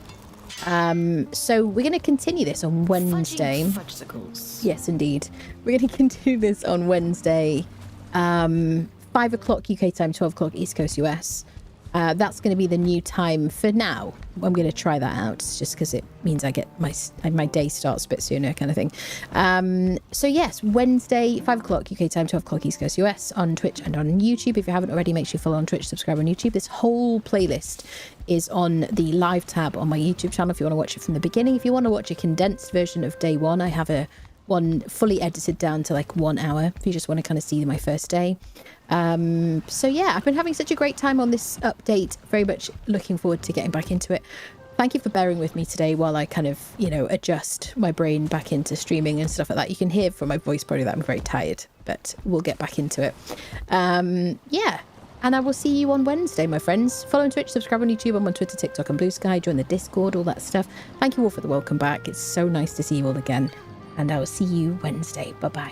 So we're going to continue this on Wednesday. Fudgesicles. Yes, indeed. We're going to continue this on Wednesday. 5 o'clock UK time, 12 o'clock East Coast US. That's going to be the new time for now. I'm going to try that out just because it means I get my day starts a bit sooner kind of thing. So yes, Wednesday, 5 o'clock UK time, 12 o'clock East Coast US on Twitch and on YouTube. If you haven't already, make sure you follow on Twitch, subscribe on YouTube. This whole playlist is on the live tab on my YouTube channel if you want to watch it from the beginning. If you want to watch a condensed version of day one, I have one fully edited down to like 1 hour if you just want to kind of see my first day. So yeah, I've been having such a great time on this update. Very much looking forward to getting back into it. Thank you for bearing with me today while I kind of, adjust my brain back into streaming and stuff like that. You can hear from my voice probably that I'm very tired, but we'll get back into it. Yeah. And I will see you on Wednesday, my friends. Follow on Twitch, subscribe on YouTube. I'm on Twitter, TikTok, and Blue Sky. Join the Discord, all that stuff. Thank you all for the welcome back. It's so nice to see you all again. And I will see you Wednesday. Bye-bye.